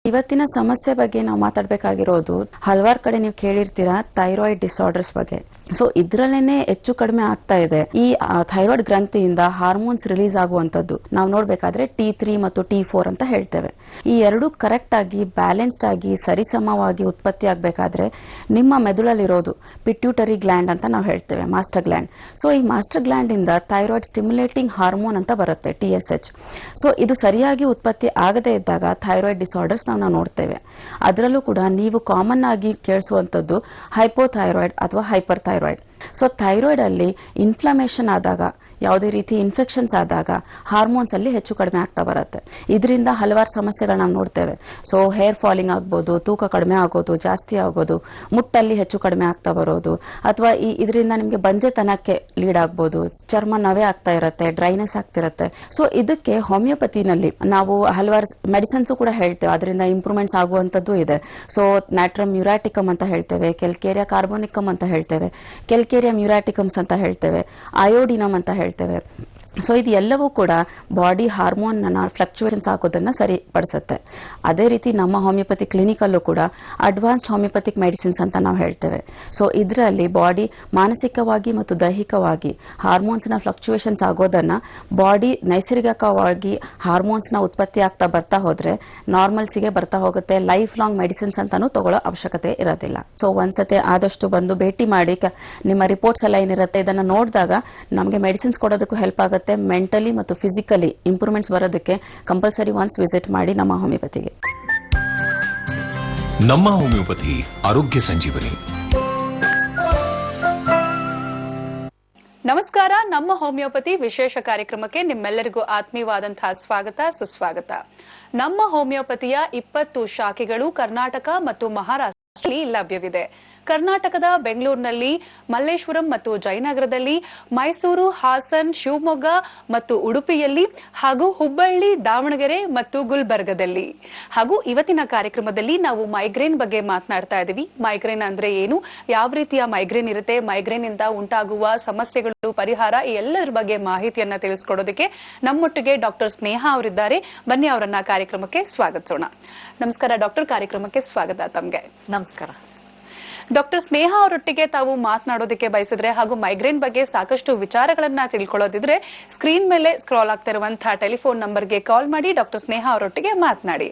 ಇವತ್ತಿನ ಸಮಸ್ಯೆ ಬಗ್ಗೆ ನಾವು ಮಾತಾಡಬೇಕಾಗಿರೋದು ಹಲವಾರು ಕಡೆ ನೀವು ಕೇಳಿರ್ತೀರಾ ಥೈರಾಯ್ಡ್ ಡಿಸಾರ್ಡರ್ಸ್ ಬಗ್ಗೆ. ಸೊ ಇದ್ರಲ್ಲೇನೆ ಹೆಚ್ಚು ಕಡಿಮೆ ಆಗ್ತಾ ಇದೆ. ಈ ಥೈರಾಯ್ಡ್ ಗ್ರಂಥಿಯಿಂದ ಹಾರ್ಮೋನ್ಸ್ ರಿಲೀಸ್ ಆಗುವಂತದ್ದು ನಾವು ನೋಡ್ಬೇಕಾದ್ರೆ T3 ಮತ್ತು T4 ಅಂತ ಹೇಳ್ತೇವೆ. ಈ ಎರಡು ಕರೆಕ್ಟ್ ಆಗಿ ಬ್ಯಾಲೆನ್ಸ್ಡ್ ಆಗಿ ಸರಿಸಮವಾಗಿ ಉತ್ಪತ್ತಿ ಆಗಬೇಕಾದ್ರೆ ನಿಮ್ಮ ಮೆದುಳಲ್ಲಿರೋದು ಪಿಟ್ಯೂಟರಿ ಗ್ಲ್ಯಾಂಡ್ ಅಂತ ನಾವು ಹೇಳ್ತೇವೆ, ಮಾಸ್ಟರ್ ಗ್ಲ್ಯಾಂಡ್. ಸೊ ಈ ಮಾಸ್ಟರ್ ಗ್ಲ್ಯಾಂಡ್ ಇಂದ ಥೈರಾಯ್ಡ್ ಸ್ಟಿಮ್ಯುಲೇಟಿಂಗ್ ಹಾರ್ಮೋನ್ ಅಂತ ಬರುತ್ತೆ, TSH. ಸೊ ಇದು ಸರಿಯಾಗಿ ಉತ್ಪತ್ತಿ ಆಗದೇ ಇದ್ದಾಗ ಥೈರಾಯ್ಡ್ ಡಿಸಾರ್ಡರ್ಸ್ ನಾವು ನೋಡ್ತೇವೆ. ಅದರಲ್ಲೂ ಕೂಡ ನೀವು ಕಾಮನ್ ಆಗಿ ಕೇಳಿಸುವಂತದ್ದು ಹೈಪೋಥೈರಾಯ್ಡ್ ಅಥವಾ ಹೈಪರ್ ಥೈರಾಯ್ಡ್. ಸೊ ಥೈರಾಯ್ಡ್ ಅಲ್ಲಿ ಇನ್ಫ್ಲಮೇಷನ್ ಆದಾಗ, ಯಾವುದೇ ರೀತಿ ಇನ್ಫೆಕ್ಷನ್ಸ್ ಆದಾಗ ಹಾರ್ಮೋನ್ಸ್ ಅಲ್ಲಿ ಹೆಚ್ಚು ಕಡಿಮೆ ಆಗ್ತಾ ಬರುತ್ತೆ. ಇದರಿಂದ ಹಲವಾರು ಸಮಸ್ಯೆಗಳು ನಾವು ನೋಡ್ತೇವೆ. ಸೊ ಹೇರ್ ಫಾಲಿಂಗ್ ಆಗ್ಬೋದು, ತೂಕ ಕಡಿಮೆ ಆಗೋದು, ಜಾಸ್ತಿ ಆಗೋದು, ಮುಟ್ಟಲ್ಲಿ ಹೆಚ್ಚು ಕಡಿಮೆ ಆಗ್ತಾ ಬರೋದು, ಅಥವಾ ಇದರಿಂದ ನಿಮಗೆ ಬಂಜೆತನಕ್ಕೆ ಲೀಡ್ ಆಗ್ಬೋದು, ಚರ್ಮ ನವೆ ಆಗ್ತಾ ಇರುತ್ತೆ, ಡ್ರೈನೆಸ್ ಆಗ್ತಿರುತ್ತೆ. ಸೊ ಇದಕ್ಕೆ ಹೋಮಿಯೋಪತಿನಲ್ಲಿ ನಾವು ಹಲವಾರು ಮೆಡಿಸಿನ್ಸ್ ಕೂಡ ಹೇಳ್ತೇವೆ, ಅದರಿಂದ ಇಂಪ್ರೂವ್ಮೆಂಟ್ಸ್ ಆಗುವಂತದ್ದು ಇದೆ. ಸೊ ನ್ಯಾಟ್ರಮ್ ಮ್ಯೂರಾಟಿಕಮ್ ಅಂತ ಹೇಳ್ತೇವೆ, ಕೆಲ್ಕೇರಿಯಾ ಕಾರ್ಬೋನಿಕಮ್ ಅಂತ ಹೇಳ್ತೇವೆ, ಕೆಲ್ಕೇರಿಯಾ ಮ್ಯೂರಾಟಿಕಮ್ಸ್ ಅಂತ ಹೇಳ್ತೇವೆ, ಅಯೋಡಿನಮ್ ಅಂತ ಹೇಳ್ತೇವೆ. ಸೊ ಇದು ಎಲ್ಲವೂ ಕೂಡ ಬಾಡಿ ಹಾರ್ಮೋನ್ ಫ್ಲಕ್ಚುಯೇಷನ್ಸ್ ಆಗೋದನ್ನ ಸರಿಪಡಿಸುತ್ತೆ. ಅದೇ ರೀತಿ ನಮ್ಮ ಹೋಮಿಯೋಪತಿ ಕ್ಲಿನಿಕ್ ಅಲ್ಲೂ ಕೂಡ ಅಡ್ವಾನ್ಸ್ಡ್ ಹೋಮಿಯೋಪತಿಕ್ ಮೆಡಿಸಿನ್ಸ್ ಅಂತ ನಾವು ಹೇಳ್ತೇವೆ. ಸೊ ಇದರಲ್ಲಿ ಬಾಡಿ ಮಾನಸಿಕವಾಗಿ ಮತ್ತು ದೈಹಿಕವಾಗಿ ಹಾರ್ಮೋನ್ಸ್ ನ ಫ್ಲಕ್ಚುಯೇಷನ್ಸ್ ಆಗೋದನ್ನ ಬಾಡಿ ನೈಸರ್ಗಿಕವಾಗಿ ಹಾರ್ಮೋನ್ಸ್ ನ ಉತ್ಪತ್ತಿ ಆಗ್ತಾ ಬರ್ತಾ ಹೋದ್ರೆ ನಾರ್ಮಲ್ಸಿಗೆ ಬರ್ತಾ ಹೋಗುತ್ತೆ. ಲೈಫ್ ಲಾಂಗ್ ಮೆಡಿಸಿನ್ಸ್ ಅಂತಾನು ತಗೊಳ್ಳೋ ಅವಶ್ಯಕತೆ ಇರೋದಿಲ್ಲ. ಸೊ ಒಂದ್ಸತಿ ಆದಷ್ಟು ಬಂದು ಭೇಟಿ ಮಾಡಿ ನಿಮ್ಮ ರಿಪೋರ್ಟ್ಸ್ ಎಲ್ಲ ಏನಿರುತ್ತೆ ಇದನ್ನ ನೋಡಿದಾಗ ನಮಗೆ ಮೆಡಿಸಿನ್ಸ್ ಕೊಡೋದಕ್ಕೂ ಹೆಲ್ಪ್ ಆಗುತ್ತೆ. ಮೆಂಟಲಿ ಮತ್ತು ಫಿಸಿಕಲಿ ಇಂಪ್ರೂವ್ಮೆಂಟ್ಸ್ ಬರೋದಕ್ಕೆ ಕಂಪಲ್ಸರಿ ಒನ್ಸ್ ವಿಸಿಟ್ ಮಾಡಿ ನಮ್ಮ ಹೋಮಿಯೋಪತಿಗೆ. ನಮ್ಮ ಹೋಮಿಯೋಪತಿ ಆರೋಗ್ಯ ಸಂಜೀವನಿ. ನಮಸ್ಕಾರ. ನಮ್ಮ ಹೋಮಿಯೋಪತಿ ವಿಶೇಷ ಕಾರ್ಯಕ್ರಮಕ್ಕೆ ನಿಮ್ಮೆಲ್ಲರಿಗೂ ಆತ್ಮೀಯವಾದಂತಹ ಸ್ವಾಗತ, ಸುಸ್ವಾಗತ. ನಮ್ಮ ಹೋಮಿಯೋಪತಿಯ 20 ಶಾಖೆಗಳು ಕರ್ನಾಟಕ ಮತ್ತು ಮಹಾರಾಷ್ಟ್ರದಲ್ಲಿ ಲಭ್ಯವಿದೆ. ಕರ್ನಾಟಕದ ಬೆಂಗಳೂರಿನಲ್ಲಿ, ಮಲ್ಲೇಶ್ವರಂ ಮತ್ತು ಜಯನಗರದಲ್ಲಿ, ಮೈಸೂರು, ಹಾಸನ್, ಶಿವಮೊಗ್ಗ ಮತ್ತು ಉಡುಪಿಯಲ್ಲಿ, ಹಾಗೂ ಹುಬ್ಬಳ್ಳಿ, ದಾವಣಗೆರೆ ಮತ್ತು ಗುಲ್ಬರ್ಗದಲ್ಲಿ. ಹಾಗೂ ಇವತ್ತಿನ ಕಾರ್ಯಕ್ರಮದಲ್ಲಿ ನಾವು ಮೈಗ್ರೇನ್ ಬಗ್ಗೆ ಮಾತನಾಡ್ತಾ ಇದ್ದೀವಿ. ಮೈಗ್ರೇನ್ ಅಂದ್ರೆ ಏನು, ಯಾವ ರೀತಿಯ ಮೈಗ್ರೇನ್ ಇರುತ್ತೆ, ಮೈಗ್ರೇನ್ ಇಂದ ಉಂಟಾಗುವ ಸಮಸ್ಯೆಗಳು, ಪರಿಹಾರ, ಈ ಎಲ್ಲರ ಬಗ್ಗೆ ಮಾಹಿತಿಯನ್ನ ತಿಳಿಸ್ಕೊಡೋದಕ್ಕೆ ನಮ್ಮೊಟ್ಟಿಗೆ ಡಾಕ್ಟರ್ ಸ್ನೇಹ ಅವರಿದ್ದಾರೆ. ಬನ್ನಿ ಅವರನ್ನ ಕಾರ್ಯಕ್ರಮಕ್ಕೆ ಸ್ವಾಗತಿಸೋಣ. ನಮಸ್ಕಾರ ಡಾಕ್ಟರ್, ಕಾರ್ಯಕ್ರಮಕ್ಕೆ ಸ್ವಾಗತ ತಮ್ಗೆ. ನಮಸ್ಕಾರ ಡಾಕ್ಟರ್ ಸ್ನೇಹ ಅವರೊಟ್ಟಿಗೆ ತಾವು ಮಾತನಾಡೋದಕ್ಕೆ ಬಯಸಿದ್ರೆ ಹಾಗೂ ಮೈಗ್ರೇನ್ ಬಗ್ಗೆ ಸಾಕಷ್ಟು ವಿಚಾರಗಳನ್ನ ತಿಳ್ಕೊಳ್ಳೋದಿದ್ರೆ ಸ್ಕ್ರೀನ್ ಮೇಲೆ ಸ್ಕ್ರಾಲ್ ಆಗ್ತಾ ಇರುವಂತಹ ಟೆಲಿಫೋನ್ ನಂಬರ್ಗೆ ಕಾಲ್ ಮಾಡಿ ಡಾಕ್ಟರ್ ಸ್ನೇಹ ಅವರೊಟ್ಟಿಗೆ ಮಾತನಾಡಿ.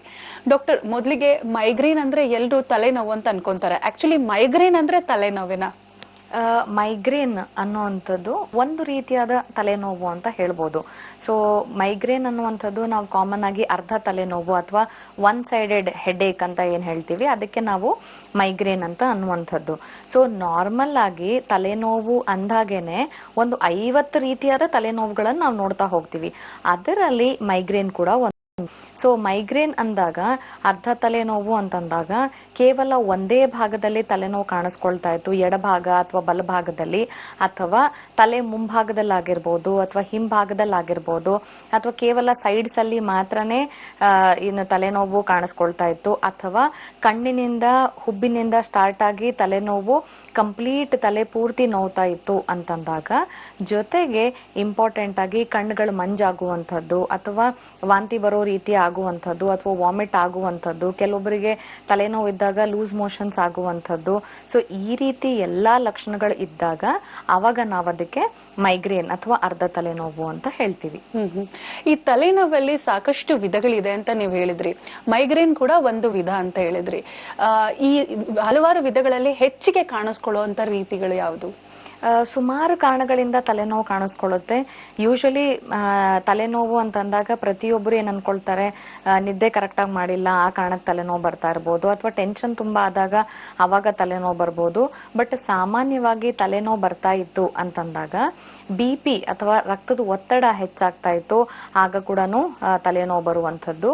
ಡಾಕ್ಟರ್, ಮೊದಲಿಗೆ ಮೈಗ್ರೇನ್ ಅಂದ್ರೆ ಎಲ್ಲರೂ ತಲೆನೋವು ಅಂತ ಅನ್ಕೊಂತಾರೆ. ಆಕ್ಚುಲಿ ಮೈಗ್ರೇನ್ ಅಂದ್ರೆ ತಲೆನೋವಿನ? ಮೈಗ್ರೇನ್ ಅನ್ನುವಂಥದ್ದು ಒಂದು ರೀತಿಯಾದ ತಲೆನೋವು ಅಂತ ಹೇಳ್ಬೋದು. ಸೊ ಮೈಗ್ರೇನ್ ಅನ್ನುವಂಥದ್ದು ನಾವು ಕಾಮನ್ ಆಗಿ ಅರ್ಧ ತಲೆನೋವು ಅಥವಾ ಒನ್ ಸೈಡೆಡ್ ಹೆಡೇಕ್ ಅಂತ ಏನ್ ಹೇಳ್ತೀವಿ, ಅದಕ್ಕೆ ನಾವು ಮೈಗ್ರೇನ್ ಅಂತ ಅನ್ನುವಂಥದ್ದು. ಸೊ ನಾರ್ಮಲ್ ಆಗಿ ತಲೆನೋವು ಅಂದಾಗೇನೆ ಒಂದು 50 ರೀತಿಯಾದ ತಲೆನೋವುಗಳನ್ನು ನಾವು ನೋಡ್ತಾ ಹೋಗ್ತೀವಿ. ಅದರಲ್ಲಿ ಮೈಗ್ರೇನ್ ಕೂಡ ಒಂದು. ಸೊ ಮೈಗ್ರೇನ್ ಅಂದಾಗ ಅರ್ಧ ತಲೆನೋವು ಅಂತಂದಾಗ ಕೇವಲ ಒಂದೇ ಭಾಗದಲ್ಲಿ ತಲೆನೋವು ಕಾಣಿಸ್ಕೊಳ್ತಾ ಇತ್ತು, ಎಡಭಾಗ ಅಥವಾ ಬಲಭಾಗದಲ್ಲಿ, ಅಥವಾ ತಲೆ ಮುಂಭಾಗದಲ್ಲಾಗಿರ್ಬೋದು ಅಥವಾ ಹಿಂಭಾಗದಲ್ಲಾಗಿರ್ಬೋದು, ಅಥವಾ ಕೇವಲ ಸೈಡ್ಸ್ ಅಲ್ಲಿ ಮಾತ್ರನೇ ಇನ್ನು ತಲೆನೋವು ಕಾಣಿಸ್ಕೊಳ್ತಾ ಇತ್ತು, ಅಥವಾ ಕಣ್ಣಿನಿಂದ ಹುಬ್ಬಿನಿಂದ ಸ್ಟಾರ್ಟ್ ಆಗಿ ತಲೆನೋವು ಕಂಪ್ಲೀಟ್ ತಲೆ ಪೂರ್ತಿ ನೋವ್ತಾ ಇತ್ತು ಅಂತಂದಾಗ, ಜೊತೆಗೆ ಇಂಪಾರ್ಟೆಂಟ್ ಆಗಿ ಕಣ್ಣುಗಳು ಮಂಜಾಗುವಂಥದ್ದು ಅಥವಾ ವಾಂತಿ ಬರೋ ರೀತಿ ಆಗುವಂಥದ್ದು ಅಥವಾ ವಾಮಿಟ್ ಆಗುವಂಥದ್ದು, ಕೆಲವೊಬ್ಬರಿಗೆ ತಲೆನೋವು ಇದ್ದಾಗ ಲೂಸ್ ಮೋಷನ್ಸ್ ಆಗುವಂಥದ್ದು. ಸೊ ಈ ರೀತಿ ಎಲ್ಲಾ ಲಕ್ಷಣಗಳು ಇದ್ದಾಗ ಅವಾಗ ನಾವು ಅದಕ್ಕೆ ಮೈಗ್ರೇನ್ ಅಥವಾ ಅರ್ಧ ತಲೆನೋವು ಅಂತ ಹೇಳ್ತೀವಿ. ಈ ತಲೆನೋವಲ್ಲಿ ಸಾಕಷ್ಟು ವಿಧಗಳಿದೆ ಅಂತ ನೀವು ಹೇಳಿದ್ರಿ, ಮೈಗ್ರೇನ್ ಕೂಡ ಒಂದು ವಿಧ ಅಂತ ಹೇಳಿದ್ರಿ. ಈ ಹಲವಾರು ವಿಧಗಳಲ್ಲಿ ಹೆಚ್ಚಿಗೆ ಕಾಣಿಸ್ಕೊಳ್ಳುವಂತ ರೀತಿಗಳು ಯಾವುದು? ಸುಮಾರು ಕಾರಣಗಳಿಂದ ತಲೆನೋವು ಕಾಣಿಸ್ಕೊಳ್ಳುತ್ತೆ. ಯೂಶಲಿ ತಲೆನೋವು ಅಂತಂದಾಗ ಪ್ರತಿಯೊಬ್ಬರು ಏನ್ ಅನ್ಕೊಳ್ತಾರೆ, ನಿದ್ದೆ ಕರೆಕ್ಟ್ ಆಗಿ ಮಾಡಿಲ್ಲ, ಆ ಕಾರಣಕ್ಕೆ ತಲೆನೋವು ಬರ್ತಾ ಇರ್ಬೋದು, ಅಥವಾ ಟೆನ್ಷನ್ ತುಂಬಾ ಆದಾಗ ಅವಾಗ ತಲೆನೋವು ಬರ್ಬೋದು. ಬಟ್ ಸಾಮಾನ್ಯವಾಗಿ ತಲೆನೋವು ಬರ್ತಾ ಇತ್ತು ಅಂತಂದಾಗ BP ಅಥವಾ ರಕ್ತದ ಒತ್ತಡ ಹೆಚ್ಚಾಗ್ತಾ ಇತ್ತು, ಆಗ ಕೂಡ ತಲೆನೋವು ಬರುವಂಥದ್ದು.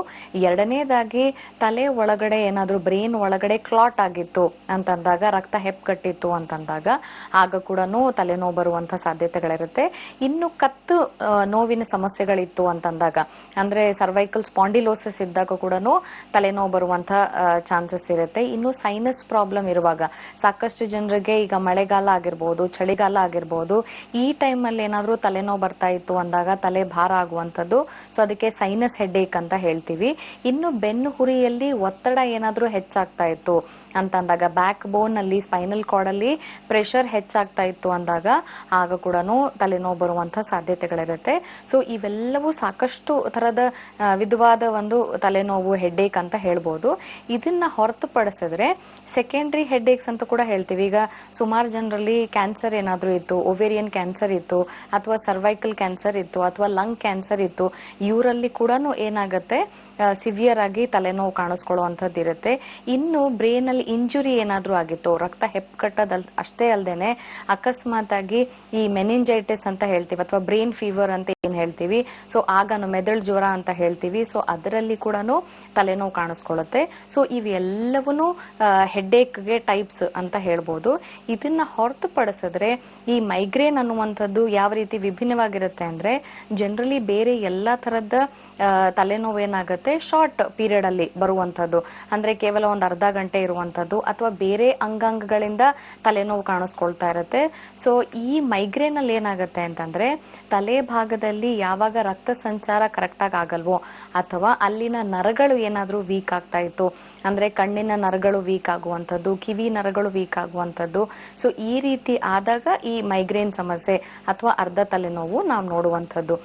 ಎರಡನೇದಾಗಿ ತಲೆ ಒಳಗಡೆ ಏನಾದ್ರೂ ಬ್ರೈನ್ ಒಳಗಡೆ ಕ್ಲಾಟ್ ಆಗಿತ್ತು ಅಂತಂದಾಗ, ರಕ್ತ ಹೆಪ್ಪುಗಟ್ಟಿತ್ತು ಅಂತಂದಾಗ ಆಗ ಕೂಡ ತಲೆನೋವು ಬರುವಂತ ಸಾಧ್ಯತೆಗಳಿರುತ್ತೆ. ಇನ್ನು ಕತ್ತು ನೋವಿನ ಸಮಸ್ಯೆಗಳಿತ್ತು ಅಂತಂದಾಗ, ಅಂದ್ರೆ ಸರ್ವೈಕಲ್ ಸ್ಪಾಂಡಿಲೋಸಿಸ್ ಇದ್ದಾಗ ಕೂಡ ತಲೆನೋವು ಬರುವಂತ ಚಾನ್ಸಸ್ ಇರುತ್ತೆ. ಇನ್ನು ಸೈನಸ್ ಪ್ರಾಬ್ಲಮ್ ಇರುವಾಗ, ಸಾಕಷ್ಟು ಜನರಿಗೆ ಈಗ ಮಳೆಗಾಲ ಆಗಿರ್ಬೋದು, ಚಳಿಗಾಲ ಆಗಿರ್ಬೋದು, ಈ ಟೈಮ್ ಅಲ್ಲಿ ಏನಾದ್ರೂ ತಲೆನೋವು ಬರ್ತಾ ಇತ್ತು ಅಂದಾಗ ತಲೆ ಭಾರ ಆಗುವಂತದ್ದು, ಸೊ ಅದಕ್ಕೆ ಸೈನಸ್ ಹೆಡ್ಏಕ್ ಅಂತ ಹೇಳ್ತೀವಿ. ಇನ್ನು ಬೆನ್ನು ಹುರಿಯಲ್ಲಿ ಒತ್ತಡ ಏನಾದ್ರೂ ಹೆಚ್ಚಾಗ್ತಾ ಇತ್ತು ಅಂತಂದಾಗ, ಬ್ಯಾಕ್ ಬೋನ್ ಅಲ್ಲಿ ಸ್ಪೈನಲ್ ಕಾರ್ಡ್ ಅಲ್ಲಿ ಪ್ರೆಷರ್ ಹೆಚ್ಚಾಗ್ತಾ ಇತ್ತು ಅಂದಾಗ ಆಗ ಕೂಡ ತಲೆನೋವು ಬರುವಂತಹ ಸಾಧ್ಯತೆಗಳಿರುತ್ತೆ. ಸೊ ಇವೆಲ್ಲವೂ ಸಾಕಷ್ಟು ತರದ ವಿಧವಾದ ಒಂದು ತಲೆನೋವು ಹೆಡ್ಏಕ್ ಅಂತ ಹೇಳ್ಬೋದು. ಇದನ್ನ ಹೊರತುಪಡಿಸಿದ್ರೆ ಸೆಕೆಂಡರಿ ಹೆಡ್ಏಕ್ಸ್ ಅಂತ ಕೂಡ ಹೇಳ್ತೀವಿ. ಈಗ ಸುಮಾರು ಜನರಲ್ಲಿ ಕ್ಯಾನ್ಸರ್ ಏನಾದ್ರೂ ಇತ್ತು, ಓವೇರಿಯನ್ ಕ್ಯಾನ್ಸರ್ ಇತ್ತು, ಅಥವಾ ಸರ್ವೈಕಲ್ ಕ್ಯಾನ್ಸರ್ ಇತ್ತು, ಅಥವಾ ಲಂಗ್ ಕ್ಯಾನ್ಸರ್ ಇತ್ತು, ಇವರಲ್ಲಿ ಕೂಡ ಏನಾಗುತ್ತೆ ಸಿವಿಯರ್ ಆಗಿ ತಲೆನೋವು ಕಾಣಿಸ್ಕೊಳ್ಳುವಂಥದ್ದು ಇರುತ್ತೆ. ಇನ್ನು ಬ್ರೈನ್ ಅಲ್ಲಿ ಇಂಜುರಿ ಏನಾದ್ರೂ ಆಗಿತ್ತು, ರಕ್ತ ಹೆಪ್ಪುಗಟ್ಟೋದ್ ಅಷ್ಟೇ ಅಲ್ಲದೇನೆ ಅಕಸ್ಮಾತ್ ಆಗಿ ಈ ಮೆನಿಂಜೈಟಿಸ್ ಅಂತ ಹೇಳ್ತೀವಿ ಅಥವಾ ಬ್ರೈನ್ ಫೀವರ್ ಅಂತ ಏನ್ ಹೇಳ್ತೀವಿ, ಸೊ ಆಗ ಮೆದುಳು ಜ್ವರ ಅಂತ ಹೇಳ್ತೀವಿ, ಸೊ ಅದರಲ್ಲಿ ಕೂಡ ತಲೆನೋವು ಕಾಣಿಸ್ಕೊಳ್ಳುತ್ತೆ. ಸೊ ಇವೆಲ್ಲವೂ ಹೆಡ್ಏಕ್ಗೆ ಟೈಪ್ಸ್ ಅಂತ ಹೇಳ್ಬೋದು. ಇದನ್ನ ಹೊರತುಪಡಿಸಿದ್ರೆ ಈ ಮೈಗ್ರೇನ್ ಅನ್ನುವಂಥದ್ದು ಯಾವ ರೀತಿ ವಿಭಿನ್ನವಾಗಿರುತ್ತೆ ಅಂದ್ರೆ, ಜನರಲಿ ಬೇರೆ ಎಲ್ಲಾ ತರದ ತಲೆನೋವು ಏನಾಗುತ್ತೆ ಶಾರ್ಟ್ ಪೀರಿಯಡ್ ಅಲ್ಲಿ ಬರುವಂತದ್ದು, ಅಂದ್ರೆ ಕೇವಲ ಒಂದು ಅರ್ಧ ಗಂಟೆ ಇರುವಂತದ್ದು, ಅಥವಾ ಬೇರೆ ಅಂಗಾಂಗಗಳಿಂದ ತಲೆನೋವು ಕಾಣಿಸ್ಕೊಳ್ತಾ ಇರುತ್ತೆ. ಸೊ ಈ ಮೈಗ್ರೇನ್ ಅಲ್ಲಿ ಏನಾಗುತ್ತೆ ಅಂತಂದ್ರೆ, ತಲೆ ಭಾಗದಲ್ಲಿ ಯಾವಾಗ ರಕ್ತ ಸಂಚಾರ ಕರೆಕ್ಟ್ ಆಗಿ ಆಗಲ್ವೋ, ಅಥವಾ ಅಲ್ಲಿನ ನರಗಳು ಏನಾದ್ರೂ ವೀಕ್ ಆಗ್ತಾ ಇತ್ತು, ಅಂದ್ರೆ ಕಣ್ಣಿನ ನರಗಳು ವೀಕ್ ಆಗುವಂಥದ್ದು, ಕಿವಿ ನರಗಳು ವೀಕ್ ಆಗುವಂಥದ್ದು, ಸೊ ಈ ರೀತಿ ಆದಾಗ ಈ ಮೈಗ್ರೇನ್ ಸಮಸ್ಯೆ ಅಥವಾ ಅರ್ಧ ತಲೆನೋವು ನಾವು ನೋಡುವಂಥದ್ದು.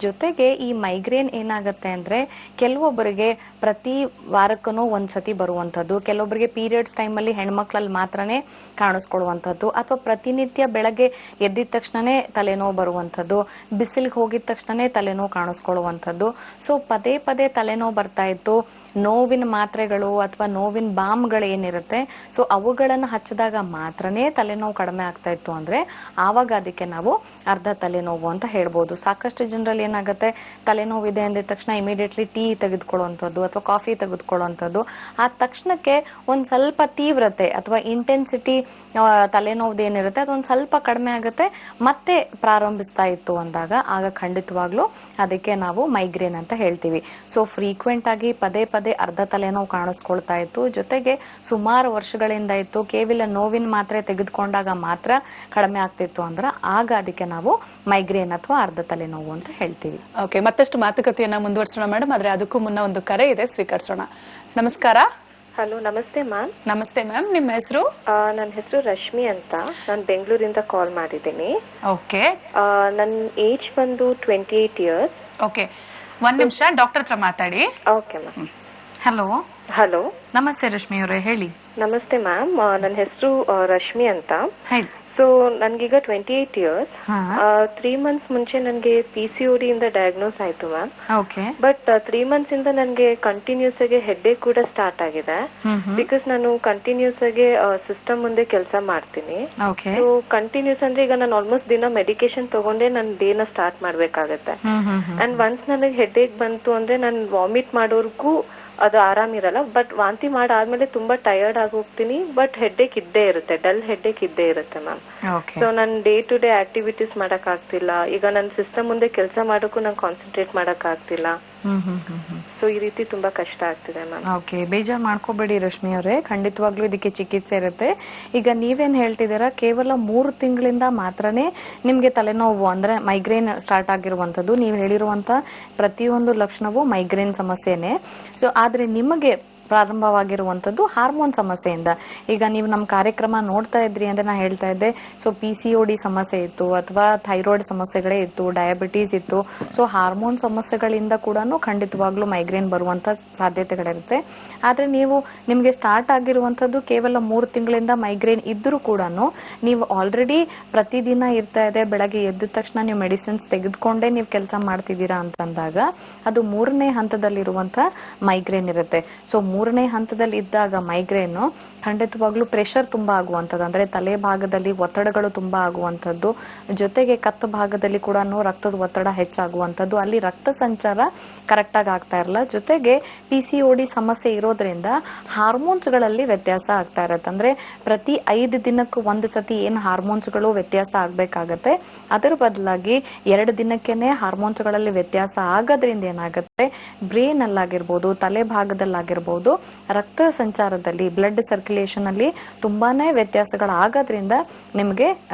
ಜೊತೆಗೆ ಈ ಮೈಗ್ರೇನ್ ಏನಾಗುತ್ತೆ ಅಂದ್ರೆ, ಕೆಲವೊಬ್ಬರಿಗೆ ಪ್ರತಿ ವಾರಕ್ಕೂ ಒಂದ್ಸತಿ ಬರುವಂಥದ್ದು, ಕೆಲವೊಬ್ಬರಿಗೆ ಪೀರಿಯಡ್ಸ್ ಟೈಮ್ ಅಲ್ಲಿ ಹೆಣ್ಮಕ್ಳಲ್ಲಿ ಮಾತ್ರನೇ ಕಾಣಿಸ್ಕೊಳ್ಳುವಂಥದ್ದು, ಅಥವಾ ಪ್ರತಿನಿತ್ಯ ಬೆಳಗ್ಗೆ ಎದ್ದಿದ ತಕ್ಷಣನೇ ತಲೆನೋವು ಬರುವಂಥದ್ದು, ಬಿಸಿಲಿಗೆ ಹೋಗಿದ ತಕ್ಷಣನೇ ತಲೆನೋವು ಕಾಣಿಸ್ಕೊಳ್ಳುವಂಥದ್ದು. ಸೊ ಪದೇ ಪದೇ ತಲೆನೋವು ಬರ್ತಾ ಇತ್ತು, ನೋವಿನ ಮಾತ್ರೆಗಳು ಅಥವಾ ನೋವಿನ ಬಾಮ್ಗಳು ಏನಿರುತ್ತೆ, ಸೊ ಅವುಗಳನ್ನು ಹಚ್ಚಿದಾಗ ಮಾತ್ರನೇ ತಲೆನೋವು ಕಡಿಮೆ ಆಗ್ತಾ ಇತ್ತು ಅಂದ್ರೆ ಆವಾಗ ಅದಕ್ಕೆ ನಾವು ಅರ್ಧ ತಲೆನೋವು ಅಂತ ಹೇಳ್ಬೋದು. ಸಾಕಷ್ಟು ಜನರಲ್ಲಿ ಏನಾಗುತ್ತೆ, ತಲೆನೋವು ಇದೆ ಅಂದಿದ ತಕ್ಷಣ ಇಮಿಡಿಯೇಟ್ಲಿ ಟೀ ತೆಗೆದುಕೊಳ್ಳುವಂಥದ್ದು ಅಥವಾ ಕಾಫಿ ತೆಗೆದುಕೊಳ್ಳುವಂಥದ್ದು, ಆ ತಕ್ಷಣಕ್ಕೆ ಒಂದ್ ಸ್ವಲ್ಪ ತೀವ್ರತೆ ಅಥವಾ ಇಂಟೆನ್ಸಿಟಿ ತಲೆನೋವು ಏನಿರುತ್ತೆ ಅದೊಂದ್ ಸ್ವಲ್ಪ ಕಡಿಮೆ ಆಗುತ್ತೆ, ಮತ್ತೆ ಪ್ರಾರಂಭಿಸ್ತಾ ಇತ್ತು ಅಂದಾಗ ಆಗ ಖಂಡಿತವಾಗ್ಲೂ ಅದಕ್ಕೆ ನಾವು ಮೈಗ್ರೇನ್ ಅಂತ ಹೇಳ್ತೀವಿ. ಸೊ ಫ್ರೀಕ್ವೆಂಟ್ ಆಗಿ ಪದೇ ಪದೇ ಅರ್ಧ ತಲೆನೋವು ಕಾಣಿಸ್ಕೊಳ್ತಾ ಇತ್ತು, ಜೊತೆಗೆ ಸುಮಾರು ವರ್ಷಗಳಿಂದ ಇತ್ತು, ಕೇವಲ ನೋವಿನ ಮಾತ್ರೆ ತೆಗೆದುಕೊಂಡಾಗ ಮಾತ್ರ ಕಡಿಮೆ ಆಗ್ತಿತ್ತು ಅಂದ್ರೆ ಆಗ ಅದಕ್ಕೆ ನಾವು ಮೈಗ್ರೇನ್ ಅಥವಾ ಅರ್ಧ ತಲೆನೋವು ಅಂತ ಹೇಳ್ತೀವಿ. ಓಕೆ, ಮತ್ತಷ್ಟು ಮಾತುಕತೆಯನ್ನ ಮುಂದುವರಿಸೋಣ ಮೇಡಮ್. ಆದ್ರೆ ಅದಕ್ಕೂ ಮುನ್ನ ಒಂದು ಕರೆ ಇದೆ, ಸ್ವೀಕರಿಸೋಣ. ನಮಸ್ಕಾರ. ಹಲೋ, ನಮಸ್ತೆ ಮ್ಯಾಮ್. ನಮಸ್ತೆ ಮ್ಯಾಮ್, ನಿಮ್ಮ ಹೆಸರು? ನನ್ನ ಹೆಸರು ರಶ್ಮಿ ಅಂತ, ನಾನು ಬೆಂಗಳೂರಿಂದ ಕಾಲ್ ಮಾಡಿದ್ದೀನಿ. ಓಕೆ. ನನ್ನ ಏಜ್ ಬಂದು 28 years. ಓಕೆ, ಒಂದ್ ನಿಮಿಷ ಡಾಕ್ಟರ್ ಹತ್ರ ಮಾತಾಡಿ. Okay ma'am. ಹಲೋ. ಹಲೋ, ನಮಸ್ತೆ ರಶ್ಮಿ ಅವರೇ, ಹೇಳಿ. ನಮಸ್ತೆ ಮ್ಯಾಮ್, ನನ್ನ ಹೆಸರು ರಶ್ಮಿ ಅಂತ. ಹೇಳಿ. So ನನ್ಗೀಗ 28 years. 3 months ಮುಂಚೆ ನನಗೆ PCOD ಇಂದ ಡಯಾಗ್ನೋಸ್ ಆಯ್ತು ಮ್ಯಾಮ್. ಓಕೆ. ಬಟ್ 3 months ಇಂದ ನನಗೆ ಕಂಟಿನ್ಯೂಸ್ ಆಗಿ ಹೆಡ್ಏಕ್ ಕೂಡ ಸ್ಟಾರ್ಟ್ ಆಗಿದೆ. ಬಿಕಾಸ್ ನಾನು ಕಂಟಿನ್ಯೂಸ್ ಆಗಿ ಸಿಸ್ಟಮ್ ಮುಂದೆ ಕೆಲಸ ಮಾಡ್ತೀನಿ. ಸೊ ಕಂಟಿನ್ಯೂಸ್ ಅಂದ್ರೆ ಈಗ ನಾನು ಆಲ್ಮೋಸ್ಟ್ ದಿನ ಮೆಡಿಕೇಶನ್ ತಗೊಂಡೆ ನನ್ನ ಡೇನ ಸ್ಟಾರ್ಟ್ ಮಾಡ್ಬೇಕಾಗತ್ತೆ. ಅಂಡ್ ಒನ್ಸ್ ನನಗೆ ಹೆಡ್ಏಕ್ ಬಂತು ಅಂದ್ರೆ ನಾನು ವಾಮಿಟ್ ಮಾಡೋರ್ಗೂ ಅದು ಆರಾಮಿರಲ್ಲ, ಬಟ್ ವಾಂತಿ ಮಾಡಾದ್ಮೇಲೆ ತುಂಬಾ ಟಯರ್ಡ್ ಆಗಿ ಹೋಗ್ತೀನಿ, ಬಟ್ ಹೆಡ್ಏಕ್ ಇದ್ದೇ ಇರುತ್ತೆ, ಡಲ್ ಹೆಡ್ಏಕ್ ಇದ್ದೇ ಇರುತ್ತೆ ಮ್ಯಾಮ್. ಸೊ ನನ್ ಡೇ ಟು ಡೇ ಆಕ್ಟಿವಿಟೀಸ್ ಮಾಡಕ್ ಆಗ್ತಿಲ್ಲ, ಈಗ ನನ್ನ ಸಿಸ್ಟಮ್ ಮುಂದೆ ಕೆಲಸ ಮಾಡೋಕ್ಕೂ ನಂಗೆ ಕಾನ್ಸಂಟ್ರೇಟ್ ಮಾಡಕ್ ಆಗ್ತಿಲ್ಲ. ಸೊ ಈ ರೀತಿ ತುಂಬಾ ಕಷ್ಟ ಆಗ್ತಿದೆ ಮ್ಯಾಮ್. ಓಕೆ, ಬೇಜಾರ್ ಮಾಡ್ಕೋಬೇಡಿ ರಶ್ಮಿ ಅವರೇ, ಖಂಡಿತವಾಗ್ಲೂ ಇದಕ್ಕೆ ಚಿಕಿತ್ಸೆ ಇರುತ್ತೆ. ಈಗ ನೀವೇನ್ ಹೇಳ್ತಿದ್ದೀರಾ, ಕೇವಲ 3 ತಿಂಗಳಿಂದ ಮಾತ್ರನೇ ನಿಮ್ಗೆ ತಲೆನೋವು ಅಂದ್ರೆ ಮೈಗ್ರೇನ್ ಸ್ಟಾರ್ಟ್ ಆಗಿರುವಂತದ್ದು. ನೀವು ಹೇಳಿರುವಂತ ಪ್ರತಿಯೊಂದು ಲಕ್ಷಣವೂ ಮೈಗ್ರೇನ್ ಸಮಸ್ಯೆನೆ. ಸೊ ಆದ್ರೆ ನಿಮಗೆ ಪ್ರಾರಂಭವಾಗಿರುವಂತದ್ದು ಹಾರ್ಮೋನ್ ಸಮಸ್ಯೆಯಿಂದ. ಈಗ ನೀವು ನಮ್ಮ ಕಾರ್ಯಕ್ರಮ ನೋಡ್ತಾ ಇದ್ರಿ ಅಂದ್ರೆ ನಾ ಹೇಳ್ತಾ ಇದ್ದೆ, ಸೊ PCOD ಸಮಸ್ಯೆ ಇತ್ತು, ಅಥವಾ ಥೈರಾಯ್ಡ್ ಸಮಸ್ಯೆಗಳೇ ಇತ್ತು, ಡಯಾಬಿಟೀಸ್ ಇತ್ತು. ಸೊ ಹಾರ್ಮೋನ್ ಸಮಸ್ಯೆಗಳಿಂದ ಕೂಡ ಖಂಡಿತವಾಗ್ಲೂ ಮೈಗ್ರೇನ್ ಬರುವಂತ ಸಾಧ್ಯತೆಗಳಿರುತ್ತೆ. ಆದ್ರೆ ನಿಮ್ಗೆ ಸ್ಟಾರ್ಟ್ ಆಗಿರುವಂತದ್ದು ಕೇವಲ 3 ತಿಂಗಳಿಂದ ಮೈಗ್ರೇನ್ ಇದ್ರೂ ಕೂಡ ನೀವು ಆಲ್ರೆಡಿ ಪ್ರತಿದಿನ ಇರ್ತಾ ಇದೆ, ಬೆಳಗ್ಗೆ ಎದ್ದ ತಕ್ಷಣ ನೀವು ಮೆಡಿಸಿನ್ಸ್ ತೆಗೆದುಕೊಂಡೇ ನೀವು ಕೆಲಸ ಮಾಡ್ತಿದ್ದೀರಾ ಅಂತಂದಾಗ ಅದು 3ನೇ ಹಂತದಲ್ಲಿರುವಂತ ಮೈಗ್ರೇನ್ ಇರುತ್ತೆ. ಸೊ 3ನೇ ಹಂತದಲ್ಲಿ ಇದ್ದಾಗ ಮೈಗ್ರೇನ್ ಖಂಡಿತವಾಗ್ಲೂ ಪ್ರೆಷರ್ ತುಂಬಾ ಆಗುವಂಥದ್ದು, ಅಂದ್ರೆ ತಲೆ ಭಾಗದಲ್ಲಿ ಒತ್ತಡಗಳು ತುಂಬಾ ಆಗುವಂಥದ್ದು, ಜೊತೆಗೆ ಕತ್ತು ಭಾಗದಲ್ಲಿ ಕೂಡ ರಕ್ತದ ಒತ್ತಡ ಹೆಚ್ಚಾಗುವಂಥದ್ದು, ಅಲ್ಲಿ ರಕ್ತ ಸಂಚಾರ ಕರೆಕ್ಟ್ ಆಗಿ ಆಗ್ತಾ ಇರಲ್ಲ. ಜೊತೆಗೆ PCOD ಸಮಸ್ಯೆ ಇರೋದ್ರಿಂದ ಹಾರ್ಮೋನ್ಸ್ ಗಳಲ್ಲಿ ವ್ಯತ್ಯಾಸ ಆಗ್ತಾ ಇರತ್ತೆ. ಅಂದ್ರೆ ಪ್ರತಿ 5 ದಿನಕ್ಕೂ ಒಂದು ಸತಿ ಏನ್ ಹಾರ್ಮೋನ್ಸ್ ಗಳು ವ್ಯತ್ಯಾಸ ಆಗ್ಬೇಕಾಗತ್ತೆ, ಅದರ ಬದಲಾಗಿ 2 ದಿನಕ್ಕೆನೆ ಹಾರ್ಮೋನ್ಸ್ ಗಳಲ್ಲಿ ವ್ಯತ್ಯಾಸ ಆಗೋದ್ರಿಂದ ಏನಾಗುತ್ತೆ, ಬ್ರೇನ್ ಅಲ್ಲಾಗಿರ್ಬೋದು, ತಲೆ ಭಾಗದಲ್ಲಾಗಿರ್ಬೋದು, ಅನ್ನುವಂಥದ್ದು ರಕ್ತ ಸಂಚಾರದಲ್ಲಿ ಬ್ಲಡ್ ಸರ್ಕ್ಯುಲೇಷನ್ ಅಲ್ಲಿ ತುಂಬಾನೇ ವ್ಯತ್ಯಾಸಗಳಾಗೋದ್ರಿಂದ ನಿಮಗೆ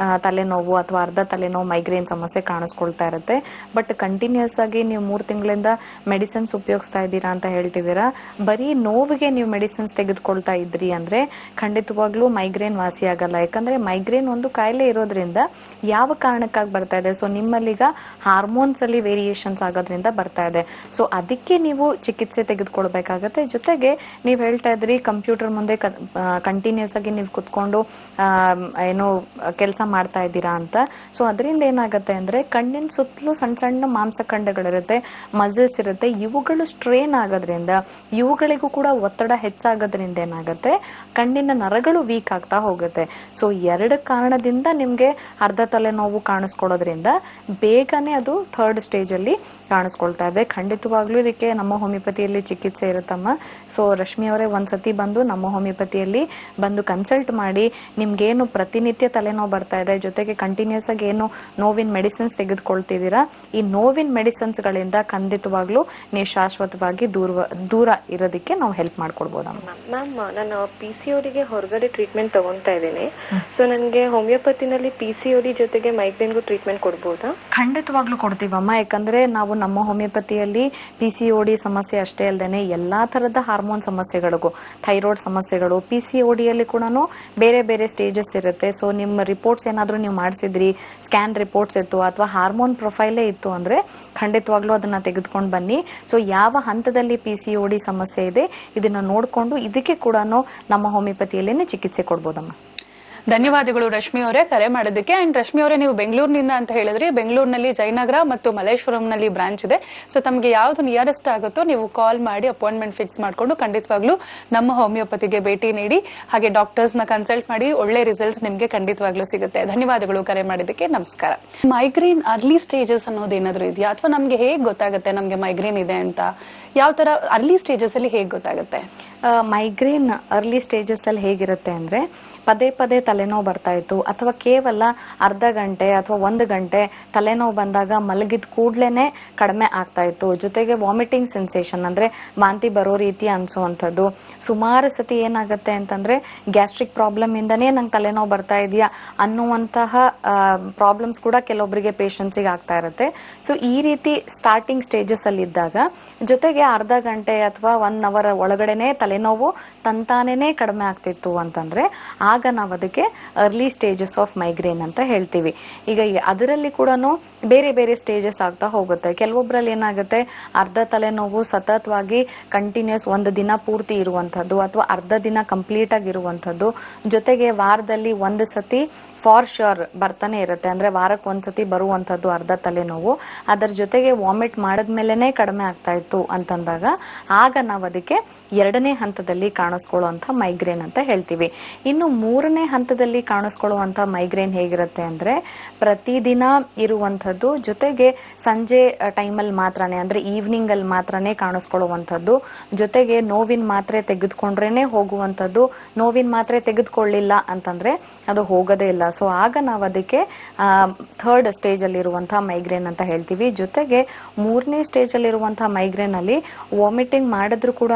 ತಲೆನೋವು ಅಥವಾ ಅರ್ಧ ತಲೆನೋವು ಮೈಗ್ರೇನ್ ಸಮಸ್ಯೆ ಕಾಣಿಸ್ಕೊಳ್ತಾ ಇರುತ್ತೆ. ಬಟ್ ಕಂಟಿನ್ಯೂಸ್ ಆಗಿ ನೀವು 3 ತಿಂಗಳಿಂದ ಮೆಡಿಸಿನ್ಸ್ ಉಪಯೋಗಿಸ್ತಾ ಇದ್ದೀರಾ ಅಂತ ಹೇಳ್ತಿದ್ದೀರಾ. ಬರೀ ನೋವಿಗೆ ನೀವು ಮೆಡಿಸಿನ್ಸ್ ತೆಗೆದುಕೊಳ್ತಾ ಇದ್ರಿ ಅಂದ್ರೆ ಖಂಡಿತವಾಗ್ಲೂ ಮೈಗ್ರೇನ್ ವಾಸಿ ಆಗಲ್ಲ. ಯಾಕಂದ್ರೆ ಮೈಗ್ರೇನ್ ಒಂದು ಕಾಯಿಲೆ ಇರೋದ್ರಿಂದ ಯಾವ ಕಾರಣಕ್ಕಾಗಿ ಬರ್ತಾ ಇದೆ, ಸೊ ನಿಮ್ಮಲ್ಲೀಗ ಹಾರ್ಮೋನ್ಸ್ ಅಲ್ಲಿ ವೇರಿಯೇಷನ್ಸ್ ಆಗೋದ್ರಿಂದ ಬರ್ತಾ ಇದೆ. ಸೊ ಅದಕ್ಕೆ ನೀವು ಚಿಕಿತ್ಸೆ ತೆಗೆದುಕೊಳ್ಬೇಕಾಗತ್ತೆ. ಜೊತೆಗೆ ನೀವು ಹೇಳ್ತಾ ಇದ್ರಿ ಕಂಪ್ಯೂಟರ್ ಮುಂದೆ ಕಂಟಿನ್ಯೂಸ್ ಆಗಿ ನೀವು ಕುತ್ಕೊಂಡು ಏನು ಕೆಲಸ ಮಾಡ್ತಾ ಇದ್ದೀರಾ ಅಂತ. ಸೊ ಅದರಿಂದ ಏನಾಗುತ್ತೆ ಅಂದ್ರೆ ಕಣ್ಣಿನ ಸುತ್ತಲೂ ಸಣ್ಣ ಸಣ್ಣ ಮಾಂಸಖಂಡಗಳಿರುತ್ತೆ, ಮಸಲ್ಸ್ ಇರುತ್ತೆ, ಇವುಗಳು ಸ್ಟ್ರೇನ್ ಆಗೋದ್ರಿಂದ ಇವುಗಳಿಗೂ ಕೂಡ ಒತ್ತಡ ಹೆಚ್ಚಾಗೋದ್ರಿಂದ ಏನಾಗುತ್ತೆ ಕಣ್ಣಿನ ನರಗಳು ವೀಕ್ ಆಗ್ತಾ ಹೋಗುತ್ತೆ. ಸೊ 2 ಕಾರಣದಿಂದ ನಿಮ್ಗೆ ಅರ್ಧ ತಲೆನೋವು ಕಾಣಿಸ್ಕೊಳ್ಳೋದ್ರಿಂದ ಬೇಗನೆ ಅದು 3rd ಸ್ಟೇಜ್ ಅಲ್ಲಿ ಕಾಣಿಸ್ಕೊಳ್ತಾ ಇದೆ. ಖಂಡಿತವಾಗ್ಲೂ ಇದಕ್ಕೆ ನಮ್ಮ ಹೋಮಿಯೋಪತಿಯಲ್ಲಿ ಚಿಕಿತ್ಸೆ ಇರುತ್ತಮ್ಮ. ಸೊ ರಶ್ಮಿ ಅವರೇ ಒಂದ್ಸತಿ ಬಂದು ನಮ್ಮ ಹೋಮಿಯೋಪತಿಯಲ್ಲಿ ಬಂದು ಕನ್ಸಲ್ಟ್ ಮಾಡಿ ನಿಮ್ಗೇನು ಪ್ರತಿನಿತ್ಯ ತಲೆನೋವು ಬರ್ತಾ ಇದೆ, ಜೊತೆಗೆ ಕಂಟಿನ್ಯೂಸ್ ಆಗಿ ಏನು ನೋವಿನ ಮೆಡಿಸಿನ್ಸ್ ತೆಗೆದುಕೊಳ್ತಿದ್ದೀರಾ, ಈ ನೋವಿನ ಮೆಡಿಸಿನ್ಸ್ ಗಳಿಂದ ಖಂಡಿತವಾಗ್ಲೂ ನೀವು ಶಾಶ್ವತವಾಗಿ ದೂರ ಇರೋದಕ್ಕೆ ನಾವು ಹೆಲ್ಪ್ ಮಾಡ್ಕೊಡ್ಬೋದಮ್ಮ. ಮ್ಯಾಮ್ ನಾನು PCODಗೆ ಹೊರಗಡೆ ಟ್ರೀಟ್ಮೆಂಟ್ ತಗೊಂತಾ ಇದ್ದೀನಿ. ಸೊ ನನಗೆ ಹೋಮಿಯೋಪತಿನಲ್ಲಿ PCOD ಜೊತೆಗೆ ಮೈಗ್ರೇನ್ಗೂ ಟ್ರೀಟ್ಮೆಂಟ್ ಕೊಡ್ಬೋದಾ? ಖಂಡಿತವಾಗ್ಲೂ ಕೊಡ್ತೀವಮ್ಮ. ಯಾಕಂದ್ರೆ ನಾವು ನಮ್ಮ ಹೋಮಿಯೋಪತಿಯಲ್ಲಿ PCOD ಸಮಸ್ಯೆ ಅಷ್ಟೇ ಅಲ್ಲದೆ ಎಲ್ಲಾ ತರದ ಹಾರ್ಮೋನ್ ಸಮಸ್ಯೆಗಳಿಗೂ, ಥೈರಾಯ್ಡ್ ಸಮಸ್ಯೆಗಳು, PCODಯಲ್ಲಿ ಕೂಡ ಬೇರೆ ಬೇರೆ ಸ್ಟೇಜಸ್ ಇರುತ್ತೆ. ಸೊ ನಿಮ್ಮ ರಿಪೋರ್ಟ್ಸ್ ಏನಾದ್ರೂ ನೀವು ಮಾಡಿಸಿದ್ರಿ, ಸ್ಕ್ಯಾನ್ ರಿಪೋರ್ಟ್ಸ್ ಇತ್ತು ಅಥವಾ ಹಾರ್ಮೋನ್ ಪ್ರೊಫೈಲೇ ಇತ್ತು ಅಂದ್ರೆ ಖಂಡಿತವಾಗ್ಲೂ ಅದನ್ನ ತೆಗೆದುಕೊಂಡು ಬನ್ನಿ. ಸೊ ಯಾವ ಹಂತದಲ್ಲಿ PCOD ಸಮಸ್ಯೆ ಇದೆ ಇದನ್ನ ನೋಡ್ಕೊಂಡು ಇದಕ್ಕೆ ಕೂಡ ನಮ್ಮ ಹೋಮಿಯೋಪತಿಯಲ್ಲೇನೆ ಚಿಕಿತ್ಸೆ ಕೊಡ್ಬೋದಮ್ಮ. ಧನ್ಯವಾದಗಳು ರಶ್ಮಿ ಅವರೇ ಕರೆ ಮಾಡೋದಕ್ಕೆ. ಅಂಡ್ ರಶ್ಮಿ ಅವರೇ, ನೀವು ಬೆಂಗಳೂರಿನಿಂದ ಅಂತ ಹೇಳಿದ್ರಿ. ಬೆಂಗಳೂರಿನಲ್ಲಿ ಜಯನಗರ ಮತ್ತು ಮಲ್ಲೇಶ್ವರಂನಲ್ಲಿ ಬ್ರಾಂಚ್ ಇದೆ. ಸೊ ತಮಗೆ ಯಾವ್ದು ನಿಯರೆಸ್ಟ್ ಆಗುತ್ತೋ ನೀವು ಕಾಲ್ ಮಾಡಿ ಅಪಾಯಿಂಟ್ಮೆಂಟ್ ಫಿಕ್ಸ್ ಮಾಡ್ಕೊಂಡು ಖಂಡಿತವಾಗ್ಲೂ ನಮ್ಮ ಹೋಮಿಯೋಪತಿಗೆ ಭೇಟಿ ನೀಡಿ, ಹಾಗೆ ಡಾಕ್ಟರ್ಸ್ ನ ಕನ್ಸಲ್ಟ್ ಮಾಡಿ ಒಳ್ಳೆ ರಿಸಲ್ಟ್ಸ್ ನಿಮ್ಗೆ ಖಂಡಿತವಾಗ್ಲೂ ಸಿಗುತ್ತೆ. ಧನ್ಯವಾದಗಳು ಕರೆ ಮಾಡಿದ್ದಕ್ಕೆ. ನಮಸ್ಕಾರ. ಮೈಗ್ರೇನ್ ಅರ್ಲಿ ಸ್ಟೇಜಸ್ ಅನ್ನೋದು ಏನಾದ್ರು ಇದೆಯಾ, ಅಥವಾ ನಮ್ಗೆ ಹೇಗ್ ಗೊತ್ತಾಗುತ್ತೆ ನಮ್ಗೆ ಮೈಗ್ರೇನ್ ಇದೆ ಅಂತ? ಯಾವ ತರ ಅರ್ಲಿ ಸ್ಟೇಜಸ್ ಅಲ್ಲಿ ಹೇಗ್ ಗೊತ್ತಾಗುತ್ತೆ? ಮೈಗ್ರೇನ್ ಅರ್ಲಿ ಸ್ಟೇಜಸ್ ಅಲ್ಲಿ ಹೇಗಿರುತ್ತೆ ಅಂದ್ರೆ ಪದೇ ಪದೇ ತಲೆನೋವು ಬರ್ತಾ ಇತ್ತು ಅಥವಾ ಕೇವಲ ಅರ್ಧ ಗಂಟೆ ಅಥವಾ 1 ಗಂಟೆ ತಲೆನೋವು ಬಂದಾಗ ಮಲಗಿದ ಕೂಡ್ಲೇನೆ ಕಡಿಮೆ ಆಗ್ತಾ ಇತ್ತು. ಜೊತೆಗೆ ವಾಮಿಟಿಂಗ್ ಸೆನ್ಸೇಷನ್ ಅಂದ್ರೆ ವಾಂತಿ ಬರೋ ರೀತಿ ಅನ್ಸುವಂಥದ್ದು. ಸುಮಾರು ಸತಿ ಏನಾಗುತ್ತೆ ಅಂತಂದ್ರೆ ಗ್ಯಾಸ್ಟ್ರಿಕ್ ಪ್ರಾಬ್ಲಮ್ ಇಂದನೇ ನಂಗೆ ತಲೆನೋವು ಬರ್ತಾ ಇದೆಯಾ ಅನ್ನುವಂತಹ ಪ್ರಾಬ್ಲಮ್ಸ್ ಕೂಡ ಕೆಲವೊಬ್ಬರಿಗೆ ಪೇಷಂಟ್ಸಿಗೆ ಆಗ್ತಾ ಇರುತ್ತೆ. ಸೊ ಈ ರೀತಿ ಸ್ಟಾರ್ಟಿಂಗ್ ಸ್ಟೇಜಸ್ ಅಲ್ಲಿ ಇದ್ದಾಗ ಜೊತೆಗೆ ಅರ್ಧ ಗಂಟೆ ಅಥವಾ 1 ಅವರ್ ಒಳಗಡೆನೆ ತಲೆನೋವು ತಂತಾನೇನೆ ಕಡಿಮೆ ಆಗ್ತಿತ್ತು ಅಂತಂದ್ರೆ ಆಗ ನಾವು ಅದಕ್ಕೆ ಅರ್ಲಿ ಸ್ಟೇಜಸ್ ಆಫ್ ಮೈಗ್ರೇನ್ ಅಂತ ಹೇಳ್ತೀವಿ. ಈಗ ಅದರಲ್ಲಿ ಕೂಡ ಬೇರೆ ಬೇರೆ ಸ್ಟೇಜಸ್ ಆಗ್ತಾ ಹೋಗುತ್ತೆ. ಕೆಲವೊಬ್ಬರಲ್ಲಿ ಏನಾಗುತ್ತೆ ಅರ್ಧ ತಲೆನೋವು ಸತತವಾಗಿ ಕಂಟಿನ್ಯೂಸ್ 1 ದಿನ ಪೂರ್ತಿ ಇರುವಂತದ್ದು ಅಥವಾ ಅರ್ಧ ದಿನ ಕಂಪ್ಲೀಟ್ ಆಗಿರುವಂತದ್ದು, ಜೊತೆಗೆ ವಾರದಲ್ಲಿ 1 ಸತಿ ಫಾರ್ ಶ್ಯೂರ್ ಬರ್ತಾನೆ ಇರುತ್ತೆ. ಅಂದ್ರೆ ವಾರಕ್ಕೆ 1 ಸತಿ ಬರುವಂತದ್ದು ಅರ್ಧ ತಲೆನೋವು. ಅದರ ಜೊತೆಗೆ ವಾಮಿಟ್ ಮಾಡಿದ್ಮೇಲೆನೆ ಕಡಿಮೆ ಆಗ್ತಾ ಇತ್ತು ಅಂತಂದಾಗ ಆಗ ನಾವು ಅದಕ್ಕೆ 2ನೇ ಹಂತದಲ್ಲಿ ಕಾಣಿಸ್ಕೊಳ್ಳುವಂತ ಮೈಗ್ರೇನ್ ಅಂತ ಹೇಳ್ತೀವಿ. ಇನ್ನು 3ನೇ ಹಂತದಲ್ಲಿ ಕಾಣಿಸ್ಕೊಳ್ಳುವಂತ ಮೈಗ್ರೇನ್ ಹೇಗಿರುತ್ತೆ ಅಂದ್ರೆ ಪ್ರತಿದಿನ ಇರುವಂತದ್ದು, ಜೊತೆಗೆ ಸಂಜೆ ಟೈಮಲ್ಲಿ ಮಾತ್ರನೇ ಅಂದ್ರೆ ಈವ್ನಿಂಗ್ ಅಲ್ಲಿ ಮಾತ್ರನೇ ಕಾಣಿಸ್ಕೊಳ್ಳುವಂತದ್ದು, ಜೊತೆಗೆ ನೋವಿನ ಮಾತ್ರೆ ತೆಗೆದುಕೊಂಡ್ರೇನೆ ಹೋಗುವಂತದ್ದು. ನೋವಿನ ಮಾತ್ರೆ ತೆಗೆದುಕೊಳ್ಳಿಲ್ಲ ಅಂತಂದ್ರೆ ಅದು ಹೋಗೋದೇ ಇಲ್ಲ. ಸೊ ಆಗ ನಾವು ಅದಕ್ಕೆ 3rd ಸ್ಟೇಜ್ ಅಲ್ಲಿ ಇರುವಂತಹ ಮೈಗ್ರೇನ್ ಅಂತ ಹೇಳ್ತೀವಿ. ಜೊತೆಗೆ 3ನೇ ಸ್ಟೇಜ್ ಅಲ್ಲಿ ಇರುವಂತಹ ಮೈಗ್ರೇನ್ ಅಲ್ಲಿ ವಾಮಿಟಿಂಗ್ ಮಾಡಿದ್ರು ಕೂಡ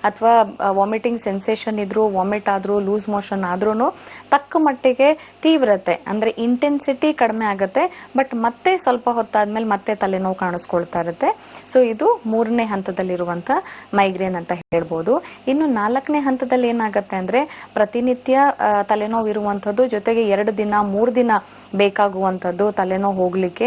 ಅಥವಾ ವಾಮಿಟಿಂಗ್ ಸೆನ್ಸೇಷನ್ ಇದ್ರು, ವಾಮಿಟ್ ಆದ್ರೂ, ಲೂಸ್ ಮೋಷನ್ ಆದ್ರೂ ತಕ್ಕ ಮಟ್ಟಿಗೆ ತೀವ್ರತೆ ಅಂದ್ರೆ ಇಂಟೆನ್ಸಿಟಿ ಕಡಿಮೆ ಆಗುತ್ತೆ. ಬಟ್ ಮತ್ತೆ ಸ್ವಲ್ಪ ಹೊತ್ತಾದ್ಮೇಲೆ ಮತ್ತೆ ತಲೆನೋವು ಕಾಣಿಸ್ಕೊಳ್ತಾ ಇರುತ್ತೆ. ಸೊ ಇದು 3ನೇ ಹಂತದಲ್ಲಿರುವಂತ ಮೈಗ್ರೇನ್ ಅಂತ ಹೇಳ್ಬೋದು. ಇನ್ನು 4ನೇ ಹಂತದಲ್ಲಿ ಏನಾಗುತ್ತೆ ಅಂದ್ರೆ ಪ್ರತಿನಿತ್ಯ ತಲೆನೋವು ಇರುವಂತದ್ದು, ಜೊತೆಗೆ 2 ದಿನ 3 ದಿನ ಬೇಕಾಗುವಂತದ್ದು ತಲೆನೋವು ಹೋಗ್ಲಿಕ್ಕೆ.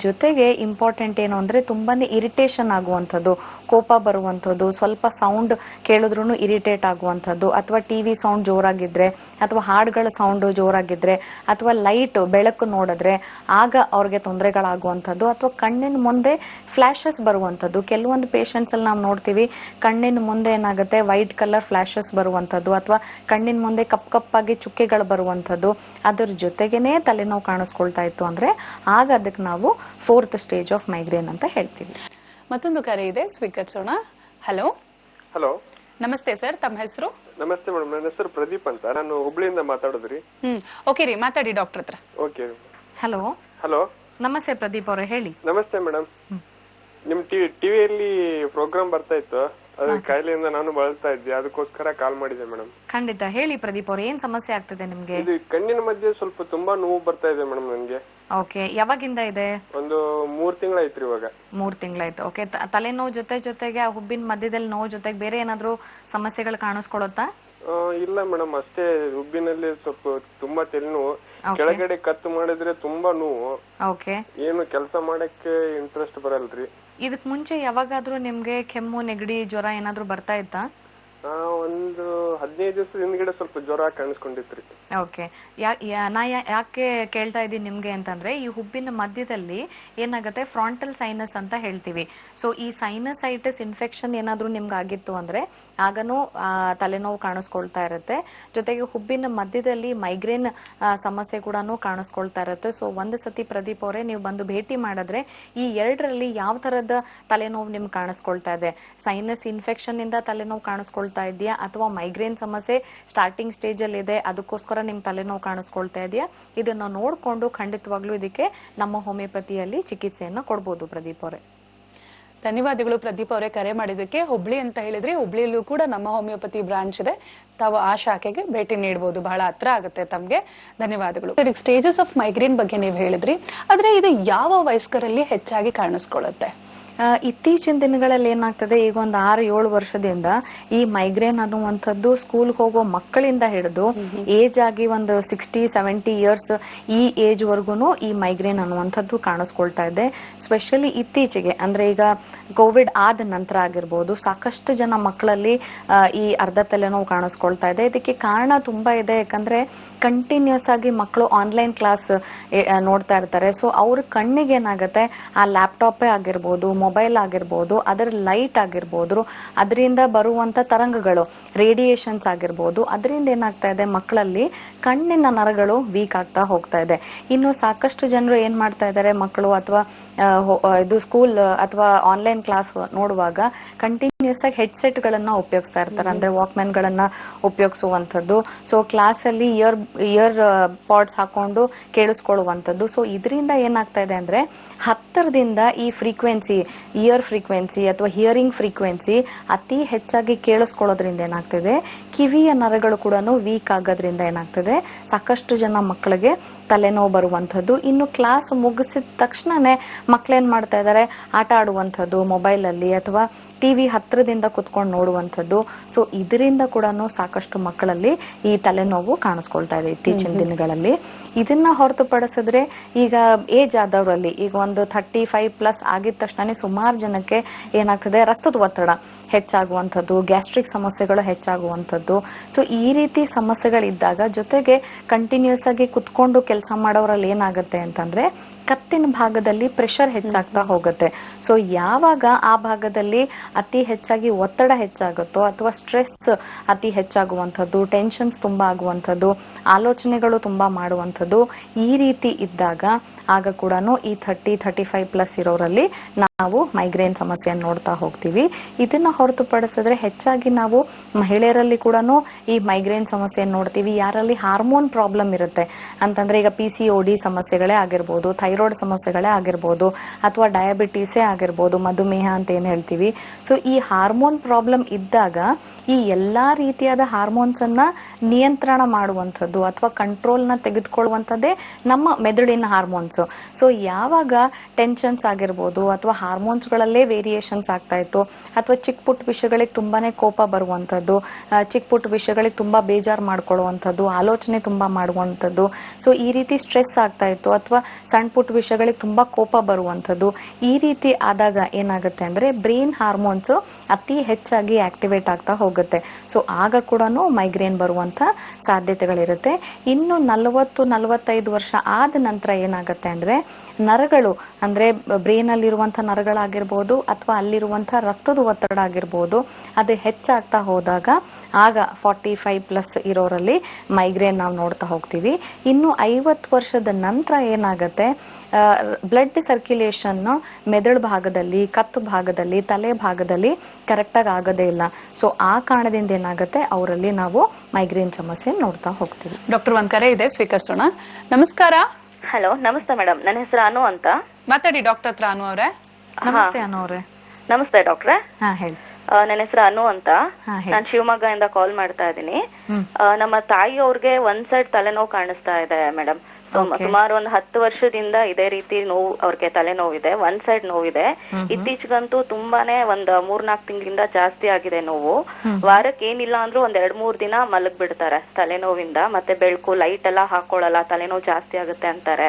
ಜೊತೆಗೆ ಇಂಪಾರ್ಟೆಂಟ್ ಏನು ಅಂದ್ರೆ ತುಂಬಾನೇ ಇರಿಟೇಷನ್ ಆಗುವಂತದ್ದು, ಕೋಪ ಬರುವಂತದ್ದು, ಸ್ವಲ್ಪ ಸೌಂಡ್ ಕೇಳಿದ್ರು ಇರಿಟೇಟ್ ಆಗುವಂತದ್ದು, ಅಥವಾ ಟಿವಿ ಸೌಂಡ್ ಜೋರಾಗಿದ್ರೆ ಅಥವಾ ಹಾಡುಗಳ ಸೌಂಡ್ ಜೋರಾಗಿದ್ರೆ ಅಥವಾ ಲೈಟ್ ಬೆಳಕು ನೋಡಿದ್ರೆ ಆಗ ಅವ್ರಿಗೆ ತೊಂದರೆಗಳಾಗುವಂತದ್ದು, ಅಥವಾ ಕಣ್ಣಿನ ಮುಂದೆ ಫ್ಲಾಶಸ್ ಬರುವಂತದ್ದು. ಕೆಲವೊಂದು ಪೇಷಂಟ್ಸ್ ಅಲ್ಲಿ ನಾವು ನೋಡ್ತೀವಿ ಕಣ್ಣಿನ ಮುಂದೆ ಏನಾಗುತ್ತೆ ವೈಟ್ ಕಲರ್ ಫ್ಲಾಶಸ್ ಬರುವಂತದ್ದು, ಅಥವಾ ಕಣ್ಣಿನ ಮುಂದೆ ಕಪ್ಪಾಗಿ ಚುಕ್ಕೆಗಳು ಬರುವಂತದ್ದು. ಅದ್ರ ಜೊತೆಗೇನೆ ತಲೆನೋವು ಕಾಣಿಸ್ಕೊಳ್ತಾ ಇತ್ತು ಅಂದ್ರೆ ಆಗ ಅದಕ್ಕೆ ನಾವು 4th ಸ್ಟೇಜ್ ಆಫ್ ಮೈಗ್ರೇನ್ ಅಂತ ಹೇಳ್ತೀವಿ. ಮತ್ತೊಂದು ಕರೆ ಇದೆ, ಸ್ವೀಕರಿಸೋಣ. ಹಲೋ. ಹಲೋ, ನಮಸ್ತೆ ಸರ್, ತಮ್ಮ ಹೆಸರು? ನಮಸ್ತೆ ಮೇಡಮ್, ನನ್ನ ಹೆಸರು ಪ್ರದೀಪ್ ಅಂತ, ನಾನು ಹುಬ್ಳಿಯಿಂದ ಮಾತಾಡೋದ್ರಿ. ಓಕೆ ರೀ, ಮಾತಾಡಿ ಡಾಕ್ಟರ್ ಹತ್ರ. ಓಕೆ. ಹಲೋ. ಹಲೋ, ನಮಸ್ತೆ ಪ್ರದೀಪ್ ಅವರೇ, ಹೇಳಿ. ನಮಸ್ತೆ ಮೇಡಮ್. ನಿಮ್ ಟಿವಿಯಲ್ಲಿ ಪ್ರೋಗ್ರಾಮ್ ಬರ್ತಾ ಇತ್ತು, ಅದು ಕಾಯಿಲೆಯಿಂದ ನಾನು ಬಳಲ್ತಾ ಇದ್ದೆ, ಅದಕ್ಕೋಸ್ಕರ ಕಾಲ್ ಮಾಡಿದೆ ಮೇಡಮ್. ಖಂಡಿತ ಹೇಳಿ ಪ್ರದೀಪ್ ಅವ್ರ, ಏನ್ ಸಮಸ್ಯೆ ಆಗ್ತಿದೆ ನಿಮ್ಗೆ? ಇದು ಕಣ್ಣಿನ ಮಧ್ಯೆ ಸ್ವಲ್ಪ ತುಂಬಾ ನೋವು ಬರ್ತಾ ಇದೆ ಮೇಡಮ್ ನನ್ಗೆ. ಓಕೆ, ಯಾವಾಗಿಂದ ಇದೆ? ಒಂದು 3 ತಿಂಗಳಾಯ್ತು ಇವಾಗ. 3 ತಿಂಗಳಾಯ್ತು. ಓಕೆ, ತಲೆನೋವು ಜೊತೆಗೆ ಆ ಹುಬ್ಬಿನ ಮಧ್ಯದಲ್ಲಿ ನೋವು ಜೊತೆಗೆ ಬೇರೆ ಏನಾದ್ರು ಸಮಸ್ಯೆಗಳು ಕಾಣಿಸ್ಕೊಳುತ್ತಾ? ಇಲ್ಲ ಮೇಡಮ್, ಅಷ್ಟೇ ಹುಬ್ಬಿನಲ್ಲಿ ಸ್ವಲ್ಪ ತುಂಬಾ ತಲೆನೋವು, ಕೆಳಗಡೆ ಕತ್ತು ಮಾಡಿದ್ರೆ ತುಂಬಾ ನೋವು. ಓಕೆ, ಏನು ಕೆಲಸ ಮಾಡಕ್ಕೆ ಇಂಟ್ರೆಸ್ಟ್ ಬರಲ್ರಿ. ಇದಕ್ ಮುಂಚೆ ಯಾವಾಗಾದ್ರೂ ನಿಮ್ಗೆ ಕೆಮ್ಮು, ನೆಗಡಿ, ಜ್ವರ ಏನಾದ್ರು ಬರ್ತಾ ಇತ್ತಾ? ಒಂದು 15 ದಿವಸದ ಹಿಂದ್ಗಡೆ ಸ್ವಲ್ಪ ಜ್ವರ ಕಾಣಿಸ್ಕೊಂಡಿತ್ರಿ. ಓಕೆ, ನಾ ಯಾಕೆ ಕೇಳ್ತಾ ಇದ್ದೀನಿ ನಿಮ್ಗೆ ಅಂತಂದ್ರೆ, ಈ ಹುಬ್ಬಿನ ಮಧ್ಯದಲ್ಲಿ ಏನಾಗುತ್ತೆ, ಫ್ರಾಂಟಲ್ ಸೈನಸ್ ಅಂತ ಹೇಳ್ತೀವಿ. ಸೊ ಈ ಸೈನಸೈಟಿಸ್ ಇನ್ಫೆಕ್ಷನ್ ಏನಾದ್ರೂ ನಿಮ್ಗೆ ಆಗಿತ್ತು ಅಂದ್ರೆ ಆಗನೂ ತಲೆನೋವು ಕಾಣಿಸ್ಕೊಳ್ತಾ ಇರುತ್ತೆ. ಜೊತೆಗೆ ಹುಬ್ಬಿನ ಮಧ್ಯದಲ್ಲಿ ಮೈಗ್ರೇನ್ ಸಮಸ್ಯೆ ಕೂಡ ಕಾಣಿಸ್ಕೊಳ್ತಾ ಇರುತ್ತೆ. ಸೊ ಒಂದು ಸತಿ ಪ್ರದೀಪ್ ಅವರೇ ನೀವು ಬಂದು ಭೇಟಿ ಮಾಡಿದ್ರೆ ಈ ಎರಡರಲ್ಲಿ ಯಾವ ತರದ ತಲೆನೋವು ನಿಮ್ಗೆ ಕಾಣಿಸ್ಕೊಳ್ತಾ ಇದೆ? ಸೈನಸ್ ಇನ್ಫೆಕ್ಷನ್ ಇಂದ ತಲೆನೋವು ಕಾಣಿಸ್ಕೊಳ್ತಾ ಇದೆಯಾ, ಅಥವಾ ಮೈಗ್ರೇನ್ ಸಮಸ್ಯೆ ಸ್ಟಾರ್ಟಿಂಗ್ ಸ್ಟೇಜ್ ಅಲ್ಲಿ ಇದೆ ಅದಕ್ಕೋಸ್ಕರ ನಿಮ್ ತಲೆನೋವು ಕಾಣಿಸ್ಕೊಳ್ತಾ ಇದೆಯಾ? ಇದನ್ನ ನೋಡ್ಕೊಂಡು ಖಂಡಿತವಾಗ್ಲೂ ಇದಕ್ಕೆ ನಮ್ಮ ಹೋಮಿಯೋಪತಿಯಲ್ಲಿ ಚಿಕಿತ್ಸೆಯನ್ನ ಕೊಡ್ಬೋದು ಪ್ರದೀಪ್ ಅವರೇ. ಧನ್ಯವಾದಗಳು ಪ್ರದೀಪ್ ಅವರೇ ಕರೆ ಮಾಡಿದ್ದಕ್ಕೆ. ಹುಬ್ಳಿ ಅಂತ ಹೇಳಿದ್ರೆ ಹುಬ್ಳಿಯಲ್ಲೂ ಕೂಡ ನಮ್ಮ ಹೋಮಿಯೋಪತಿ ಬ್ರಾಂಚ್ ಇದೆ, ತಾವು ಆ ಶಾಖೆಗೆ ಭೇಟಿ ನೀಡಬಹುದು, ಬಹಳ ಹತ್ರ ಆಗುತ್ತೆ ತಮ್ಗೆ. ಧನ್ಯವಾದಗಳು. ಸ್ಟೇಜಸ್ ಆಫ್ ಮೈಗ್ರೇನ್ ಬಗ್ಗೆ ನೀವು ಹೇಳಿದ್ರಿ, ಆದ್ರೆ ಇದು ಯಾವ ವಯಸ್ಕರಲ್ಲಿ ಹೆಚ್ಚಾಗಿ ಕಾಣಿಸ್ಕೊಳ್ಳುತ್ತೆ? ಇತ್ತೀಚಿನ ದಿನಗಳಲ್ಲಿ ಏನಾಗ್ತದೆ, ಈಗ ಒಂದು 6-7 ವರ್ಷದಿಂದ ಈ ಮೈಗ್ರೇನ್ ಅನ್ನುವಂಥದ್ದು ಸ್ಕೂಲ್ ಹೋಗೋ ಮಕ್ಕಳಿಂದ ಹಿಡಿದು ಏಜ್ ಆಗಿ ಒಂದು 60-70 ಇಯರ್ಸ್ ಈ ಏಜ್ ವರ್ಗುನು ಈ ಮೈಗ್ರೇನ್ ಅನ್ನುವಂಥದ್ದು ಕಾಣಿಸ್ಕೊಳ್ತಾ ಇದೆ. ಸ್ಪೆಷಲಿ ಇತ್ತೀಚೆಗೆ ಅಂದ್ರೆ ಈಗ ಕೋವಿಡ್ ಆದ ನಂತರ ಆಗಿರ್ಬೋದು, ಸಾಕಷ್ಟು ಜನ ಮಕ್ಕಳಲ್ಲಿ ಈ ಅರ್ಧ ತಲೆನೋವು ಕಾಣಿಸ್ಕೊಳ್ತಾ ಇದೆ. ಇದಕ್ಕೆ ಕಾರಣ ತುಂಬಾ ಇದೆ, ಯಾಕಂದ್ರೆ ಕಂಟಿನ್ಯೂಸ್ ಆಗಿ ಮಕ್ಕಳು ಆನ್ಲೈನ್ ಕ್ಲಾಸ್ ನೋಡ್ತಾ ಇರ್ತಾರೆ. ಸೊ ಅವ್ರ ಕಣ್ಣಿಗೆ ಏನಾಗುತ್ತೆ, ಆ ಲ್ಯಾಪ್ಟಾಪೇ ಆಗಿರ್ಬೋದು, ಮೊಬೈಲ್ ಆಗಿರ್ಬೋದು, ಅದರ ಲೈಟ್ ಆಗಿರ್ಬೋದು, ಅದರಿಂದ ಬರುವಂತ ತರಂಗಗಳು, ರೇಡಿಯೇಷನ್ಸ್ ಆಗಿರ್ಬೋದು, ಅದರಿಂದ ಏನಾಗ್ತಾ ಇದೆ, ಮಕ್ಕಳಲ್ಲಿ ಕಣ್ಣಿನ ನರಗಳು ವೀಕ್ ಆಗ್ತಾ ಹೋಗ್ತಾ ಇದೆ. ಇನ್ನು ಸಾಕಷ್ಟು ಜನರು ಏನ್ ಮಾಡ್ತಾ ಇದ್ದಾರೆ, ಮಕ್ಕಳು ಅಥವಾ ಇದು ಸ್ಕೂಲ್ ಅಥವಾ ಆನ್ಲೈನ್ ಕ್ಲಾಸ್ ನೋಡುವಾಗ ಕಂಟಿನ್ಯೂಸ್ ಆಗಿ ಹೆಡ್ಸೆಟ್ ಗಳನ್ನ ಉಪಯೋಗಿಸ್ತಾ ಇರ್ತಾರೆ, ಅಂದ್ರೆ ವಾಕ್ಮ್ಯಾನ್ ಗಳನ್ನ ಉಪಯೋಗಿಸುವಂತದ್ದು. ಸೊ ಕ್ಲಾಸ್ ಅಲ್ಲಿ ಇಯರ್ ಪಾಡ್ಸ್ ಹಾಕೊಂಡು ಕೇಳಿಸ್ಕೊಳ್ಳುವಂತದ್ದು. ಸೊ ಇದರಿಂದ ಏನಾಗ್ತಾ ಇದೆ ಅಂದ್ರೆ ಹತ್ತಿರದಿಂದ ಈ ಫ್ರೀಕ್ವೆನ್ಸಿ, ಇಯರ್ ಫ್ರೀಕ್ವೆನ್ಸಿ ಅಥವಾ ಹಿಯರಿಂಗ್ ಫ್ರೀಕ್ವೆನ್ಸಿ ಅತಿ ಹೆಚ್ಚಾಗಿ ಕೇಳಿಸ್ಕೊಳ್ಳೋದ್ರಿಂದ ಏನಾಗ್ತದೆ, ಕಿವಿಯ ನರಗಳು ಕೂಡ ವೀಕ್ ಆಗೋದ್ರಿಂದ ಏನಾಗ್ತದೆ, ಸಾಕಷ್ಟು ಜನ ಮಕ್ಕಳಿಗೆ ತಲೆನೋವು ಬರುವಂತದ್ದು. ಇನ್ನು ಕ್ಲಾಸ್ ಮುಗಿಸಿದ ತಕ್ಷಣನೇ ಮಕ್ಕಳೇನ್ ಮಾಡ್ತಾ ಇದ್ದಾರೆ, ಆಟ ಆಡುವಂಥದ್ದು ಮೊಬೈಲ್ ಅಲ್ಲಿ ಅಥವಾ ಟಿವಿ ಹತ್ರದಿಂದ ಕುತ್ಕೊಂಡು ನೋಡುವಂಥದ್ದು. ಸೊ ಇದರಿಂದ ಕೂಡ ಸಾಕಷ್ಟು ಮಕ್ಕಳಲ್ಲಿ ಈ ತಲೆನೋವು ಕಾಣಿಸ್ಕೊಳ್ತಾ ಇದೆ ಇತ್ತೀಚಿನ ದಿನಗಳಲ್ಲಿ. ಇದನ್ನ ಹೊರತುಪಡಿಸಿದ್ರೆ ಈಗ ಏಜ್ ಆದವರಲ್ಲಿ, ಈಗ ಒಂದು 35+ ಆಗಿದ ತಕ್ಷಣ ಸುಮಾರು ಜನಕ್ಕೆ ಏನಾಗ್ತದೆ, ರಕ್ತದ ಒತ್ತಡ ಹೆಚ್ಚಾಗುವಂಥದ್ದು, ಗ್ಯಾಸ್ಟ್ರಿಕ್ ಸಮಸ್ಯೆಗಳು ಹೆಚ್ಚಾಗುವಂಥದ್ದು. ಸೊ ಈ ರೀತಿ ಸಮಸ್ಯೆಗಳಿದ್ದಾಗ ಜೊತೆಗೆ ಕಂಟಿನ್ಯೂಸ್ ಆಗಿ ಕುತ್ಕೊಂಡು ಕೆಲಸ ಮಾಡೋರಲ್ಲಿ ಏನಾಗುತ್ತೆ ಅಂತಂದ್ರೆ ಕತ್ತಿನ ಭಾಗದಲ್ಲಿ ಪ್ರೆಷರ್ ಹೆಚ್ಚಾಗ್ತಾ ಹೋಗುತ್ತೆ. ಸೊ ಯಾವಾಗ ಆ ಭಾಗದಲ್ಲಿ ಅತಿ ಹೆಚ್ಚಾಗಿ ಒತ್ತಡ ಹೆಚ್ಚಾಗುತ್ತೋ ಅಥವಾ ಸ್ಟ್ರೆಸ್ ಅತಿ ಹೆಚ್ಚಾಗುವಂಥದ್ದು, ಟೆನ್ಷನ್ಸ್ ತುಂಬಾ ಆಗುವಂಥದ್ದು, ಆಲೋಚನೆಗಳು ತುಂಬಾ ಮಾಡುವಂಥದ್ದು, ಈ ರೀತಿ ಇದ್ದಾಗ ಆಗ ಕೂಡ ಈ 30-35+ ಇರೋರಲ್ಲಿ ನಾವು ಮೈಗ್ರೇನ್ ಸಮಸ್ಯೆಯನ್ನು ನೋಡ್ತಾ ಹೋಗ್ತೀವಿ. ಇದನ್ನ ಹೊರತುಪಡಿಸಿದ್ರೆ ಹೆಚ್ಚಾಗಿ ನಾವು ಮಹಿಳೆಯರಲ್ಲಿ ಕೂಡ ಈ ಮೈಗ್ರೇನ್ ಸಮಸ್ಯೆಯನ್ನು ನೋಡ್ತೀವಿ. ಯಾರಲ್ಲಿ ಹಾರ್ಮೋನ್ ಪ್ರಾಬ್ಲಮ್ ಇರುತ್ತೆ ಅಂತಂದ್ರೆ ಈಗ PCOD ಸಮಸ್ಯೆಗಳೇ ಆಗಿರ್ಬೋದು, ಥೈರಾಯ್ಡ್ ಸಮಸ್ಯೆಗಳೇ ಆಗಿರ್ಬೋದು, ಅಥವಾ ಡಯಾಬಿಟೀಸೇ ಆಗಿರ್ಬೋದು, ಮಧುಮೇಹ ಅಂತ ಏನ್ ಹೇಳ್ತೀವಿ. ಸೊ ಈ ಹಾರ್ಮೋನ್ ಪ್ರಾಬ್ಲಮ್ ಇದ್ದಾಗ ಈ ಎಲ್ಲಾ ರೀತಿಯಾದ ಹಾರ್ಮೋನ್ಸ್ ಅನ್ನ ನಿಯಂತ್ರಣ ಮಾಡುವಂಥದ್ದು ಅಥವಾ ಕಂಟ್ರೋಲ್ ನ ತೆಗೆದುಕೊಳ್ಳುವಂಥದ್ದೇ ನಮ್ಮ ಮೆದುಳಿನ ಹಾರ್ಮೋನ್ಸ್. ಸೊ ಯಾವಾಗ ಟೆನ್ಷನ್ಸ್ ಆಗಿರ್ಬೋದು ಅಥವಾ ಹಾರ್ಮೋನ್ಸ್ ಗಳಲ್ಲೇ ವೇರಿಯೇಷನ್ಸ್ ಆಗ್ತಾ ಇತ್ತು, ಅಥವಾ ಚಿಕ್ಕ ಪುಟ್ಟ ವಿಷಯಗಳಿಗೆ ತುಂಬಾನೇ ಕೋಪ ಬರುವಂತದ್ದು, ಚಿಕ್ಕ ಪುಟ್ಟ ವಿಷಯಗಳಿಗೆ ತುಂಬಾ ಬೇಜಾರು ಮಾಡ್ಕೊಳ್ಳುವಂಥದ್ದು, ಆಲೋಚನೆ ತುಂಬಾ ಮಾಡುವಂಥದ್ದು, ಸೊ ಈ ರೀತಿ ಸ್ಟ್ರೆಸ್ ಆಗ್ತಾ ಇತ್ತು, ಅಥವಾ ಸಣ್ಣ ಪುಟ್ಟ ವಿಷಯಗಳಿಗೆ ತುಂಬಾ ಕೋಪ ಬರುವಂಥದ್ದು, ಈ ರೀತಿ ಆದಾಗ ಏನಾಗುತ್ತೆ ಅಂದ್ರೆ ಬ್ರೈನ್ ಹಾರ್ಮೋನ್ಸ್ ಅತಿ ಹೆಚ್ಚಾಗಿ ಆಕ್ಟಿವೇಟ್ ಆಗ್ತಾ ಹೋಗುತ್ತೆ. ಸೊ ಆಗ ಕೂಡ ಮೈಗ್ರೇನ್ ಬರುವಂತ ಸಾಧ್ಯತೆಗಳಿರುತ್ತೆ. ಇನ್ನು 40-45 ವರ್ಷ ಆದ ನಂತರ ಏನಾಗುತ್ತೆ ಅಂದ್ರೆ ನರಗಳು, ಅಂದ್ರೆ ಬ್ರೈನ್ ಅಲ್ಲಿರುವಂತಹ ನರಗಳಾಗಿರ್ಬೋದು ಅಥವಾ ಅಲ್ಲಿರುವಂತಹ ರಕ್ತದ ಒತ್ತಡ ಆಗಿರ್ಬೋದು, ಅದು ಹೆಚ್ಚಾಗ್ತಾ ಹೋದಾಗ ಆಗ 45+ ಇರೋರಲ್ಲಿ ಮೈಗ್ರೇನ್ ನಾವು ನೋಡ್ತಾ ಹೋಗ್ತೀವಿ. ಇನ್ನು 50 ವರ್ಷದ ನಂತರ ಏನಾಗುತ್ತೆ, ಬ್ಲಡ್ ಸರ್ಕ್ಯುಲೇಷನ್ ಮೆದುಳು ಭಾಗದಲ್ಲಿ, ಕತ್ತು ಭಾಗದಲ್ಲಿ, ತಲೆ ಭಾಗದಲ್ಲಿ ಕರೆಕ್ಟ್ ಆಗಿ ಆಗೋದೇ ಇಲ್ಲ. ಸೊ ಆ ಕಾರಣದಿಂದ ಏನಾಗುತ್ತೆ, ಅವರಲ್ಲಿ ನಾವು ಮೈಗ್ರೇನ್ ಸಮಸ್ಯೆ ನೋಡ್ತಾ ಹೋಗ್ತೀವಿ. ಡಾಕ್ಟರ್ ಒಂದ್ ಕರೆ ಇದೆ, ಸ್ವೀಕರಿಸೋಣ. ನಮಸ್ಕಾರ. ಹಲೋ, ನಮಸ್ತೆ ಮೇಡಮ್. ನನ್ನ ಹೆಸರು ಅನು ಅಂತ. ಮಾತಾಡಿ ಡಾಕ್ಟರ್ ಹತ್ರ. ಅನು ಅವರೇ ನಮಸ್ತೆ. ಅನು ಅವರೇ ನಮಸ್ತೆ ಡಾಕ್ಟ್ರೆ. ಹಾ ಹೇಳಿ. ನನ್ನ ಹೆಸರು ಅನು ಅಂತ. ನಾನು ಶಿವಮೊಗ್ಗದಿಂದ ಕಾಲ್ ಮಾಡ್ತಾ ಇದ್ದೀನಿ. ನಮ್ಮ ತಾಯಿ ಅವ್ರಿಗೆ ಒಂದ್ ಸೈಡ್ ತಲೆನೋವು ಕಾಣಿಸ್ತಾ ಇದೆ ಮೇಡಮ್. ಸುಮಾರು ಒಂದು 10 ವರ್ಷದಿಂದ ಇದೇ ರೀತಿ ನೋವು, ಅವ್ರಿಗೆ ತಲೆನೋವಿದೆ, ಒಂದ್ ಸೈಡ್ ನೋವಿದೆ. ಇತ್ತೀಚೆಗಂತೂ ತುಂಬಾನೇ ಒಂದ್ 3-4 ತಿಂಗಳಿಂದ ಜಾಸ್ತಿ ಆಗಿದೆ ನೋವು. ವಾರಕ್ಕೆ ಏನಿಲ್ಲ ಅಂದ್ರೂ ಒಂದ್ 2-3 ದಿನ ಮಲಗ್ ಬಿಡ್ತಾರೆ ತಲೆನೋವಿಂದ. ಮತ್ತೆ ಬೆಳಕು ಲೈಟ್ ಎಲ್ಲ ಹಾಕೊಳ್ಳಲ್ಲ, ತಲೆನೋವು ಜಾಸ್ತಿ ಆಗುತ್ತೆ ಅಂತಾರೆ.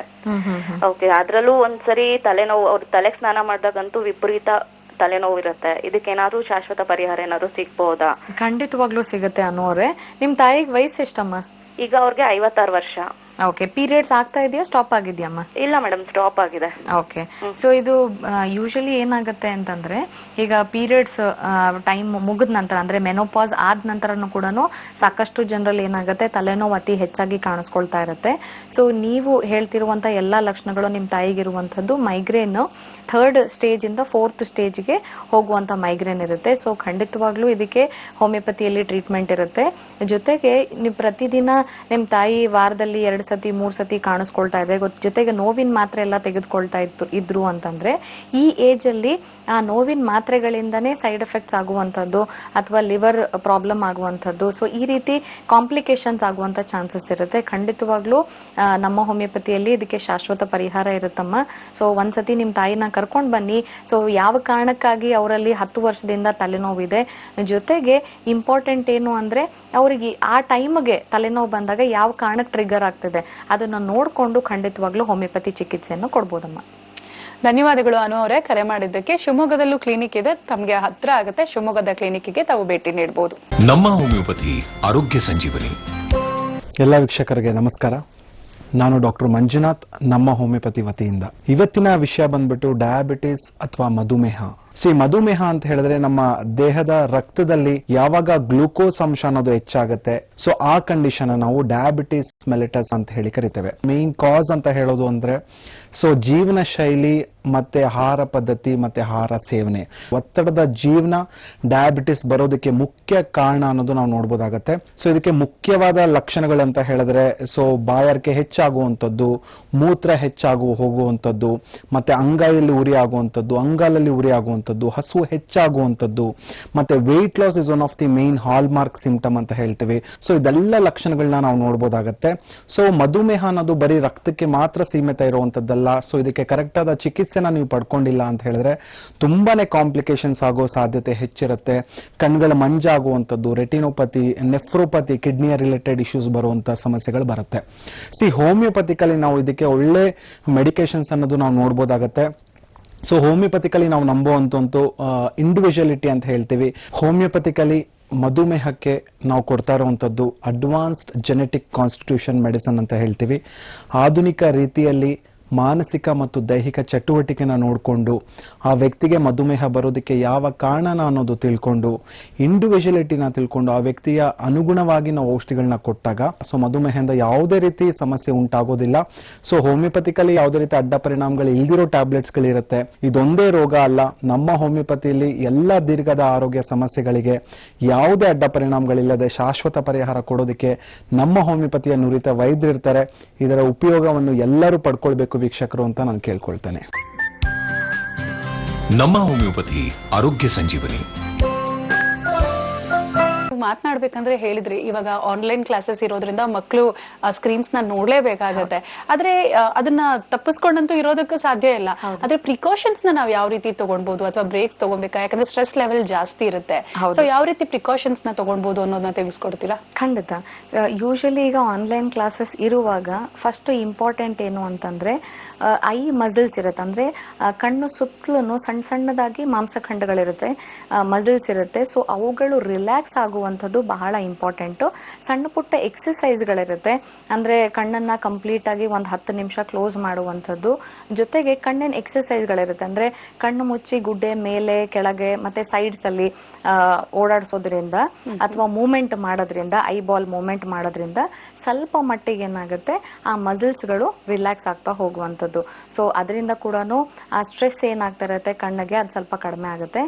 ಓಕೆ, ಅದ್ರಲ್ಲೂ ಒಂದ್ಸರಿ ತಲೆನೋವು, ಅವ್ರ ತಲೆಗೆ ಸ್ನಾನ ಮಾಡಿದಾಗಂತೂ ವಿಪರೀತ ತಲೆನೋವು ಇರುತ್ತೆ. ಇದಕ್ಕೇನಾದ್ರೂ ಶಾಶ್ವತ ಪರಿಹಾರ ಏನಾದ್ರು ಸಿಗ್ಬಹುದಾ? ಖಂಡಿತವಾಗ್ಲೂ ಸಿಗುತ್ತೆ ಅನ್ನೋರೆ. ನಿಮ್ ತಾಯಿಗೆ ವಯಸ್ಸು ಎಷ್ಟಮ್ಮ? ಈಗ ಅವ್ರಿಗೆ 56 ವರ್ಷ. ಓಕೆ, ಪೀರಿಯಡ್ಸ್ ಆಗ್ತಾ ಇದೆಯಾ, ಸ್ಟಾಪ್ ಆಗಿದ್ಯಮ್ಮ? ಇಲ್ಲ ಮೇಡಮ್, ಸ್ಟಾಪ್ ಆಗಿದೆ. ಓಕೆ, ಸೊ ಇದು ಯೂಶಲಿ ಏನಾಗುತ್ತೆ ಅಂತಂದ್ರೆ, ಈಗ ಪೀರಿಯಡ್ಸ್ ಟೈಮ್ ಮುಗಿದ ನಂತರ ಅಂದ್ರೆ ಮೆನೋಪಾಸ್ ಆದ ನಂತರನೂ ಕೂಡ ಸಾಕಷ್ಟು ಜನರಲ್ಲಿ ಏನಾಗುತ್ತೆ, ತಲೆನೋವು ಅತಿ ಹೆಚ್ಚಾಗಿ ಕಾಣಿಸ್ಕೊಳ್ತಾ ಇರುತ್ತೆ. ಸೊ ನೀವು ಹೇಳ್ತಿರುವಂತ ಎಲ್ಲಾ ಲಕ್ಷಣಗಳು ನಿಮ್ ತಾಯಿಗಿರುವಂತದ್ದು ಮೈಗ್ರೇನ್ 3rd ಸ್ಟೇಜ್ ಇಂದ 4th ಸ್ಟೇಜ್ಗೆ ಹೋಗುವಂತ ಮೈಗ್ರೇನ್ ಇರುತ್ತೆ. ಸೊ ಖಂಡಿತವಾಗ್ಲೂ ಇದಕ್ಕೆ ಹೋಮಿಯೋಪತಿಯಲ್ಲಿ ಟ್ರೀಟ್ಮೆಂಟ್ ಇರುತ್ತೆ. ಜೊತೆಗೆ ನೀವು ಪ್ರತಿದಿನ ನಿಮ್ ತಾಯಿ ವಾರದಲ್ಲಿ 2 ಸತಿ 3 ಸತಿ ಕಾಣಿಸ್ಕೊಳ್ತಾ ಇದೆ, ಜೊತೆಗೆ ನೋವಿನ ಮಾತ್ರೆ ಎಲ್ಲ ತೆಗೆದುಕೊಳ್ತಾ ಇದ್ರು ಅಂತಂದ್ರೆ ಈ ಏಜ್ ಅಲ್ಲಿ ಆ ನೋವಿನ ಮಾತ್ರೆಗಳಿಂದಾನೇ ಸೈಡ್ ಎಫೆಕ್ಟ್ಸ್ ಆಗುವಂತದ್ದು ಅಥವಾ ಲಿವರ್ ಪ್ರಾಬ್ಲಮ್ ಆಗುವಂತದ್ದು, ಸೊ ಈ ರೀತಿ ಕಾಂಪ್ಲಿಕೇಶನ್ಸ್ ಆಗುವಂತ ಚಾನ್ಸಸ್ ಇರುತ್ತೆ. ಖಂಡಿತವಾಗ್ಲೂ ನಮ್ಮ ಹೋಮಿಯೋಪತಿಯಲ್ಲಿ ಇದಕ್ಕೆ ಶಾಶ್ವತ ಪರಿಹಾರ ಇರುತ್ತಮ್ಮ. ಸೊ ಒಂದ್ಸತಿ ನಿಮ್ ತಾಯಿನ ಕರ್ಕೊಂಡ್ ಬನ್ನಿ. ಸೊ ಯಾವ ಕಾರಣಕ್ಕಾಗಿ ಅವರಲ್ಲಿ 10 ವರ್ಷದಿಂದ ತಲೆನೋವಿದೆ, ಜೊತೆಗೆ ಇಂಪಾರ್ಟೆಂಟ್ ಏನು ಅಂದ್ರೆ ಅವರಿಗೆ ಆ ಟೈಮ್ಗೆ ತಲೆನೋವು ಬಂದಾಗ ಯಾವ ಕಾರಣಕ್ಕೆ ಟ್ರಿಗರ್ ಆಗ್ತದೆ ಅದನ್ನ ನೋಡ್ಕೊಂಡು ಖಂಡಿತವಾಗ್ಲೂ ಹೋಮಿಯೋಪತಿ ಚಿಕಿತ್ಸೆಯನ್ನು ಕೊಡ್ಬೋದಮ್ಮ. ಧನ್ಯವಾದಗಳು ಅನು ಅವರೇ, ಕರೆ ಮಾಡಿದ್ದಕ್ಕೆ. ಶಿವಮೊಗ್ಗದಲ್ಲೂ ಕ್ಲಿನಿಕ್ ಇದೆ, ತಮಗೆ ಹತ್ರ ಆಗುತ್ತೆ. ಶಿವಮೊಗ್ಗದ ಕ್ಲಿನಿಕ್ಗೆ ತಾವು ಭೇಟಿ ನೀಡಬಹುದು. ನಮ್ಮ ಹೋಮಿಯೋಪತಿ ಆರೋಗ್ಯ ಸಂಜೀವನಿ. ಎಲ್ಲ ವೀಕ್ಷಕರಿಗೆ ನಮಸ್ಕಾರ. ನಾನು ಡಾಕ್ಟರ್ ಮಂಜುನಾಥ್, ನಮ್ಮ ಹೋಮಿಯೋಪತಿ ವತಿಯಿಂದ. ಇವತ್ತಿನ ವಿಷಯ ಬಂದ್ಬಿಟ್ಟು ಡಯಾಬಿಟಿಸ್ ಅಥವಾ ಮಧುಮೇಹ. ಮಧುಮೇಹ ಅಂತ ಹೇಳಿದ್ರೆ ನಮ್ಮ ದೇಹದ ರಕ್ತದಲ್ಲಿ ಯಾವಾಗ ಗ್ಲೂಕೋಸ್ ಅಂಶ ಅನ್ನೋದು ಹೆಚ್ಚಾಗುತ್ತೆ, ಸೊ ಆ ಕಂಡೀಷನ್ ನಾವು ಡಯಾಬಿಟಿಸ್ ಮೆಲಿಟಸ್ ಅಂತ ಹೇಳಿ ಕರಿತೇವೆ. ಮೇನ್ ಕಾಸ್ ಅಂತ ಹೇಳೋದು ಅಂದ್ರೆ ಜೀವನ ಶೈಲಿ ಮತ್ತೆ ಆಹಾರ ಪದ್ಧತಿ ಮತ್ತೆ ಆಹಾರ ಸೇವನೆ, ಒತ್ತಡದ ಜೀವನ ಡಯಾಬಿಟಿಸ್ ಬರೋದಕ್ಕೆ ಮುಖ್ಯ ಕಾರಣ ಅನ್ನೋದು ನಾವು ನೋಡ್ಬೋದಾಗತ್ತೆ. ಇದಕ್ಕೆ ಮುಖ್ಯವಾದ ಲಕ್ಷಣಗಳಂತ ಹೇಳಿದ್ರೆ ಬಾಯಾರಿಕೆ ಹೆಚ್ಚಾಗುವಂಥದ್ದು, ಮೂತ್ರ ಹೋಗುವಂಥದ್ದು, ಮತ್ತೆ ಅಂಗೈಯಲ್ಲಿ ಉರಿ ಆಗುವಂಥದ್ದು, ಅಂಗಾಲಲ್ಲಿ ಉರಿ ಆಗುವಂಥದ್ದು, ಹಸು ಹೆಚ್ಚಾಗುವಂಥದ್ದು, ಮತ್ತೆ weight loss is one of the main hallmark symptom ಅಂತ ಹೇಳ್ತೇವೆ. ಇದೆಲ್ಲ ಲಕ್ಷಣಗಳನ್ನ ನಾವು ನೋಡ್ಬೋದಾಗತ್ತೆ. ಮಧುಮೇಹ ಅನ್ನೋದು ಬರೀ ರಕ್ತಕ್ಕೆ ಮಾತ್ರ ಸೀಮಿತ ಇರುವಂತದ್ದಲ್ಲ. ಇದಕ್ಕೆ ಕರೆಕ್ಟ್ ಆದ ಚಿಕಿತ್ಸೆನ ನೀವು ಪಡ್ಕೊಂಡಿಲ್ಲ ಅಂತ ಹೇಳಿದ್ರೆ ತುಂಬಾನೇ ಕಾಂಪ್ಲಿಕೇಶನ್ಸ್ ಆಗೋ ಸಾಧ್ಯತೆ ಹೆಚ್ಚಿರುತ್ತೆ. ಕಣ್ಗಳ ಮಂಜಾಗುವಂಥದ್ದು, ರೆಟಿನೋಪತಿ, ನೆಫ್ರೋಪತಿ, ಕಿಡ್ನಿಯ ರಿಲೇಟೆಡ್ ಇಶ್ಯೂಸ್ ಬರುವಂತ ಸಮಸ್ಯೆಗಳು ಬರುತ್ತೆ. ಹೋಮಿಯೋಪತಿಕಲಿ ನಾವು ಇದಕ್ಕೆ ಒಳ್ಳೆ ಮೆಡಿಕೇಶನ್ಸ್ ಅನ್ನೋದು ನಾವು ನೋಡ್ಬೋದಾಗತ್ತೆ. ಹೋಮಿಯೋಪತಿಕಲಿ ನಾವು ನಂಬುವಂತಂತೂ ಇಂಡಿವಿಜುವಲಿಟಿ ಅಂತ ಹೇಳ್ತೀವಿ. ಹೋಮಿಯೋಪತಿಕಲಿ ಮಧುಮೇಹಕ್ಕೆ ನಾವು ಕೊಡ್ತಾ ಇರುವಂತದ್ದು ಅಡ್ವಾನ್ಸ್ಡ್ ಜೆನೆಟಿಕ್ ಕಾನ್ಸ್ಟಿಟ್ಯೂಷನ್ ಮೆಡಿಸಿನ್ ಅಂತ ಹೇಳ್ತೀವಿ. ಆಧುನಿಕ ರೀತಿಯಲ್ಲಿ ಮಾನಸಿಕ ಮತ್ತು ದೈಹಿಕ ಚಟುವಟಿಕೆನ ನೋಡಿಕೊಂಡು ಆ ವ್ಯಕ್ತಿಗೆ ಮಧುಮೇಹ ಬರೋದಕ್ಕೆ ಯಾವ ಕಾರಣನ ಅನ್ನೋದು ತಿಳ್ಕೊಂಡು ಇಂಡಿವಿಜುವಲಿಟಿನ ತಿಳ್ಕೊಂಡು ಆ ವ್ಯಕ್ತಿಯ ಅನುಗುಣವಾಗಿ ನಾವು ಔಷಧಿಗಳನ್ನ ಕೊಟ್ಟಾಗ ಮಧುಮೇಹದಿಂದ ಯಾವುದೇ ರೀತಿ ಸಮಸ್ಯೆ ಉಂಟಾಗೋದಿಲ್ಲ. ಹೋಮಿಯೋಪತಿಕಲಿ ಯಾವುದೇ ರೀತಿ ಅಡ್ಡ ಪರಿಣಾಮಗಳು ಇಲ್ದಿರೋ ಟ್ಯಾಬ್ಲೆಟ್ಸ್ಗಳಿರುತ್ತೆ. ಇದೊಂದೇ ರೋಗ ಅಲ್ಲ, ನಮ್ಮ ಹೋಮಿಯೋಪತಿಯಲ್ಲಿ ಎಲ್ಲ ದೀರ್ಘದ ಆರೋಗ್ಯ ಸಮಸ್ಯೆಗಳಿಗೆ ಯಾವುದೇ ಅಡ್ಡ ಪರಿಣಾಮಗಳಿಲ್ಲದೆ ಶಾಶ್ವತ ಪರಿಹಾರ ಕೊಡೋದಕ್ಕೆ ನಮ್ಮ ಹೋಮಿಯೋಪತಿಯ ನುರಿತ ವೈದ್ಯರಿರ್ತಾರೆ. ಇದರ ಉಪಯೋಗವನ್ನು ಎಲ್ಲರೂ ಪಡ್ಕೊಳ್ಬೇಕು ವೀಕ್ಷಕರು ಅಂತ ನಾನು ಕೇಳ್ಕೊಳ್ತೇನೆ. ನಮ್ಮ ಹೋಮಿಯೋಪತಿ ಆರೋಗ್ಯ ಸಂಜೀವನಿ. ಮಾತನಾಡ್ಬೇಕಂದ್ರೆ ಹೇಳಿದ್ರಿ, ಇವಾಗ ಆನ್ಲೈನ್ ಕ್ಲಾಸಸ್ ಇರೋದ್ರಿಂದ ಮಕ್ಕಳು ಸ್ಕ್ರೀನ್ಸ್ ನ ನೋಡ್ಲೇಬೇಕಾಗತ್ತೆ. ಆದ್ರೆ ಅದನ್ನ ತಪ್ಪಿಸ್ಕೊಂಡಂತೂ ಇರೋದಕ್ಕೂ ಸಾಧ್ಯ ಇಲ್ಲ. ಆದ್ರೆ ಪ್ರಿಕಾಷನ್ಸ್ ನ ನಾವು ಯಾವ ರೀತಿ ತಗೊಳ್ಬಹುದು ಅಥವಾ ಬ್ರೇಕ್ಸ್ ತಗೊಬೇಕಾ? ಯಾಕಂದ್ರೆ ಸ್ಟ್ರೆಸ್ ಲೆವೆಲ್ ಜಾಸ್ತಿ ಇರುತ್ತೆ. ಯಾವ ರೀತಿ ಪ್ರಿಕಾಷನ್ಸ್ ನ ತಗೊಳ್ಬಹುದು ಅನ್ನೋದನ್ನ ತಿಳಿಸ್ಕೊಡ್ತೀರಾ? ಖಂಡಿತ. ಯೂಶಲಿ ಈಗ ಆನ್ಲೈನ್ ಕ್ಲಾಸಸ್ ಇರುವಾಗ ಫಸ್ಟ್ ಇಂಪಾರ್ಟೆಂಟ್ ಏನು ಅಂತಂದ್ರೆ ಐ ಮಸಲ್ಸ್ ಇರುತ್ತೆ, ಅಂದ್ರೆ ಕಣ್ಣು ಸುತ್ತಲೂ ಸಣ್ಣ ಸಣ್ಣದಾಗಿ ಮಾಂಸಖಂಡಗಳಿರುತ್ತೆ, ಮಸಲ್ಸ್ ಇರುತ್ತೆ. ಸೊ ಅವುಗಳು ರಿಲ್ಯಾಕ್ಸ್ ಆಗುವಂಥದ್ದು ಬಹಳ ಇಂಪಾರ್ಟೆಂಟ್. ಸಣ್ಣ ಪುಟ್ಟ ಎಕ್ಸಸೈಸ್ಗಳಿರುತ್ತೆ, ಅಂದ್ರೆ ಕಣ್ಣನ್ನ ಕಂಪ್ಲೀಟ್ ಆಗಿ ಒಂದು 10 ನಿಮಿಷ ಕ್ಲೋಸ್ ಮಾಡುವಂಥದ್ದು. ಜೊತೆಗೆ ಕಣ್ಣಿನ ಎಕ್ಸಸೈಸ್ಗಳಿರುತ್ತೆ, ಅಂದ್ರೆ ಕಣ್ಣು ಮುಚ್ಚಿ ಗುಡ್ಡೆ ಮೇಲೆ ಕೆಳಗೆ ಮತ್ತೆ ಸೈಡ್ಸ್ ಅಲ್ಲಿ ಓಡಾಡಿಸೋದ್ರಿಂದ ಅಥವಾ ಮೂವ್ಮೆಂಟ್ ಮಾಡೋದ್ರಿಂದ, ಐ ಬಾಲ್ ಮೂವ್ಮೆಂಟ್ ಮಾಡೋದ್ರಿಂದ ಸ್ವಲ್ಪ ಮಟ್ಟಿಗೆ ಏನಾಗುತ್ತೆ ಆ ಮಸಲ್ಸ್ಗಳು ರಿಲ್ಯಾಕ್ಸ್ ಆಗ್ತಾ ಹೋಗುವಂಥದ್ದು. ಸೊ ಅದರಿಂದ ಕೂಡ ಆ ಸ್ಟ್ರೆಸ್ ಏನಾಗ್ತಾ ಇರುತ್ತೆ ಕಣ್ಣಿಗೆ ಅದು ಸ್ವಲ್ಪ ಕಡಿಮೆ ಆಗುತ್ತೆ.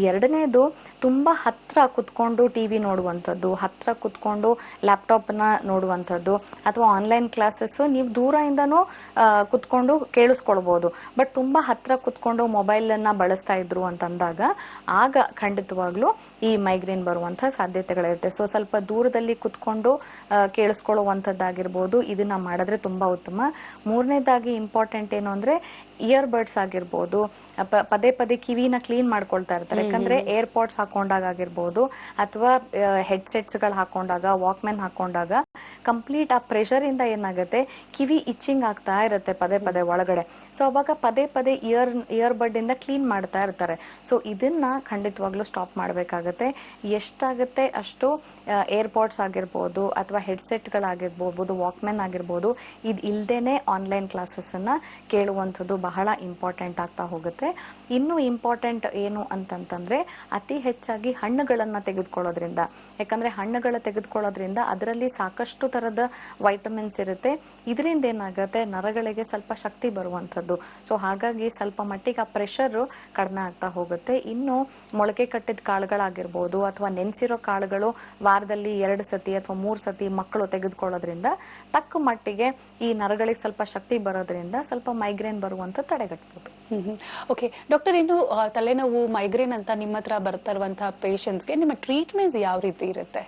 ಎರಡನೇದು ತುಂಬಾ ಹತ್ರ ಕುತ್ಕೊಂಡು ಟಿವಿ ನೋಡುವಂಥದ್ದು, ಹತ್ರ ಕುತ್ಕೊಂಡು ಲ್ಯಾಪ್ಟಾಪ್ನ ನೋಡುವಂಥದ್ದು, ಅಥವಾ ಆನ್ಲೈನ್ ಕ್ಲಾಸಸ್ ನೀವು ದೂರದಿಂದನೂ ಕುತ್ಕೊಂಡು ಕೇಳಿಸ್ಕೊಳ್ಬಹುದು. ಬಟ್ ತುಂಬಾ ಹತ್ರ ಕುತ್ಕೊಂಡು ಮೊಬೈಲ್ ಅನ್ನ ಬಳಸ್ತಾ ಇದ್ರು ಅಂತಂದಾಗ ಆಗ ಖಂಡಿತವಾಗ್ಲೂ ಈ ಮೈಗ್ರೇನ್ ಬರುವಂತಹ ಸಾಧ್ಯತೆಗಳಿರುತ್ತೆ. ಸೊ ಸ್ವಲ್ಪ ದೂರದಲ್ಲಿ ಕುತ್ಕೊಂಡು ಕೇಳಿಸ್ಕೊಳ್ಳುವಂಥದ್ದಾಗಿರ್ಬೋದು, ಇದನ್ನ ಮಾಡಿದ್ರೆ ತುಂಬಾ ಉತ್ತಮ. ಮೂರನೇದಾಗಿ ಇಂಪಾರ್ಟೆಂಟ್ ಏನು ಅಂದ್ರೆ ಇಯರ್ ಬಡ್ಸ್ ಆಗಿರ್ಬೋದು, ಪದೇ ಪದೇ ಕಿವಿನ ಕ್ಲೀನ್ ಮಾಡ್ಕೊಳ್ತಾ ಇರ್ತಾರೆ. ಯಾಕಂದ್ರೆ ಏರ್ಪಾಡ್ಸ್ ಹಾಕೊಂಡಾಗ ಆಗಿರ್ಬೋದು ಅಥವಾ ಹೆಡ್ಸೆಟ್ಸ್ ಗಳು ಹಾಕೊಂಡಾಗ, ವಾಕ್ಮ್ಯಾನ್ ಹಾಕೊಂಡಾಗ ಕಂಪ್ಲೀಟ್ ಆ ಪ್ರೆಷರ್ ಇಂದ ಏನಾಗುತ್ತೆ, ಕಿವಿ ಇಚ್ಚಿಂಗ್ ಆಗ್ತಾ ಇರುತ್ತೆ ಪದೇ ಪದೇ ಒಳಗಡೆ. ಸೊ ಅವಾಗ ಪದೇ ಪದೇ ಇಯರ್ ಬಡ್ ಇಂದ ಕ್ಲೀನ್ ಮಾಡ್ತಾ ಇರ್ತಾರೆ. ಸೊ ಇದನ್ನ ಖಂಡಿತವಾಗ್ಲೂ ಸ್ಟಾಪ್ ಮಾಡ್ಬೇಕಾಗತ್ತೆ. ಎಷ್ಟಾಗುತ್ತೆ ಅಷ್ಟು ಏರ್ಪಾಡ್ಸ್ ಆಗಿರ್ಬೋದು ಅಥವಾ ಹೆಡ್ಸೆಟ್ ಗಳಾಗಿರ್ಬೋದು, ವಾಕ್ಮ್ಯಾನ್ ಆಗಿರ್ಬೋದು, ಇದು ಇಲ್ದೇನೆ ಆನ್ಲೈನ್ ಕ್ಲಾಸಸ್ ಅನ್ನ ಕೇಳುವಂಥದ್ದು ಬಹಳ ಇಂಪಾರ್ಟೆಂಟ್ ಆಗ್ತಾ ಹೋಗುತ್ತೆ. ಇನ್ನು ಇಂಪಾರ್ಟೆಂಟ್ ಏನು ಅಂತಂತಂದ್ರೆ ಅತಿ ಹೆಚ್ಚಾಗಿ ಹಣ್ಣುಗಳನ್ನ ತೆಗೆದುಕೊಳ್ಳೋದ್ರಿಂದ. ಯಾಕಂದ್ರೆ ಹಣ್ಣುಗಳ ತೆಗೆದುಕೊಳ್ಳೋದ್ರಿಂದ ಅದರಲ್ಲಿ ಸಾಕಷ್ಟು ತರದ ವೈಟಮಿನ್ಸ್ ಇರುತ್ತೆ. ಇದರಿಂದ ಏನಾಗುತ್ತೆ, ನರಗಳಿಗೆ ಸ್ವಲ್ಪ ಶಕ್ತಿ ಬರುವಂಥದ್ದು. ಸೊ ಹಾಗಾಗಿ ಸ್ವಲ್ಪ ಮಟ್ಟಿಗೆ ಆ ಪ್ರೆಷರ್ ಕಡಿಮೆ ಆಗ್ತಾ ಹೋಗುತ್ತೆ. ಇನ್ನು ಮೊಳಕೆ ಕಟ್ಟಿದ ಕಾಳುಗಳಾಗಿರ್ಬೋದು ಅಥವಾ ನೆನೆಸಿರೋ ಕಾಳುಗಳು ವಾರದಲ್ಲಿ 2 ಸತಿ ಅಥವಾ 3 ಸತಿ ಮಕ್ಕಳು ತೆಗೆದುಕೊಳ್ಳೋದ್ರಿಂದ ತಕ್ಕ ಮಟ್ಟಿಗೆ ಈ ನರಗಳಿಗೆ ಸ್ವಲ್ಪ ಶಕ್ತಿ ಬರೋದ್ರಿಂದ ಸ್ವಲ್ಪ ಮೈಗ್ರೇನ್ ಬರುವಂತ ತಡೆಗಟ್ಟಬಹುದು. ಓಕೆ ಡಾಕ್ಟರ್, ಇನ್ನು ತಲೆನೋವು ಮೈಗ್ರೇನ್ ಅಂತ ನಿಮ್ಮ ಹತ್ರ ಬರ್ತಾ ಇರುವಂತಹ ಪೇಷಂಟ್ಸ್ಗೆ ನಿಮ್ಮ ಟ್ರೀಟ್ಮೆಂಟ್ಸ್ ಯಾವ ರೀತಿ ಇರುತ್ತೆ?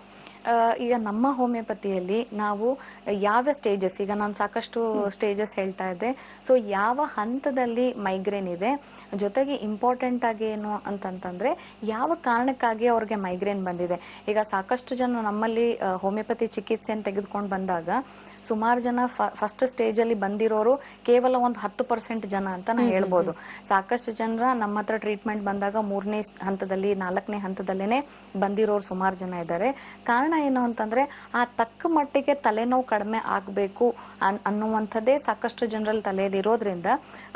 ಈಗ ನಮ್ಮ ಹೋಮಿಯೋಪತಿಯಲ್ಲಿ ನಾವು ಯಾವ ಸ್ಟೇಜಸ್, ಈಗ ನಾನು ಸಾಕಷ್ಟು ಸ್ಟೇಜಸ್ ಹೇಳ್ತಾ ಇದ್ದೆ. ಸೊ ಯಾವ ಹಂತದಲ್ಲಿ ಮೈಗ್ರೇನ್ ಇದೆ, ಜೊತೆಗೆ ಇಂಪಾರ್ಟೆಂಟ್ ಆಗಿ ಏನು ಅಂತಂತಂದ್ರೆ ಯಾವ ಕಾರಣಕ್ಕಾಗಿ ಅವ್ರಿಗೆ ಮೈಗ್ರೇನ್ ಬಂದಿದೆ. ಈಗ ಸಾಕಷ್ಟು ಜನ ನಮ್ಮಲ್ಲಿ ಹೋಮಿಯೋಪತಿ ಚಿಕಿತ್ಸೆಯನ್ನು ತೆಗೆದುಕೊಂಡು ಬಂದಾಗ ಸುಮಾರು ಜನ ಫಸ್ಟ್ ಸ್ಟೇಜ್ ಅಲ್ಲಿ ಬಂದಿರೋರು ಕೇವಲ ಒಂದು 10% ಜನ ಅಂತ ನಾ ಹೇಳ್ಬೋದು. ಸಾಕಷ್ಟು ಜನರ ನಮ್ಮ ಹತ್ರ ಟ್ರೀಟ್ಮೆಂಟ್ ಬಂದಾಗ 3ನೇ ಹಂತದಲ್ಲಿ 4ನೇ ಹಂತದಲ್ಲೇನೆ ಬಂದಿರೋರು ಸುಮಾರು ಜನ ಇದ್ದಾರೆ. ಕಾರಣ ಏನು ಅಂತಂದ್ರೆ ಆ ತಕ್ಕ ಮಟ್ಟಿಗೆ ತಲೆನೋವು ಕಡಿಮೆ ಆಗ್ಬೇಕು ಅನ್ನುವಂಥದ್ದೇ ಸಾಕಷ್ಟು ಜನರಲ್ಲಿ ತಲೆಯಲ್ಲಿ ಇರೋದ್ರಿಂದ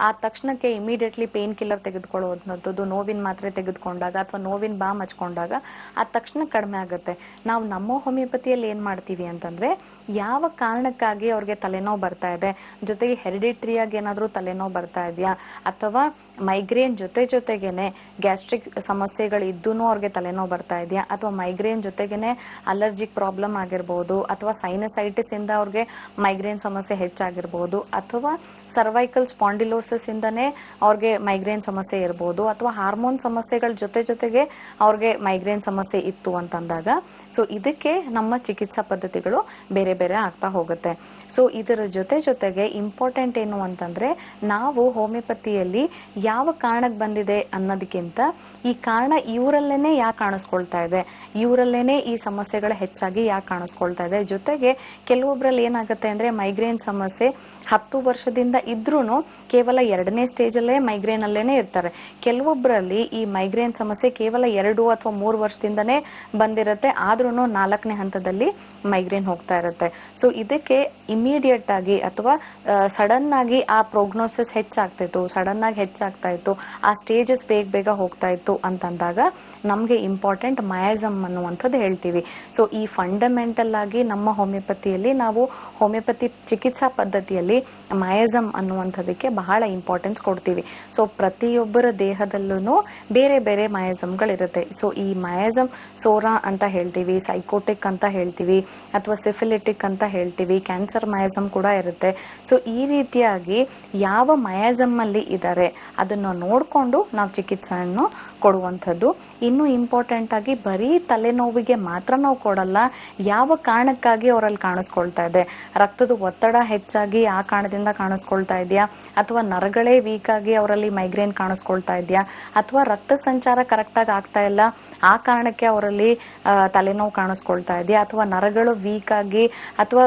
ಆ ತಕ್ಷಣಕ್ಕೆ ಇಮಿಡಿಯೇಟ್ಲಿ ಪೇನ್ ಕಿಲ್ಲರ್ ತೆಗೆದುಕೊಳ್ಳುವಂಥದ್ದು, ನೋವಿನ ಮಾತ್ರೆ ತೆಗೆದುಕೊಂಡಾಗ ಅಥವಾ ನೋವಿನ ಬಾಮ್ ಹಚ್ಕೊಂಡಾಗ ಆ ತಕ್ಷಣ ಕಡಿಮೆ ಆಗುತ್ತೆ. ನಾವು ನಮ್ಮ ಹೋಮಿಯೋಪತಿಯಲ್ಲಿ ಏನ್ ಮಾಡ್ತೀವಿ ಅಂತಂದ್ರೆ ಯಾವ ಕಾರಣಕ್ಕಾಗಿ ಅವ್ರಿಗೆ ತಲೆನೋವು ಬರ್ತಾ ಇದೆ, ಜೊತೆಗೆ ಹೆರಿಡಿಟ್ರಿಯಾಗಿ ಏನಾದ್ರೂ ತಲೆನೋವು ಬರ್ತಾ ಇದೆಯಾ ಅಥವಾ ಮೈಗ್ರೇನ್ ಜೊತೆಗೇನೆ ಗ್ಯಾಸ್ಟ್ರಿಕ್ ಸಮಸ್ಯೆಗಳು ಇದ್ದೂನು ಅವ್ರಿಗೆ ತಲೆನೋವು ಬರ್ತಾ ಇದೆಯಾ ಅಥವಾ ಮೈಗ್ರೇನ್ ಜೊತೆಗೇನೆ ಅಲರ್ಜಿಕ್ ಪ್ರಾಬ್ಲಮ್ ಆಗಿರ್ಬೋದು ಅಥವಾ ಸೈನಸೈಟಿಸ್ ಇಂದ ಅವ್ರಿಗೆ ಮೈಗ್ರೇನ್ ಸಮಸ್ಯೆ ಹೆಚ್ಚಾಗಿರ್ಬೋದು ಅಥವಾ ಸರ್ವೈಕಲ್ ಸ್ಪಾಂಡಿಲೋಸಿಸ್ ಇಂದನೇ ಅವ್ರಿಗೆ ಮೈಗ್ರೇನ್ ಸಮಸ್ಯೆ ಇರ್ಬೋದು ಅಥವಾ ಹಾರ್ಮೋನ್ ಸಮಸ್ಯೆಗಳ ಜೊತೆಗೆ ಅವ್ರಿಗೆ ಮೈಗ್ರೇನ್ ಸಮಸ್ಯೆ ಇತ್ತು ಅಂತಂದಾಗ ಸೊ ಇದಕ್ಕೆ ನಮ್ಮ ಚಿಕಿತ್ಸಾ ಪದ್ಧತಿಗಳು ಬೇರೆ ಬೇರೆ ಆಗ್ತಾ ಹೋಗುತ್ತೆ. ಸೊ ಇದರ ಜೊತೆಗೆ ಇಂಪಾರ್ಟೆಂಟ್ ಏನು ಅಂತಂದ್ರೆ ನಾವು ಹೋಮಿಯೋಪತಿಯಲ್ಲಿ ಯಾವ ಕಾರಣಕ್ಕೆ ಬಂದಿದೆ ಅನ್ನೋದಕ್ಕಿಂತ ಈ ಕಾರಣ ಇವರಲ್ಲೇನೆ ಯಾಕೆ ಕಾಣಿಸ್ಕೊಳ್ತಾ ಇದೆ, ಇವರಲ್ಲೇನೆ ಈ ಸಮಸ್ಯೆಗಳು ಹೆಚ್ಚಾಗಿ ಯಾಕೆ ಕಾಣಿಸ್ಕೊಳ್ತಾ ಇದೆ. ಜೊತೆಗೆ ಕೆಲವೊಬ್ರಲ್ಲಿ ಏನಾಗುತ್ತೆ ಅಂದ್ರೆ ಮೈಗ್ರೇನ್ ಸಮಸ್ಯೆ 10 ವರ್ಷದಿಂದ ಇದ್ರೂನು ಕೇವಲ 2ನೇ ಸ್ಟೇಜ್ ಅಲ್ಲೇ ಮೈಗ್ರೇನ್ ಅಲ್ಲೇನೆ ಇರ್ತಾರೆ. ಕೆಲವೊಬ್ಬರಲ್ಲಿ ಈ ಮೈಗ್ರೇನ್ ಸಮಸ್ಯೆ ಕೇವಲ 2 ಅಥವಾ 3 ವರ್ಷದಿಂದನೇ ಬಂದಿರುತ್ತೆ, ಆದ್ರೂನು 4ನೇ ಹಂತದಲ್ಲಿ ಮೈಗ್ರೇನ್ ಹೋಗ್ತಾ ಇರುತ್ತೆ. ಸೊ ಇದಕ್ಕೆ ಇಮಿಡಿಯೇಟ್ ಆಗಿ ಅಥವಾ ಸಡನ್ ಆಗಿ ಆ ಪ್ರೋಗ್ನೋಸಿಸ್ ಹೆಚ್ಚಾಗ್ತಿತ್ತು, ಸಡನ್ ಆಗಿ ಹೆಚ್ಚಾಗ್ತಾ ಇತ್ತು, ಆ ಸ್ಟೇಜಸ್ ಬೇಗ ಹೋಗ್ತಾ ಇತ್ತು ಅಂತಂದಾಗ ನಮ್ಗೆ ಇಂಪಾರ್ಟೆಂಟ್ ಮಯಾಸಮ್ ಅನ್ನುವಂಥದ್ದು ಹೇಳ್ತೀವಿ. ಸೊ ಈ ಫಂಡಮೆಂಟಲ್ ಆಗಿ ನಮ್ಮ ಹೋಮಿಯೋಪತಿಯಲ್ಲಿ ನಾವು ಹೋಮಿಯೋಪತಿ ಚಿಕಿತ್ಸಾ ಪದ್ಧತಿಯಲ್ಲಿ ಮಯಾಸಮ್ ಅನ್ನುವಂಥದಕ್ಕೆ ಬಹಳ ಇಂಪಾರ್ಟೆನ್ಸ್ ಕೊಡ್ತೀವಿ. ಸೊ ಪ್ರತಿಯೊಬ್ಬರ ದೇಹದಲ್ಲೂ ಬೇರೆ ಬೇರೆ ಮಯಾಸಮ್ಗಳಿರುತ್ತೆ. ಸೊ ಈ ಮಯಾಸಮ್ ಸೋರಾ ಅಂತ ಹೇಳ್ತೀವಿ, ಸೈಕೋಟಿಕ್ ಅಂತ ಹೇಳ್ತೀವಿ ಅಥವಾ ಸಿಫಿಲಿಟಿಕ್ ಅಂತ ಹೇಳ್ತೀವಿ, ಕ್ಯಾನ್ಸರ್ ಮಯಾಸಮ್ ಕೂಡ ಇರುತ್ತೆ. ಸೊ ಈ ರೀತಿಯಾಗಿ ಯಾವ ಮಯಾಸಮ್ ಅಲ್ಲಿ ಇದ್ದಾರೆ ಅದನ್ನ ನೋಡ್ಕೊಂಡು ನಾವು ಚಿಕಿತ್ಸೆಯನ್ನು ಕೊಡುವಂಥದ್ದು. ಇನ್ನು ಇಂಪಾರ್ಟೆಂಟ್ ಆಗಿ ಬರೀ ತಲೆನೋವಿಗೆ ಮಾತ್ರ ನಾವು ಕೊಡಲ್ಲ, ಯಾವ ಕಾರಣಕ್ಕಾಗಿ ಅವರಲ್ಲಿ ಕಾಣಿಸ್ಕೊಳ್ತಾ ಇದೆ, ರಕ್ತದ ಒತ್ತಡ ಹೆಚ್ಚಾಗಿ ಆ ಕಾರಣದಿಂದ ಕಾಣಿಸ್ಕೊಳ್ತಾ ಇದೆಯಾ ಅಥವಾ ನರಗಳೇ ವೀಕ್ ಆಗಿ ಅವರಲ್ಲಿ ಮೈಗ್ರೇನ್ ಕಾಣಿಸ್ಕೊಳ್ತಾ ಇದೆಯಾ ಅಥವಾ ರಕ್ತ ಸಂಚಾರ ಕರೆಕ್ಟ್ ಆಗಿ ಆಗ್ತಾ ಇಲ್ಲ ಆ ಕಾರಣಕ್ಕೆ ಅವರಲ್ಲಿ ತಲೆನೋವು ಕಾಣಿಸ್ಕೊಳ್ತಾ ಇದೆಯಾ ಅಥವಾ ನರಗಳು ವೀಕ್ ಆಗಿ ಅಥವಾ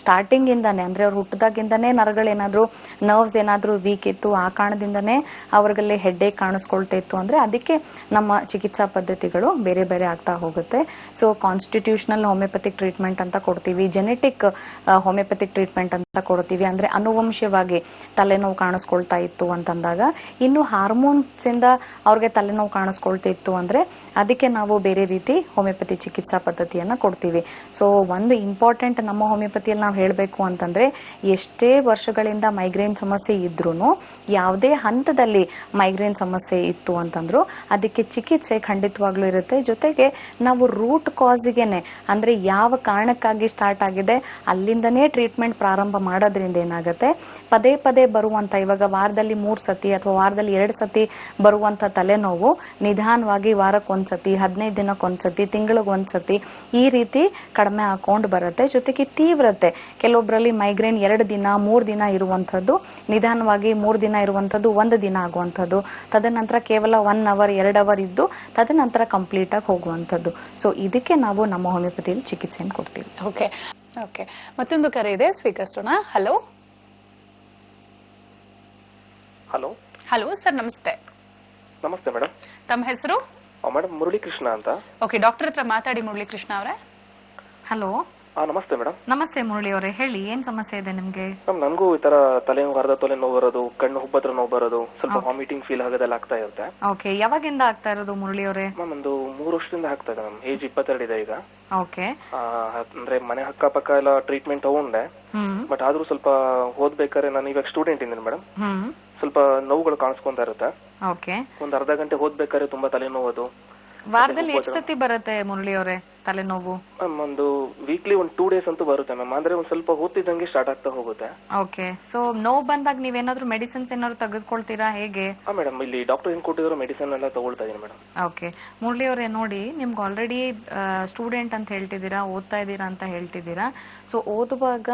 ಸ್ಟಾರ್ಟಿಂಗ್ ಇಂದಾನೆ ಅಂದ್ರೆ ಅವ್ರು ಹುಟ್ಟದಾಗಿಂದಾನೇ ನರಗಳೇನಾದ್ರೂ ನರ್ವ್ಸ್ ಏನಾದ್ರೂ ವೀಕ್ ಇತ್ತು ಆ ಕಾರಣದಿಂದನೇ ಅವ್ರಲ್ಲಿ ಹೆಡ್ಡೇಕ್ ಕಾಣಿಸ್ಕೊಳ್ತಾ ಇತ್ತು ಅಂದ್ರೆ ಅದಕ್ಕೆ ನಮ್ಮ ಚಿಕಿತ್ಸಾ ಪದ್ಧತಿಗಳು ಬೇರೆ ಬೇರೆ ಆಗ್ತಾ ಹೋಗುತ್ತೆ. ಸೊ ಕಾನ್ಸ್ಟಿಟ್ಯೂಷನಲ್ ಹೋಮಿಯೋಪತಿಕ್ ಟ್ರೀಟ್ಮೆಂಟ್ ಅಂತ ಕೊಡ್ತೀವಿ, ಜೆನೆಟಿಕ್ ಹೋಮಿಯೋಪತಿಕ್ ಟ್ರೀಟ್ಮೆಂಟ್ ಅಂತ ಕೊಡ್ತೀವಿ, ಅಂದ್ರೆ ಅನುವಂಶೀಯವಾಗಿ ತಲೆನೋವು ಕಾಣಿಸ್ಕೊಳ್ತಾ ಇತ್ತು ಅಂತಂದಾಗ. ಇನ್ನು ಹಾರ್ಮೋನ್ಸ್ ಇಂದ ಅವ್ರಿಗೆ ತಲೆನೋವು ಕಾಣಿಸ್ಕೊಳ್ತಾ ಇತ್ತು ಅಂದ್ರೆ ಅದಕ್ಕೆ ನಾವು ಬೇರೆ ರೀತಿ ಹೋಮಿಯೋಪತಿ ಚಿಕಿತ್ಸಾ ಪದ್ಧತಿಯನ್ನ ಕೊಡ್ತೀವಿ. ಸೊ ಒಂದು ಇಂಪಾರ್ಟೆಂಟ್ ನಮ್ಮ ಹೋಮಿಯೋಪತಿಯಲ್ಲಿ ನಾವು ಹೇಳಬೇಕು ಅಂತಂದ್ರೆ ಎಷ್ಟೇ ವರ್ಷಗಳಿಂದ ಮೈಗ್ರೇನ್ ಸಮಸ್ಯೆ ಇದ್ರೂನು ಯಾವುದೇ ಹಂತದಲ್ಲಿ ಮೈಗ್ರೇನ್ ಸಮಸ್ಯೆ ಇತ್ತು ಅಂತಂದ್ರು ಅದಕ್ಕೆ ಚಿಕಿತ್ಸೆ ಚಿಕಿತ್ಸೆ ಖಂಡಿತವಾಗ್ಲೂ ಇರುತ್ತೆ. ಜೊತೆಗೆ ನಾವು ರೂಟ್ ಕಾಸ್ಗೆನೆ ಅಂದ್ರೆ ಯಾವ ಕಾರಣಕ್ಕಾಗಿ ಸ್ಟಾರ್ಟ್ ಆಗಿದೆ ಅಲ್ಲಿಂದನೇ ಟ್ರೀಟ್ಮೆಂಟ್ ಪ್ರಾರಂಭ ಮಾಡೋದ್ರಿಂದ ಏನಾಗುತ್ತೆ, ಪದೇ ಪದೇ ಬರುವಂತ, ಇವಾಗ ವಾರದಲ್ಲಿ 3 ಸತಿ ಅಥವಾ ವಾರದಲ್ಲಿ 2 ಸತಿ ಬರುವಂತ ತಲೆನೋವು ನಿಧಾನವಾಗಿ ವಾರಕ್ಕೊಂದ್ಸತಿ, 15 ದಿನಕ್ಕೊಂದ್ಸತಿ, ತಿಂಗಳಿಗೊಂದ್ಸತಿ ಈ ರೀತಿ ಕಡಿಮೆ ಹಾಕೊಂಡು ಬರುತ್ತೆ. ಜೊತೆಗೆ ತೀವ್ರತೆ, ಕೆಲವೊಬ್ಬರಲ್ಲಿ ಮೈಗ್ರೇನ್ 2 ದಿನ 3 ದಿನ ಇರುವಂತದ್ದು ನಿಧಾನವಾಗಿ 3 ದಿನ ಇರುವಂತದ್ದು 1 ದಿನ ಆಗುವಂಥದ್ದು, ತದನಂತರ ಕೇವಲ 1 ಅವರ್ 2 ಅವರ್ ಇದ್ದು ತದನಂತರ ಕಂಪ್ಲೀಟ್ ಆಗಿ ಹೋಗುವಂಥದ್ದು. ಸೊ ಇದಕ್ಕೆ ನಾವು ನಮ್ಮ ಹೋಮಿಯೋಪತಿಯಲ್ಲಿ ಚಿಕಿತ್ಸೆಯನ್ನು ಕೊಡ್ತೀವಿ. ಓಕೆ ಓಕೆ, ಮತ್ತೊಂದು ಕರೆ ಇದೆ, ಸ್ವೀಕರಿಸೋಣ. ಹಲೋ ಹಲೋ ಹಲೋ ಸರ್, ನಮಸ್ತೆ. ನಮಸ್ತೆ ಮೇಡಮ್. ತಮ್ಮ ಹೆಸರು? ಮೇಡಮ್ ಮುರಳೀಕೃಷ್ಣ ಅಂತ. ಓಕೆ, ಡಾಕ್ಟರ್ ಹತ್ರ ಮಾತಾಡಿ. ಮುರಳೀಕೃಷ್ಣ ಅವರೇ, ಹಲೋ. ನಮಸ್ತೆ ಮೇಡಮ್. ನಮಸ್ತೆ ಮುರಳಿ ಅವರೇ, ಹೇಳಿ ಏನ್ ಸಮಸ್ಯೆ ಇದೆ ನಿಮ್ಗೆ? ಮೇಡಮ್ ನನಗೂ ಈ ತರ ತಲೆನೋವು, ಅರ್ಧ ತಲೆ ನೋವು ಬರೋದು, ಕಣ್ಣು ಹುಬ್ಬತ್ರ ನೋವು ಬರೋದು, ಸ್ವಲ್ಪ ವಾಮಿಟಿಂಗ್ ಫೀಲ್ ಆಗೋದೆಲ್ಲ ಆಗ್ತಾ ಇರುತ್ತೆ. ಓಕೆ, ಯಾವಾಗಿಂದ ಆಗ್ತಾ ಇರೋದು ಮುರಳಿ ಅವರೇ? ಮ್ಯಾಮ್ ಒಂದು 3 ವರ್ಷದಿಂದ ಆಗ್ತಾ ಇದೆ ಮ್ಯಾಮ್. ಏಜ್ 22 ಇದೆ ಈಗ. ಓಕೆ. ಅಂದ್ರೆ ಮನೆ ಅಕ್ಕಪಕ್ಕ ಎಲ್ಲ ಟ್ರೀಟ್ಮೆಂಟ್ ತಗೊಂಡೆ, ಬಟ್ ಆದ್ರೂ ಸ್ವಲ್ಪ ಓದ್ಬೇಕಾದ್ರೆ, ನಾನು ಇವಾಗ ಸ್ಟೂಡೆಂಟ್ ಇದ್ದೀನಿ ಮೇಡಮ್, ಸ್ವಲ್ಪ ನೋವುಗಳು ಕಾಣಿಸ್ಕೊಂತಾ ಇರುತ್ತೆ. ಓಕೆ. ಒಂದ್ ಅರ್ಧ ಗಂಟೆ ಓದ್ಬೇಕಾದ್ರೆ ತುಂಬಾ ತಲೆನೋವು. ಅದು ವಾರದಲ್ಲಿ ಎಷ್ಟು ಸತಿ ಬರುತ್ತೆ ಮುರಳಿ ಅವರೇ ತಲೆನೋವು? ಮ್ಯಾಮ್ ಒಂದು ವೀಕ್ಲಿ 2 ಡೇಸ್ ಅಂತೂ ಬರುತ್ತೆ ಮ್ಯಾಮ್. ಅಂದ್ರೆ ಒಂದ್ ಸ್ವಲ್ಪ ಓದ್ತಿದ್ದಂಗೆ ಸ್ಟಾರ್ಟ್ ಆಗ್ತಾ ಹೋಗುತ್ತೆ. ಓಕೆ. ಸೊ ನೋವು ಬಂದಾಗ ನೀವೇನಾದ್ರೂ ಮೆಡಿಸಿನ್ಸ್ ಏನಾದ್ರು ತೆಗೆದುಕೊಳ್ತೀರಾ, ಹೇಗೆ? ಮೇಡಮ್ ಇಲ್ಲಿ ಡಾಕ್ಟರ್ ಏನ್ ಕೊಟ್ಟಿದ್ರು ಮೆಡಿಸಿನ್ ಎಲ್ಲ ತಗೊಳ್ತಾ ಇದೀನಿ ಮೇಡಮ್. ಓಕೆ. ಮುರಳಿ ಅವರೇ ನೋಡಿ, ನಿಮ್ಗೆ ಆಲ್ರೆಡಿ ಸ್ಟೂಡೆಂಟ್ ಅಂತ ಹೇಳ್ತಿದ್ದೀರಾ, ಓದ್ತಾ ಇದ್ದೀರಾ ಅಂತ ಹೇಳ್ತಿದ್ದೀರಾ. ಸೊ ಓದುವಾಗ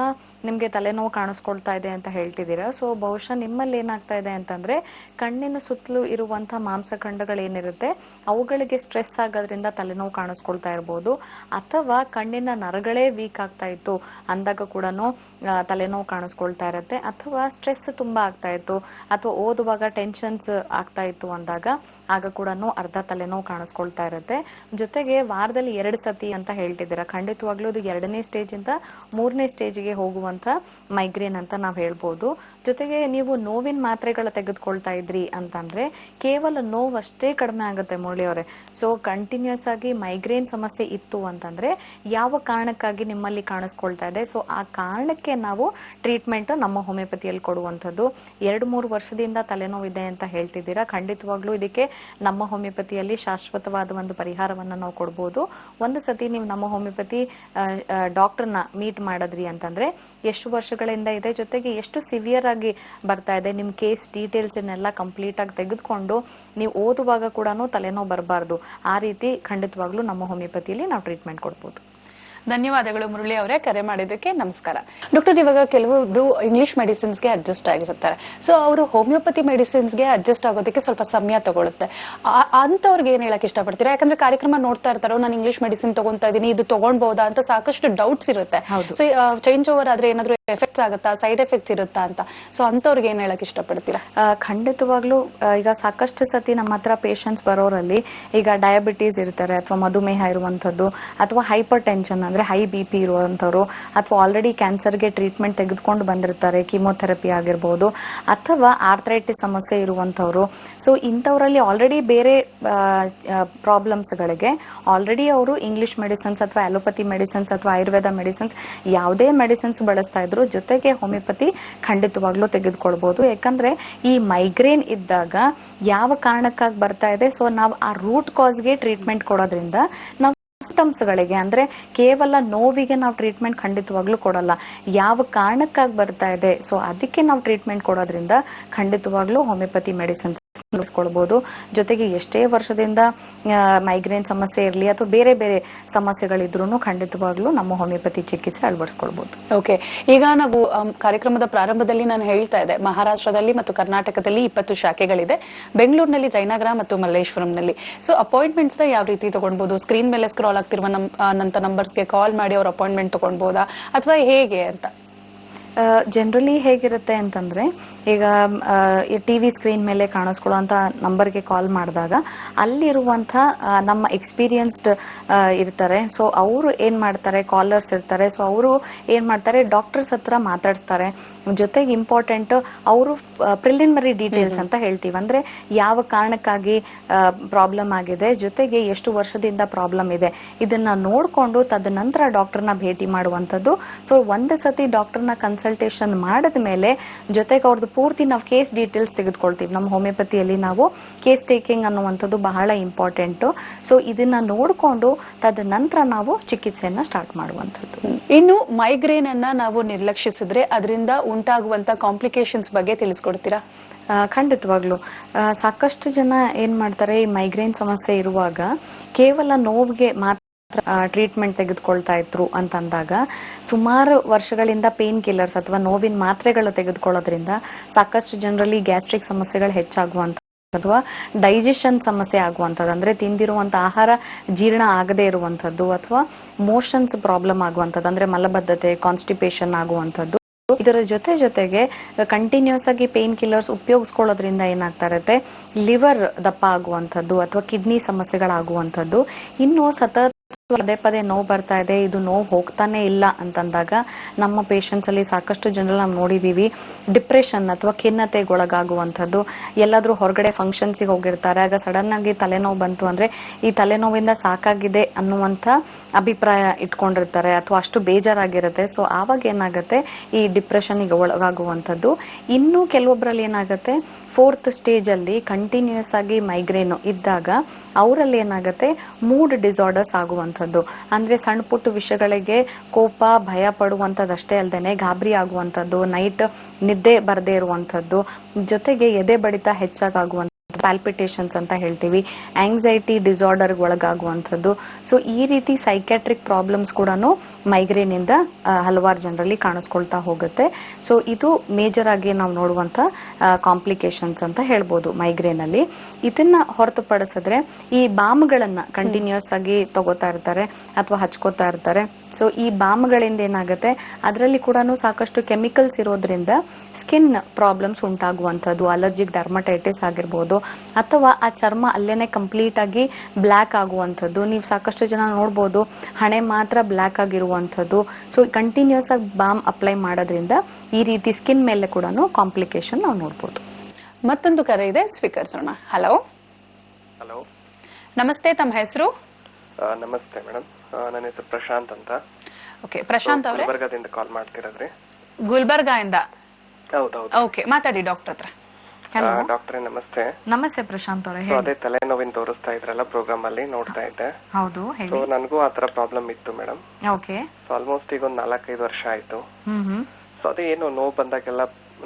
ನಿಮ್ಗೆ ತಲೆನೋವು ಕಾಣಿಸ್ಕೊಳ್ತಾ ಇದೆ ಅಂತ ಹೇಳ್ತಿದ್ದೀರಾ. ಸೊ ಬಹುಶಃ ನಿಮ್ಮಲ್ಲಿ ಏನಾಗ್ತಾ ಇದೆ ಅಂತಂದ್ರೆ, ಕಣ್ಣಿನ ಸುತ್ತಲೂ ಇರುವಂತಹ ಮಾಂಸಖಂಡಗಳೇನಿರುತ್ತೆ ಅವುಗಳಿಗೆ ಸ್ಟ್ರೆಸ್ ಆಗೋದ್ರಿಂದ ತಲೆನೋವು ಕಾಣಿಸ್ಕೊಳ್ತಾ ಇರಬಹುದು, ಅಥವಾ ಕಣ್ಣಿನ ನರಗಳೇ ವೀಕ್ ಆಗ್ತಾ ಇತ್ತು ಅಂದಾಗ ಕೂಡ ತಲೆನೋವು ಕಾಣಿಸ್ಕೊಳ್ತಾ ಇರುತ್ತೆ, ಅಥವಾ ಸ್ಟ್ರೆಸ್ ತುಂಬಾ ಆಗ್ತಾ ಇತ್ತು ಅಥವಾ ಓದುವಾಗ ಟೆನ್ಷನ್ಸ್ ಆಗ್ತಾ ಇತ್ತು ಅಂದಾಗ ಆಗ ಕೂಡ ಅರ್ಧ ತಲೆನೋವು ಕಾಣಿಸ್ಕೊಳ್ತಾ ಇರುತ್ತೆ. ಜೊತೆಗೆ ವಾರದಲ್ಲಿ 2 ಸತಿ ಅಂತ ಹೇಳ್ತಿದ್ದೀರಾ, ಖಂಡಿತವಾಗ್ಲೂ ಇದು 2ನೇ ಸ್ಟೇಜ್ ಇಂದ 3ನೇ ಸ್ಟೇಜ್ಗೆ ಹೋಗುವಂತ ಮೈಗ್ರೇನ್ ಅಂತ ನಾವ್ ಹೇಳ್ಬೋದು. ಜೊತೆಗೆ ನೀವು ನೋವಿನ ಮಾತ್ರೆಗಳ ತೆಗೆದುಕೊಳ್ತಾ ಇದ್ರಿ ಅಂತಂದ್ರೆ ಕೇವಲ ನೋವು ಅಷ್ಟೇ ಕಡಿಮೆ ಆಗುತ್ತೆ ಮುರಳಿ ಅವರೇ. ಸೊ ಕಂಟಿನ್ಯೂಸ್ ಆಗಿ ಮೈಗ್ರೇನ್ ಸಮಸ್ಯೆ ಇತ್ತು ಅಂತಂದ್ರೆ ಯಾವ ಕಾರಣಕ್ಕಾಗಿ ನಿಮ್ಮಲ್ಲಿ ಕಾಣಿಸ್ಕೊಳ್ತಾ ಇದೆ, ಸೊ ಆ ಕಾರಣಕ್ಕೆ ನಾವು ಟ್ರೀಟ್ಮೆಂಟ್ ನಮ್ಮ ಹೋಮಿಯೋಪತಿಯಲ್ಲಿ ಕೊಡುವಂಥದ್ದು. 2-3 ವರ್ಷದಿಂದ ತಲೆನೋವು ಇದೆ ಅಂತ ಹೇಳ್ತಿದ್ದೀರಾ, ಖಂಡಿತವಾಗ್ಲೂ ಇದಕ್ಕೆ ನಮ್ಮ ಹೋಮಿಯೋಪತಿಯಲ್ಲಿ ಶಾಶ್ವತವಾದ ಒಂದು ಪರಿಹಾರವನ್ನ ನಾವು ಕೊಡಬಹುದು. ಒಂದು ಸತಿ ನೀವು ನಮ್ಮ ಹೋಮಿಯೋಪತಿ ಡಾಕ್ಟರ್ನ ಮೀಟ್ ಮಾಡಿದ್ರಿ ಅಂತಂದ್ರೆ ಎಷ್ಟು ವರ್ಷಗಳಿಂದ ಇದೆ, ಜೊತೆಗೆ ಎಷ್ಟು ಸಿವಿಯರ್ ಆಗಿ ಬರ್ತಾ ಇದೆ, ನಿಮ್ ಕೇಸ್ ಡೀಟೇಲ್ಸ್ ಅನ್ನೆಲ್ಲ ಕಂಪ್ಲೀಟ್ ಆಗಿ ತೆಗೆದುಕೊಂಡು ನೀವು ಓದುವಾಗ ಕೂಡ ತಲೆನೋವು ಬರಬಾರ್ದು, ಆ ರೀತಿ ಖಂಡಿತವಾಗ್ಲೂ ನಮ್ಮ ಹೋಮಿಯೋಪತಿಯಲ್ಲಿ ನಾವು ಟ್ರೀಟ್ಮೆಂಟ್ ಕೊಡ್ಬೋದು. ಧನ್ಯವಾದಗಳು ಮುರಳಿ ಅವರೇ, ಕರೆ ಮಾಡಿದ್ದಕ್ಕೆ. ನಮಸ್ಕಾರ ಡಾಕ್ಟರ್. ಇವಾಗ ಕೆಲವೊಬ್ರು ಇಂಗ್ಲಿಷ್ ಮೆಡಿಸಿನ್ಸ್ಗೆ ಅಡ್ಜಸ್ಟ್ ಆಗಿರ್ತಾರೆ, ಸೊ ಅವರು ಹೋಮಿಯೋಪತಿ ಮೆಡಿಸಿನ್ಸ್ಗೆ ಅಡ್ಜಸ್ಟ್ ಆಗೋದಕ್ಕೆ ಸ್ವಲ್ಪ ಸಮಯ ತಗೊಳುತ್ತೆ. ಅಂತವ್ರಿಗೆ ಏನ್ ಹೇಳಕ್ ಇಷ್ಟಪಡ್ತೀರಾ? ಯಾಕಂದ್ರೆ ಕಾರ್ಯಕ್ರಮ ನೋಡ್ತಾ ಇರ್ತಾರೋ, ನಾನು ಇಂಗ್ಲಿಷ್ ಮೆಡಿಸಿನ್ ತಗೊಂತಾ ಇದೀನಿ, ಇದು ತಗೊಂಡ್ಬೋದಾ ಅಂತ ಸಾಕಷ್ಟು ಡೌಟ್ಸ್ ಇರುತ್ತೆ. ಸೊ ಚೇಂಜ್ ಓವರ್ ಆದ್ರೆ ಏನಾದ್ರು ಎಫೆಕ್ಟ್ಸ್ ಆಗುತ್ತಾ, ಸೈಡ್ ಎಫೆಕ್ಟ್ಸ್ ಇರುತ್ತಾ ಅಂತ, ಸೊ ಅಂತವ್ರಿಗೆ ಏನ್ ಹೇಳಕ್ ಇಷ್ಟಪಡ್ತೀರಾ? ಖಂಡಿತವಾಗ್ಲೂ ಈಗ ಸಾಕಷ್ಟು ಸತಿ ನಮ್ಮ ಹತ್ರ ಪೇಷಂಟ್ಸ್ ಬರೋರಲ್ಲಿ ಈಗ ಡಯಾಬಿಟೀಸ್ ಇರ್ತಾರೆ, ಅಥವಾ ಮಧುಮೇಹ ಇರುವಂತದ್ದು, ಅಥವಾ ಹೈಪರ್ ಟೆನ್ಷನ್ ಅಂದ್ರೆ ಹೈ BP ಇರುವಂತವ್ರು, ಅಥವಾ ಆಲ್ರೆಡಿ ಕ್ಯಾನ್ಸರ್ಗೆ ಟ್ರೀಟ್ಮೆಂಟ್ ತೆಗೆದುಕೊಂಡು ಬಂದಿರ್ತಾರೆ, ಕೀಮೋಥೆರಪಿ ಆಗಿರ್ಬೋದು, ಅಥವಾ ಆರ್ಥರೈಟಿಸ್ ಸಮಸ್ಯೆ ಇರುವಂತವ್ರು. ಸೊ ಇಂಥವರಲ್ಲಿ ಆಲ್ರೆಡಿ ಬೇರೆ ಪ್ರಾಬ್ಲಮ್ಸ್ ಗಳಿಗೆ ಆಲ್ರೆಡಿ ಅವರು ಇಂಗ್ಲಿಷ್ ಮೆಡಿಸಿನ್ಸ್ ಅಥವಾ ಅಲೋಪತಿ ಮೆಡಿಸಿನ್ಸ್ ಅಥವಾ ಆಯುರ್ವೇದ ಮೆಡಿಸಿನ್ಸ್ ಯಾವುದೇ ಮೆಡಿಸಿನ್ಸ್ ಬಳಸ್ತಾ ಇದ್ರು, ಜೊತೆಗೆ ಹೋಮಿಯೋಪತಿ ಖಂಡಿತವಾಗ್ಲೂ ತೆಗೆದುಕೊಳ್ಬಹುದು. ಯಾಕಂದ್ರೆ ಈ ಮೈಗ್ರೇನ್ ಇದ್ದಾಗ ಯಾವ ಕಾರಣಕ್ಕಾಗಿ ಬರ್ತಾ ಇದೆ, ಸೊ ನಾವು ಆ ರೂಟ್ ಕಾಸ್ಗೆ ಟ್ರೀಟ್ಮೆಂಟ್ ಕೊಡೋದ್ರಿಂದ ನಾವು ಸಿಂಪ್ಟಮ್ಸ್ ಗಳಿಗೆ ಅಂದ್ರೆ ಕೇವಲ ನೋವಿಗೆ ನಾವು ಟ್ರೀಟ್ಮೆಂಟ್ ಖಂಡಿತವಾಗ್ಲೂ ಕೊಡಲ್ಲ, ಯಾವ ಕಾರಣಕ್ಕಾಗಿ ಬರ್ತಾ ಇದೆ, ಸೊ ಅದಕ್ಕೆ ನಾವು ಟ್ರೀಟ್ಮೆಂಟ್ ಕೊಡೋದ್ರಿಂದ ಖಂಡಿತವಾಗ್ಲೂ ಹೋಮಿಯೋಪತಿ ಮೆಡಿಸಿನ್ಸ್ ಬಳಸ್ಕೊಳ್ಬಹುದು. ಜೊತೆಗೆ ಎಷ್ಟೇ ವರ್ಷದಿಂದ ಮೈಗ್ರೇನ್ ಸಮಸ್ಯೆ ಇರಲಿ ಅಥವಾ ಬೇರೆ ಬೇರೆ ಸಮಸ್ಯೆಗಳಿದ್ರು ಖಂಡಿತವಾಗ್ಲೂ ನಮ್ಮ ಹೋಮಿಯೋಪತಿ ಚಿಕಿತ್ಸೆ ಅಳವಡಿಸ್ಕೊಳ್ಬಹುದು. ಓಕೆ, ಈಗ ನಾವು ಕಾರ್ಯಕ್ರಮದ ಪ್ರಾರಂಭದಲ್ಲಿ ನಾನು ಹೇಳ್ತಾ ಇದ್ದೆ, ಮಹಾರಾಷ್ಟ್ರದಲ್ಲಿ ಮತ್ತು ಕರ್ನಾಟಕದಲ್ಲಿ 20 ಶಾಖೆಗಳಿದೆ, ಬೆಂಗಳೂರಿನಲ್ಲಿ ಜಯನಗರ ಮತ್ತು ಮಲ್ಲೇಶ್ವರಂನಲ್ಲಿ. ಸೊ ಅಪಾಯಿಂಟ್ಮೆಂಟ್ಸ್ ಯಾವ ರೀತಿ ತಗೊಳ್ಬಹುದು? ಸ್ಕ್ರೀನ್ ಮೇಲೆ ಸ್ಕ್ರಾಲ್ ಆಗ್ತಿರುವ ನಂಬರ್ಸ್ಗೆ ಕಾಲ್ ಮಾಡಿ ಅವ್ರ ಅಪಾಯಿಂಟ್ಮೆಂಟ್ ತಗೊಳ್ಬಹುದಾ ಅಥವಾ ಹೇಗೆ ಅಂತ? ಜನರಲಿ ಹೇಗಿರುತ್ತೆ ಅಂತಂದ್ರೆ, ಈಗ ಟಿವಿ ಸ್ಕ್ರೀನ್ ಮೇಲೆ ಕಾಣಿಸ್ಕೊಳ್ಳುವಂತ ನಂಬರ್ಗೆ ಕಾಲ್ ಮಾಡಿದಾಗ ಅಲ್ಲಿರುವಂತ ನಮ್ಮ ಎಕ್ಸ್ಪೀರಿಯನ್ಸ್ಡ್ ಇರ್ತಾರೆ. ಸೊ ಅವರು ಏನ್ ಮಾಡ್ತಾರೆ, ಕಾಲರ್ಸ್ ಇರ್ತಾರೆ, ಸೊ ಅವರು ಏನ್ ಮಾಡ್ತಾರೆ, ಡಾಕ್ಟರ್ಸ್ ಹತ್ರ ಮಾತಾಡ್ತಾರೆ. ಜೊತೆಗೆ ಇಂಪಾರ್ಟೆಂಟ್ ಅವರು ಪ್ರಿಲಿಮಿನರಿ ಡೀಟೇಲ್ಸ್ ಅಂತ ಹೇಳ್ತೀವಿ, ಅಂದ್ರೆ ಯಾವ ಕಾರಣಕ್ಕಾಗಿ ಪ್ರಾಬ್ಲಮ್ ಆಗಿದೆ, ಜೊತೆಗೆ ಎಷ್ಟು ವರ್ಷದಿಂದ ಪ್ರಾಬ್ಲಮ್ ಇದೆ, ಇದನ್ನ ನೋಡ್ಕೊಂಡು ತದನಂತರ ಡಾಕ್ಟರ್ನ ಭೇಟಿ ಮಾಡುವಂತದ್ದು. ಸೊ ಒಂದು ಸತಿ ಡಾಕ್ಟರ್ನ ಕನ್ಸಲ್ಟೇಷನ್ ಮಾಡಿದ ಮೇಲೆ ಜೊತೆಗೆ ಅವ್ರದ್ದು ಪೂರ್ತಿ ನಾವು ಕೇಸ್ ಡೀಟೇಲ್ಸ್ ತೆಗೆದುಕೊಳ್ತೀವಿ. ನಮ್ಮ ಹೋಮಿಯೋಪತಿಯಲ್ಲಿ ನಾವು ಕೇಸ್ ಟೇಕಿಂಗ್ ಅನ್ನುವಂಥದ್ದು ಬಹಳ ಇಂಪಾರ್ಟೆಂಟು. ಸೊ ಇದನ್ನ ನೋಡಿಕೊಂಡು ತದನಂತರ ನಾವು ಚಿಕಿತ್ಸೆಯನ್ನ ಸ್ಟಾರ್ಟ್ ಮಾಡುವಂಥದ್ದು. ಇನ್ನು ಮೈಗ್ರೇನ್ ಅನ್ನ ನಾವು ನಿರ್ಲಕ್ಷಿಸಿದ್ರೆ ಅದರಿಂದ ಉಂಟಾಗುವಂತ ಕಾಂಪ್ಲಿಕೇಶನ್ಸ್ ಬಗ್ಗೆ ತಿಳಿಸ್ಕೊಡ್ತೀರಾ? ಖಂಡಿತವಾಗ್ಲು ಸಾಕಷ್ಟು ಜನ ಏನ್ ಮಾಡ್ತಾರೆ, ಈ ಮೈಗ್ರೇನ್ ಸಮಸ್ಯೆ ಇರುವಾಗ ಕೇವಲ ನೋವಿಗೆ ಮಾತ್ರ ಟ್ರೀಟ್ಮೆಂಟ್ ತೆಗೆದುಕೊಳ್ತಾ ಇದ್ರು ಅಂತಂದಾಗ ಸುಮಾರು ವರ್ಷಗಳಿಂದ ಪೇನ್ ಕಿಲ್ಲರ್ಸ್ ಅಥವಾ ನೋವಿನ ಮಾತ್ರೆಗಳು ತೆಗೆದುಕೊಳ್ಳೋದ್ರಿಂದ ಸಾಕಷ್ಟು ಜನರಲ್ಲಿ ಗ್ಯಾಸ್ಟ್ರಿಕ್ ಸಮಸ್ಯೆಗಳು ಹೆಚ್ಚಾಗುವಂತ ಅಥವಾ ಡೈಜೆಷನ್ ಸಮಸ್ಯೆ ಆಗುವಂಥದ್ದು, ಅಂದ್ರೆ ತಿಂದಿರುವಂತ ಆಹಾರ ಜೀರ್ಣ ಆಗದೇ ಇರುವಂತದ್ದು ಅಥವಾ ಮೋಷನ್ಸ್ ಪ್ರಾಬ್ಲಮ್ ಆಗುವಂಥದ್ದು, ಅಂದ್ರೆ ಮಲಬದ್ಧತೆ, ಕಾನ್ಸ್ಟಿಪೇಷನ್ ಆಗುವಂಥದ್ದು. ಇದರ ಜೊತೆಗೆ ಕಂಟಿನ್ಯೂಸ್ ಆಗಿ ಪೇನ್ ಕಿಲ್ಲರ್ಸ್ ಉಪಯೋಗಿಸ್ಕೊಳ್ಳೋದ್ರಿಂದ ಏನಾಗ್ತಾ ಇರುತ್ತೆ, ಲಿವರ್ ದಪ್ಪ ಆಗುವಂಥದ್ದು ಅಥವಾ ಕಿಡ್ನಿ ಸಮಸ್ಯೆಗಳಾಗುವಂಥದ್ದು. ಇನ್ನು ಸತತ ಪದೇ ನೋವು ಬರ್ತಾ ಇದೆ, ಇದು ನೋವು ಹೋಗ್ತಾನೆ ಇಲ್ಲ ಅಂತಂದಾಗ ನಮ್ಮ ಪೇಷಂಟ್ಸ್ ಅಲ್ಲಿ ಸಾಕಷ್ಟು ಜನರು ನಾವು ನೋಡಿದೀವಿ ಡಿಪ್ರೆಷನ್ ಅಥವಾ ಖಿನ್ನತೆಗೊಳಗಾಗುವಂಥದ್ದು. ಎಲ್ಲಾದ್ರೂ ಹೊರಗಡೆ ಫಂಕ್ಷನ್ಸ್ಗೆ ಹೋಗಿರ್ತಾರೆ, ಆಗ ಸಡನ್ ಆಗಿ ತಲೆನೋವು ಬಂತು ಅಂದ್ರೆ ಈ ತಲೆನೋವಿಂದ ಸಾಕಾಗಿದೆ ಅನ್ನುವಂಥ ಅಭಿಪ್ರಾಯ ಇಟ್ಕೊಂಡಿರ್ತಾರೆ ಅಥವಾ ಅಷ್ಟು ಬೇಜಾರಾಗಿರುತ್ತೆ. ಸೊ ಆವಾಗ ಏನಾಗುತ್ತೆ, ಈ ಡಿಪ್ರೆಷನ್ಗೆ ಒಳಗಾಗುವಂಥದ್ದು. ಇನ್ನು ಕೆಲವೊಬ್ಬರಲ್ಲಿ ಏನಾಗುತ್ತೆ, 4th ಸ್ಟೇಜ್ ಅಲ್ಲಿ ಕಂಟಿನ್ಯೂಸ್ ಆಗಿ ಮೈಗ್ರೇನ್ ಇದ್ದಾಗ ಅವರಲ್ಲಿ ಏನಾಗುತ್ತೆ, ಮೂಡ್ ಡಿಸಾರ್ಡರ್ಸ್ ಆಗುವಂಥದ್ದು. ಅಂದ್ರೆ ಸಣ್ಣ ಪುಟ್ಟ ವಿಷಯಗಳಿಗೆ ಕೋಪ, ಭಯ ಪಡುವಂಥದ್ದಷ್ಟೇ ಅಲ್ಲದೆ ಗಾಬರಿ ಆಗುವಂಥದ್ದು, ನೈಟ್ ನಿದ್ದೆ ಬರದೇ ಇರುವಂಥದ್ದು, ಜೊತೆಗೆ ಎದೆ ಬಡಿತ ಹೆಚ್ಚಾಗುವಂಥದ್ದು, ಪ್ಯಾಲ್ಪಿಟೇಷನ್ಸ್ ಅಂತ ಹೇಳ್ತೀವಿ, ಆಂಗ್ಸೈಟಿ ಡಿಸಾರ್ಡರ್ ಒಳಗಾಗುವಂಥದ್ದು. ಸೊ ಈ ರೀತಿ ಸೈಕ್ಯಾಟ್ರಿಕ್ ಪ್ರಾಬ್ಲಮ್ಸ್ ಕೂಡ ಮೈಗ್ರೇನ್ ಇಂದ ಹಲವಾರು ಜನರಲ್ಲಿ ಕಾಣಿಸ್ಕೊಳ್ತಾ ಹೋಗುತ್ತೆ. ಸೊ ಇದು ಮೇಜರ್ ಆಗಿ ನಾವು ನೋಡುವಂತ ಕಾಂಪ್ಲಿಕೇಶನ್ಸ್ ಅಂತ ಹೇಳ್ಬೋದು ಮೈಗ್ರೇನ್ ಅಲ್ಲಿ. ಇದನ್ನ ಹೊರತುಪಡಿಸಿದ್ರೆ ಈ ಬಾಮ್ಗಳನ್ನ ಕಂಟಿನ್ಯೂಸ್ ಆಗಿ ತಗೋತಾ ಇರ್ತಾರೆ ಅಥವಾ ಹಚ್ಕೋತಾ ಇರ್ತಾರೆ. ಸೊ ಈ ಬಾಮ್ಗಳಿಂದ ಏನಾಗುತ್ತೆ, ಅದರಲ್ಲಿ ಕೂಡ ಸಾಕಷ್ಟು ಕೆಮಿಕಲ್ಸ್ ಇರೋದ್ರಿಂದ ಸ್ಕಿನ್ ಪ್ರಾಬ್ಲಮ್ಸ್ ಉಂಟಾಗುವಂಥದ್ದು, ಅಲರ್ಜಿಕ್ ಡರ್ಮಟೈಟಿಸ್ ಆಗಿರ್ಬೋದು, ಅಥವಾ ಆ ಚರ್ಮ ಅಲ್ಲೇನೆ ಕಂಪ್ಲೀಟ್ ಆಗಿ ಬ್ಲ್ಯಾಕ್ ಆಗುವಂಥದ್ದು. ನೀವು ಸಾಕಷ್ಟು ಜನ ನೋಡ್ಬೋದು ಹಣೆ ಮಾತ್ರ ಬ್ಲ್ಯಾಕ್ ಆಗಿರುವಂಥದ್ದು. ಸೊ ಕಂಟಿನ್ಯೂಸ್ ಆಗಿ ಬಾಮ್ ಅಪ್ಲೈ ಮಾಡೋದ್ರಿಂದ ಈ ರೀತಿ ಸ್ಕಿನ್ ಮೇಲೆ ಕೂಡ ಕಾಂಪ್ಲಿಕೇಶನ್ ನಾವು ನೋಡ್ಬೋದು. ಮತ್ತೊಂದು ಕರೆ ಇದೆ, ಸ್ವೀಕರಿಸೋಣ. ಹಲೋ. ಹಲೋ, ನಮಸ್ತೆ, ತಮ್ಮ ಹೆಸರು? ನಮಸ್ತೆ ಮೇಡಮ್, ನನ್ನ ಹೆಸರು ಪ್ರಶಾಂತ್ ಅಂತ. ಓಕೆ, ಪ್ರಶಾಂತ್ ಅವರೇ ಗುಲ್ಬರ್ಗಾದಿಂದ ಕಾಲ್ ಮಾಡ್ತಿರೋದ್ರಿ? ಗುಲ್ಬರ್ಗಾ ಇಂದ? ಹೌದೌದು. ಓಕೆ, ಮಾತಾಡಿ ಡಾಕ್ಟರ್ ಹತ್ರ. ಡಾಕ್ಟ್ರೆ ನಮಸ್ತೆ. ನಮಸ್ತೆ ಪ್ರಶಾಂತ್ ಅವರೇ. ಅದೇ ತಲೆನೋವಿನ ತೋರಿಸ್ತಾ ಇದ್ರಲ್ಲ ಪ್ರೋಗ್ರಾಮ್ ಅಲ್ಲಿ, ನೋಡ್ತಾ ಇದ್ದೆ. ಹೌದು, ಸೊ ನನಗೂ ಆತರ ಪ್ರಾಬ್ಲಮ್ ಇತ್ತು ಮೇಡಮ್. ಓಕೆ. ಸೊ ಆಲ್ಮೋಸ್ಟ್ ಈಗ ಒಂದು 4-5 ವರ್ಷ ಆಯ್ತು. ಸೊ ಅದೇ ಏನು ನೋವು ಬಂದಾಗೆಲ್ಲ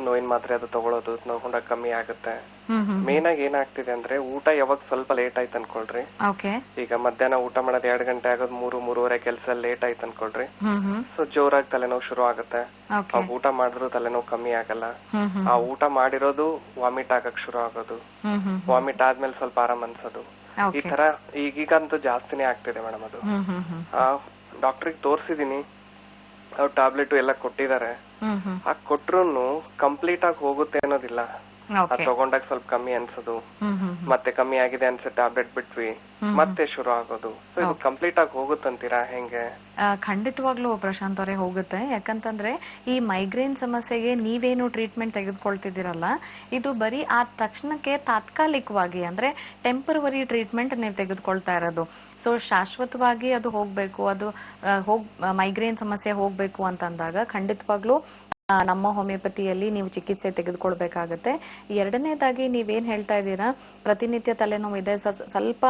ನೋವಿನ ಮಾತ್ರೆ ಅದು ತಗೊಳ್ಳೋದು, ನೋವು ಕಮ್ಮಿ ಆಗುತ್ತೆ. ಮೇನ್ ಆಗಿ ಏನಾಗ್ತಿದೆ ಅಂದ್ರೆ ಊಟ ಯಾವಾಗ ಸ್ವಲ್ಪ ಲೇಟ್ ಆಯ್ತು ಅನ್ಕೊಳ್ರಿ, ಈಗ ಮಧ್ಯಾಹ್ನ ಊಟ ಮಾಡೋದು 2 ಗಂಟೆ ಆಗೋದು 3-3:30 ಕೆಲಸ ಲೇಟ್ ಆಯ್ತು ಅನ್ಕೊಳ್ರಿ, ಸೊ ಜೋರಾಗಿ ತಲೆನೋವು ಶುರು ಆಗುತ್ತೆ. ಊಟ ಮಾಡಿದ್ರು ತಲೆನೋವು ಕಮ್ಮಿ ಆಗಲ್ಲ. ಆ ಊಟ ಮಾಡಿರೋದು ವಾಮಿಟ್ ಆಗಕ್ ಶುರು ಆಗೋದು, ವಾಮಿಟ್ ಆದ್ಮೇಲೆ ಸ್ವಲ್ಪ ಆರಾಮ್ ಅನ್ಸೋದು, ಈ ತರ ಈಗೀಗಂತೂ ಜಾಸ್ತಿನೇ ಆಗ್ತಿದೆ ಮೇಡಮ್ ಅದು. ಡಾಕ್ಟ್ರಿಗೆ ತೋರ್ಸಿದೀನಿ, ಅವ್ರು ಟ್ಯಾಬ್ಲೆಟ್ ಎಲ್ಲ ಕೊಟ್ಟಿದ್ದಾರೆ. ಕೊಟ್ರು ಕಂಪ್ಲೀಟ್ ಆಗಿ ಹೋಗುತ್ತೆ ಅನ್ನೋದಿಲ್ಲ. ತಗೊಂಡಾಗ ಸ್ವಲ್ಪ ಕಮ್ಮಿ ಅನ್ಸೋದು, ಮತ್ತೆ ಕಮ್ಮಿ ಆಗಿದೆ ಅನ್ಸೋ ಟ್ಯಾಬ್ಲೆಟ್ ಬಿಟ್ವಿ, ಮತ್ತೆ ಶುರು ಆಗೋದು. ಸೊ ಇದು ಕಂಪ್ಲೀಟ್ ಆಗಿ ಹೋಗುತ್ತಂತೀರಾ ಹೆಂಗೆ? ಖಂಡಿತವಾಗ್ಲೂ ಪ್ರಶಾಂತ್ ಅವರೇ ಹೋಗುತ್ತೆ. ಯಾಕಂತಂದ್ರೆ ಈ ಮೈಗ್ರೇನ್ ಸಮಸ್ಯೆಗೆ ನೀವೇನು ಟ್ರೀಟ್ಮೆಂಟ್ ತೆಗೆದುಕೊಳ್ತಿದ್ದೀರಲ್ಲ, ಇದು ಬರೀ ಆ ತಕ್ಷಣಕ್ಕೆ ತಾತ್ಕಾಲಿಕವಾಗಿ ಅಂದ್ರೆ ಟೆಂಪರವರಿ ಟ್ರೀಟ್ಮೆಂಟ್ ನೀವು ತೆಗೆದುಕೊಳ್ತಾ ಇರೋದು. ಸೊ ಶಾಶ್ವತವಾಗಿ ಅದು ಹೋಗ್ಬೇಕು, ಅದು ಮೈಗ್ರೇನ್ ಸಮಸ್ಯೆ ಹೋಗ್ಬೇಕು ಅಂತಂದಾಗ ಖಂಡಿತವಾಗ್ಲೂ ನಮ್ಮ ಹೋಮಿಯೋಪತಿಯಲ್ಲಿ ನೀವು ಚಿಕಿತ್ಸೆ ತೆಗೆದುಕೊಳ್ಬೇಕಾಗತ್ತೆ. ಎರಡನೇದಾಗಿ ನೀವೇನ್ ಹೇಳ್ತಾ ಇದ್ದೀರಾ, ಪ್ರತಿನಿತ್ಯ ತಲೆನೋವು ಇದೆ, ಸ್ವಲ್ಪ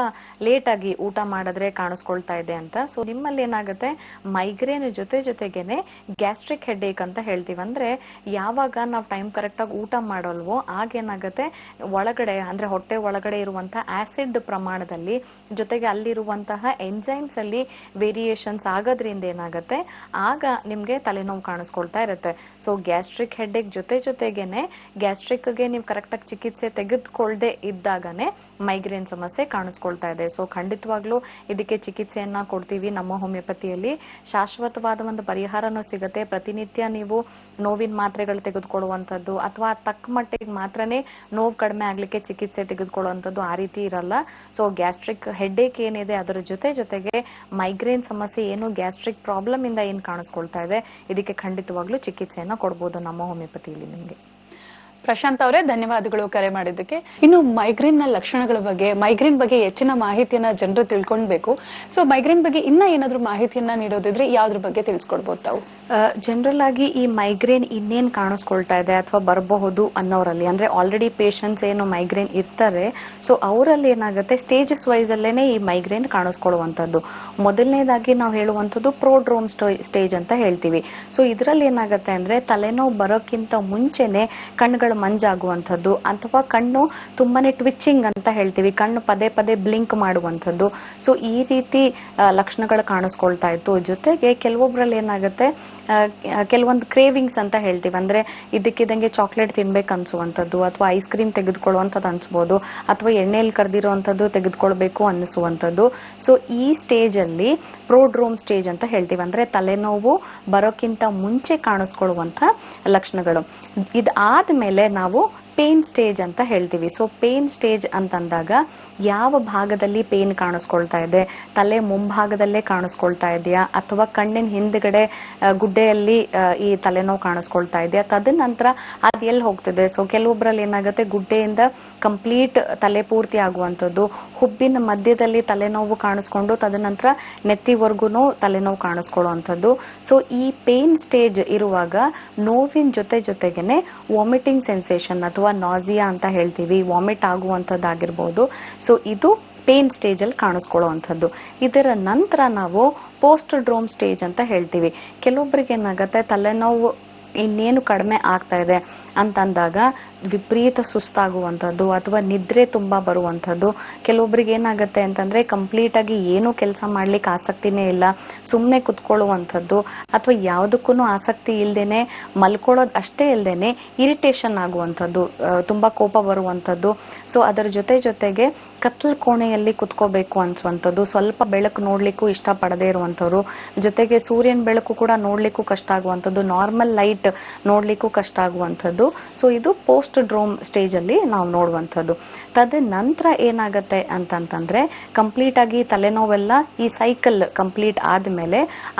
ಲೇಟ್ ಆಗಿ ಊಟ ಮಾಡಿದ್ರೆ ಕಾಣಿಸ್ಕೊಳ್ತಾ ಇದೆ ಅಂತ. ಸೊ ನಿಮ್ಮಲ್ಲಿ ಏನಾಗುತ್ತೆ, ಮೈಗ್ರೇನ್ ಜೊತೆಗೇನೆ ಗ್ಯಾಸ್ಟ್ರಿಕ್ ಹೆಡ್ಏಕ್ ಅಂತ ಹೇಳ್ತೀವಿ. ಅಂದ್ರೆ ಯಾವಾಗ ನಾವು ಟೈಮ್ ಕರೆಕ್ಟ್ ಆಗಿ ಊಟ ಮಾಡಲ್ವೋ ಆಗೇನಾಗುತ್ತೆ, ಒಳಗಡೆ ಅಂದ್ರೆ ಹೊಟ್ಟೆ ಒಳಗಡೆ ಇರುವಂತಹ ಆಸಿಡ್ ಪ್ರಮಾಣದಲ್ಲಿ ಜೊತೆಗೆ ಅಲ್ಲಿರುವಂತಹ ಎಂಜೈಮ್ಸ್ ಅಲ್ಲಿ ವೇರಿಯೇಷನ್ಸ್ ಆಗೋದ್ರಿಂದ ಏನಾಗುತ್ತೆ, ಆಗ ನಿಮ್ಗೆ ತಲೆನೋವು ಕಾಣಿಸ್ಕೊಳ್ತಾ ಇರುತ್ತೆ. ಸೊ ಗ್ಯಾಸ್ಟ್ರಿಕ್ ಹೆಡ್ಏಕ್ ಜೊತೆಗೇನೆ ಗ್ಯಾಸ್ಟ್ರಿಕ್ಗೆ ನೀವು ಕರೆಕ್ಟ್ ಆಗಿ ಚಿಕಿತ್ಸೆ ತೆಗೆದುಕೊಳ್ಳದೆ ಇದ್ದಾಗನೇ ಮೈಗ್ರೇನ್ ಸಮಸ್ಯೆ ಕಾಣಿಸ್ಕೊಳ್ತಾ ಇದೆ. ಸೊ ಖಂಡಿತವಾಗ್ಲೂ ಇದಕ್ಕೆ ಚಿಕಿತ್ಸೆಯನ್ನ ಕೊಡ್ತೀವಿ ನಮ್ಮ ಹೋಮಿಯೋಪತಿಯಲ್ಲಿ. ಶಾಶ್ವತವಾದ ಒಂದು ಪರಿಹಾರನೂ ಸಿಗುತ್ತೆ. ಪ್ರತಿನಿತ್ಯ ನೀವು ನೋವಿನ ಮಾತ್ರೆಗಳು ತೆಗೆದುಕೊಳ್ಳುವಂಥದ್ದು ಅಥವಾ ತಕ್ಕ ಮಟ್ಟಿಗೆ ಮಾತ್ರನೇ ನೋವು ಕಡಿಮೆ ಆಗ್ಲಿಕ್ಕೆ ಚಿಕಿತ್ಸೆ ತೆಗೆದುಕೊಳ್ಳುವಂಥದ್ದು ಆ ರೀತಿ ಇರಲ್ಲ. ಸೊ ಗ್ಯಾಸ್ಟ್ರಿಕ್ ಹೆಡ್ಏಕ್ ಏನಿದೆ ಅದರ ಜೊತೆಗೆ ಮೈಗ್ರೇನ್ ಸಮಸ್ಯೆ ಏನು ಗ್ಯಾಸ್ಟ್ರಿಕ್ ಪ್ರಾಬ್ಲಮ್ ಇಂದ ಏನ್ ಕಾಣಿಸ್ಕೊಳ್ತಾ ಇದೆ, ಇದಕ್ಕೆ ಖಂಡಿತವಾಗ್ಲೂ ಚಿಕಿತ್ಸೆಯನ್ನ ಕೊಡ್ಬೋದು ನಮ್ಮ ಹೋಮಿಯೋಪತಿಯಲ್ಲಿ ನಿಮ್ಗೆ. ಪ್ರಶಾಂತ್ ಅವರೇ, ಧನ್ಯವಾದಗಳು ಕರೆ ಮಾಡಿದ್ದಕ್ಕೆ. ಇನ್ನು ಮೈಗ್ರೇನ್ ನ ಲಕ್ಷಣಗಳ ಬಗ್ಗೆ, ಮೈಗ್ರೇನ್ ಬಗ್ಗೆ ಹೆಚ್ಚಿನ ಮಾಹಿತಿಯನ್ನ ಜನರು ತಿಳ್ಕೊಳ್ಬೇಕು. ಸೊ ಮೈಗ್ರೇನ್ ಬಗ್ಗೆ ಇನ್ನ ಏನಾದ್ರೂ ಮಾಹಿತಿಯನ್ನ ನೀಡೋದಿದ್ರೆ ಯಾವ್ದ್ರ ಬಗ್ಗೆ ತಿಳಿಸ್ಕೊಡ್ಬೋದು ತಾವು? ಜನರಲ್ ಆಗಿ ಈ ಮೈಗ್ರೇನ್ ಇನ್ನೇನ್ ಕಾಣಿಸ್ಕೊಳ್ತಾ ಇದೆ ಅಥವಾ ಬರಬಹುದು ಅನ್ನೋರಲ್ಲಿ, ಅಂದ್ರೆ ಆಲ್ರೆಡಿ ಪೇಷಂಟ್ಸ್ ಏನು ಮೈಗ್ರೇನ್ ಇರ್ತಾರೆ, ಸೊ ಅವರಲ್ಲಿ ಏನಾಗುತ್ತೆ ಸ್ಟೇಜಸ್ ವೈಸ್ ಅಲ್ಲೇನೆ ಈ ಮೈಗ್ರೇನ್ ಕಾಣಿಸ್ಕೊಳ್ಳುವಂಥದ್ದು. ಮೊದಲನೇದಾಗಿ ನಾವು ಹೇಳುವಂಥದ್ದು ಪ್ರೋಡ್ರೋಮ್ ಸ್ಟೇಜ್ ಅಂತ ಹೇಳ್ತೀವಿ. ಸೊ ಇದರಲ್ಲಿ ಏನಾಗುತ್ತೆ ಅಂದ್ರೆ ತಲೆನೋವು ಬರೋಕ್ಕಿಂತ ಮುಂಚೆನೆ ಕಣ್ಣುಗಳು ಮಂಜಾಗುವಂಥದ್ದು, ಅಥವಾ ಕಣ್ಣು ತುಂಬಾನೇ ಟ್ವಿಚಿಂಗ್ ಅಂತ ಹೇಳ್ತೀವಿ, ಕಣ್ಣು ಪದೇ ಪದೇ ಬ್ಲಿಂಕ್ ಮಾಡುವಂಥದ್ದು. ಸೊ ಈ ರೀತಿ ಲಕ್ಷಣಗಳು ಕಾಣಿಸ್ಕೊಳ್ತಾ ಇತ್ತು. ಜೊತೆಗೆ ಕೆಲವೊಬ್ಬರಲ್ಲಿ ಏನಾಗುತ್ತೆ ಕೆಲವೊಂದು ಕ್ರೇವಿಂಗ್ಸ್ ಅಂತ ಹೇಳ್ತೀವಿ, ಅಂದ್ರೆ ಇದಕ್ಕಿದಂಗೆ ಚಾಕ್ಲೇಟ್ ತಿನ್ಬೇಕು ಅನ್ಸುವಂಥದ್ದು, ಅಥವಾ ಐಸ್ ಕ್ರೀಮ್ ತೆಗೆದುಕೊಳ್ಳುವಂಥದ್ದು ಅನ್ಸ್ಬೋದು, ಅಥವಾ ಎಣ್ಣೆಯಲ್ಲಿ ಕರೆದಿರುವಂಥದ್ದು ತೆಗೆದುಕೊಳ್ಬೇಕು ಅನ್ನಿಸುವಂಥದ್ದು. ಸೊ ಈ ಸ್ಟೇಜ್ ಅಲ್ಲಿ ಪ್ರೋಡ್ರೋಮ್ ಸ್ಟೇಜ್ ಅಂತ ಹೇಳ್ತೀವಿ, ಅಂದ್ರೆ ತಲೆನೋವು ಬರೋಕ್ಕಿಂತ ಮುಂಚೆ ಕಾಣಿಸ್ಕೊಳ್ಳುವಂತ ಲಕ್ಷಣಗಳು. ಇದಾದ್ಮೇಲೆ ನಾವು ಪೇನ್ ಸ್ಟೇಜ್ ಅಂತ ಹೇಳ್ತೀವಿ. ಸೊ ಪೇನ್ ಸ್ಟೇಜ್ ಅಂತಂದಾಗ ಯಾವ ಭಾಗದಲ್ಲಿ ಪೇನ್ ಕಾಣಿಸ್ಕೊಳ್ತಾ ಇದೆ, ತಲೆ ಮುಂಭಾಗದಲ್ಲೇ ಕಾಣಿಸ್ಕೊಳ್ತಾ ಇದೆಯಾ, ಅಥವಾ ಕಣ್ಣಿನ ಹಿಂದ್ಗಡೆ ಗುಡ್ಡೆಯಲ್ಲಿ ಈ ತಲೆನೋವು ಕಾಣಿಸ್ಕೊಳ್ತಾ ಇದೆಯಾ, ತದನಂತರ ಅದು ಎಲ್ಲಿ ಹೋಗ್ತಿದೆ. ಸೊ ಕೆಲವೊಬ್ಬರಲ್ಲಿ ಏನಾಗುತ್ತೆ ಗುಡ್ಡೆಯಿಂದ ಕಂಪ್ಲೀಟ್ ತಲೆ ಪೂರ್ತಿ ಆಗುವಂಥದ್ದು, ಹುಬ್ಬಿನ ಮಧ್ಯದಲ್ಲಿ ತಲೆನೋವು ಕಾಣಿಸ್ಕೊಂಡು ತದನಂತರ ನೆತ್ತಿವರೆಗೂ ತಲೆನೋವು ಕಾಣಿಸ್ಕೊಳ್ಳುವಂಥದ್ದು. ಸೊ ಈ ಪೇನ್ ಸ್ಟೇಜ್ ಇರುವಾಗ ನೋವಿನ ಜೊತೆಗೇನೆ ವಾಮಿಟಿಂಗ್ ಸೆನ್ಸೇಷನ್ ಅಥವಾ ನಾಸಿಯಾ ಅಂತ ಹೇಳ್ತೀವಿ, ವಾಮಿಟ್ ಆಗುವಂಥದ್ದಾಗಿರ್ಬೋದು. ಸೊ ಇದು ಪೇನ್ ಸ್ಟೇಜ್ ಅಲ್ಲಿ ಕಾಣಿಸ್ಕೊಳ್ಳುವಂಥದ್ದು. ಇದರ ನಂತರ ನಾವು ಪೋಸ್ಟ್ ಡ್ರೋಮ್ ಸ್ಟೇಜ್ ಅಂತ ಹೇಳ್ತೀವಿ. ಕೆಲವೊಬ್ಬರಿಗೆ ಏನಾಗುತ್ತೆ ತಲೆನೋವು ಇನ್ನೇನು ಕಡಿಮೆ ಆಗ್ತಾ ಇದೆ ಅಂತಂದಾಗ ವಿಪರೀತ ಸುಸ್ತಾಗುವಂಥದ್ದು ಅಥವಾ ನಿದ್ರೆ ತುಂಬಾ ಬರುವಂಥದ್ದು. ಕೆಲವೊಬ್ಬರಿಗೆ ಏನಾಗುತ್ತೆ ಅಂತಂದ್ರೆ ಕಂಪ್ಲೀಟ್ ಆಗಿ ಏನು ಕೆಲಸ ಮಾಡ್ಲಿಕ್ಕೆ ಆಸಕ್ತಿನೇ ಇಲ್ಲ, ಸುಮ್ಮನೆ ಕುತ್ಕೊಳ್ಳುವಂಥದ್ದು, ಅಥವಾ ಯಾವುದಕ್ಕೂ ಆಸಕ್ತಿ ಇಲ್ದೇನೆ ಮಲ್ಕೊಳ್ಳೋದು ಅಷ್ಟೇ ಇಲ್ದೇನೆ ಇರಿಟೇಷನ್ ಆಗುವಂಥದ್ದು, ತುಂಬಾ ಕೋಪ ಬರುವಂಥದ್ದು. ಸೊ ಅದರ ಜೊತೆಗೆ ಕತ್ಲ ಕೋಣೆಯಲ್ಲಿ ಕುತ್ಕೋಬೇಕು ಅನ್ಸುವಂಥದ್ದು, ಸ್ವಲ್ಪ ಬೆಳಕು ನೋಡ್ಲಿಕ್ಕೂ ಇಷ್ಟ ಪಡದೇ ಇರುವಂಥವ್ರು, ಜೊತೆಗೆ ಸೂರ್ಯನ ಬೆಳಕು ಕೂಡ ನೋಡ್ಲಿಕ್ಕೂ ಕಷ್ಟ ಆಗುವಂಥದ್ದು, ನಾರ್ಮಲ್ ಲೈಟ್ ನೋಡ್ಲಿಕ್ಕೂ ಕಷ್ಟ ಆಗುವಂಥದ್ದು. ಸೊ ಇದು ಪೋಸ್ಟ್ ಡ್ರೋಮ್ ಸ್ಟೇಜ್ ಅಲ್ಲಿ ನಾವು ನೋಡುವಂಥದ್ದು. ತದನಂತರ ಏನಾಗತ್ತೆ ಅಂತಂತಂದ್ರೆ ಕಂಪ್ಲೀಟ್ ಆಗಿ ತಲೆನೋವೆಲ್ಲ ಈ ಸೈಕಲ್ ಕಂಪ್ಲೀಟ್ ಆದ್ಮೇಲೆ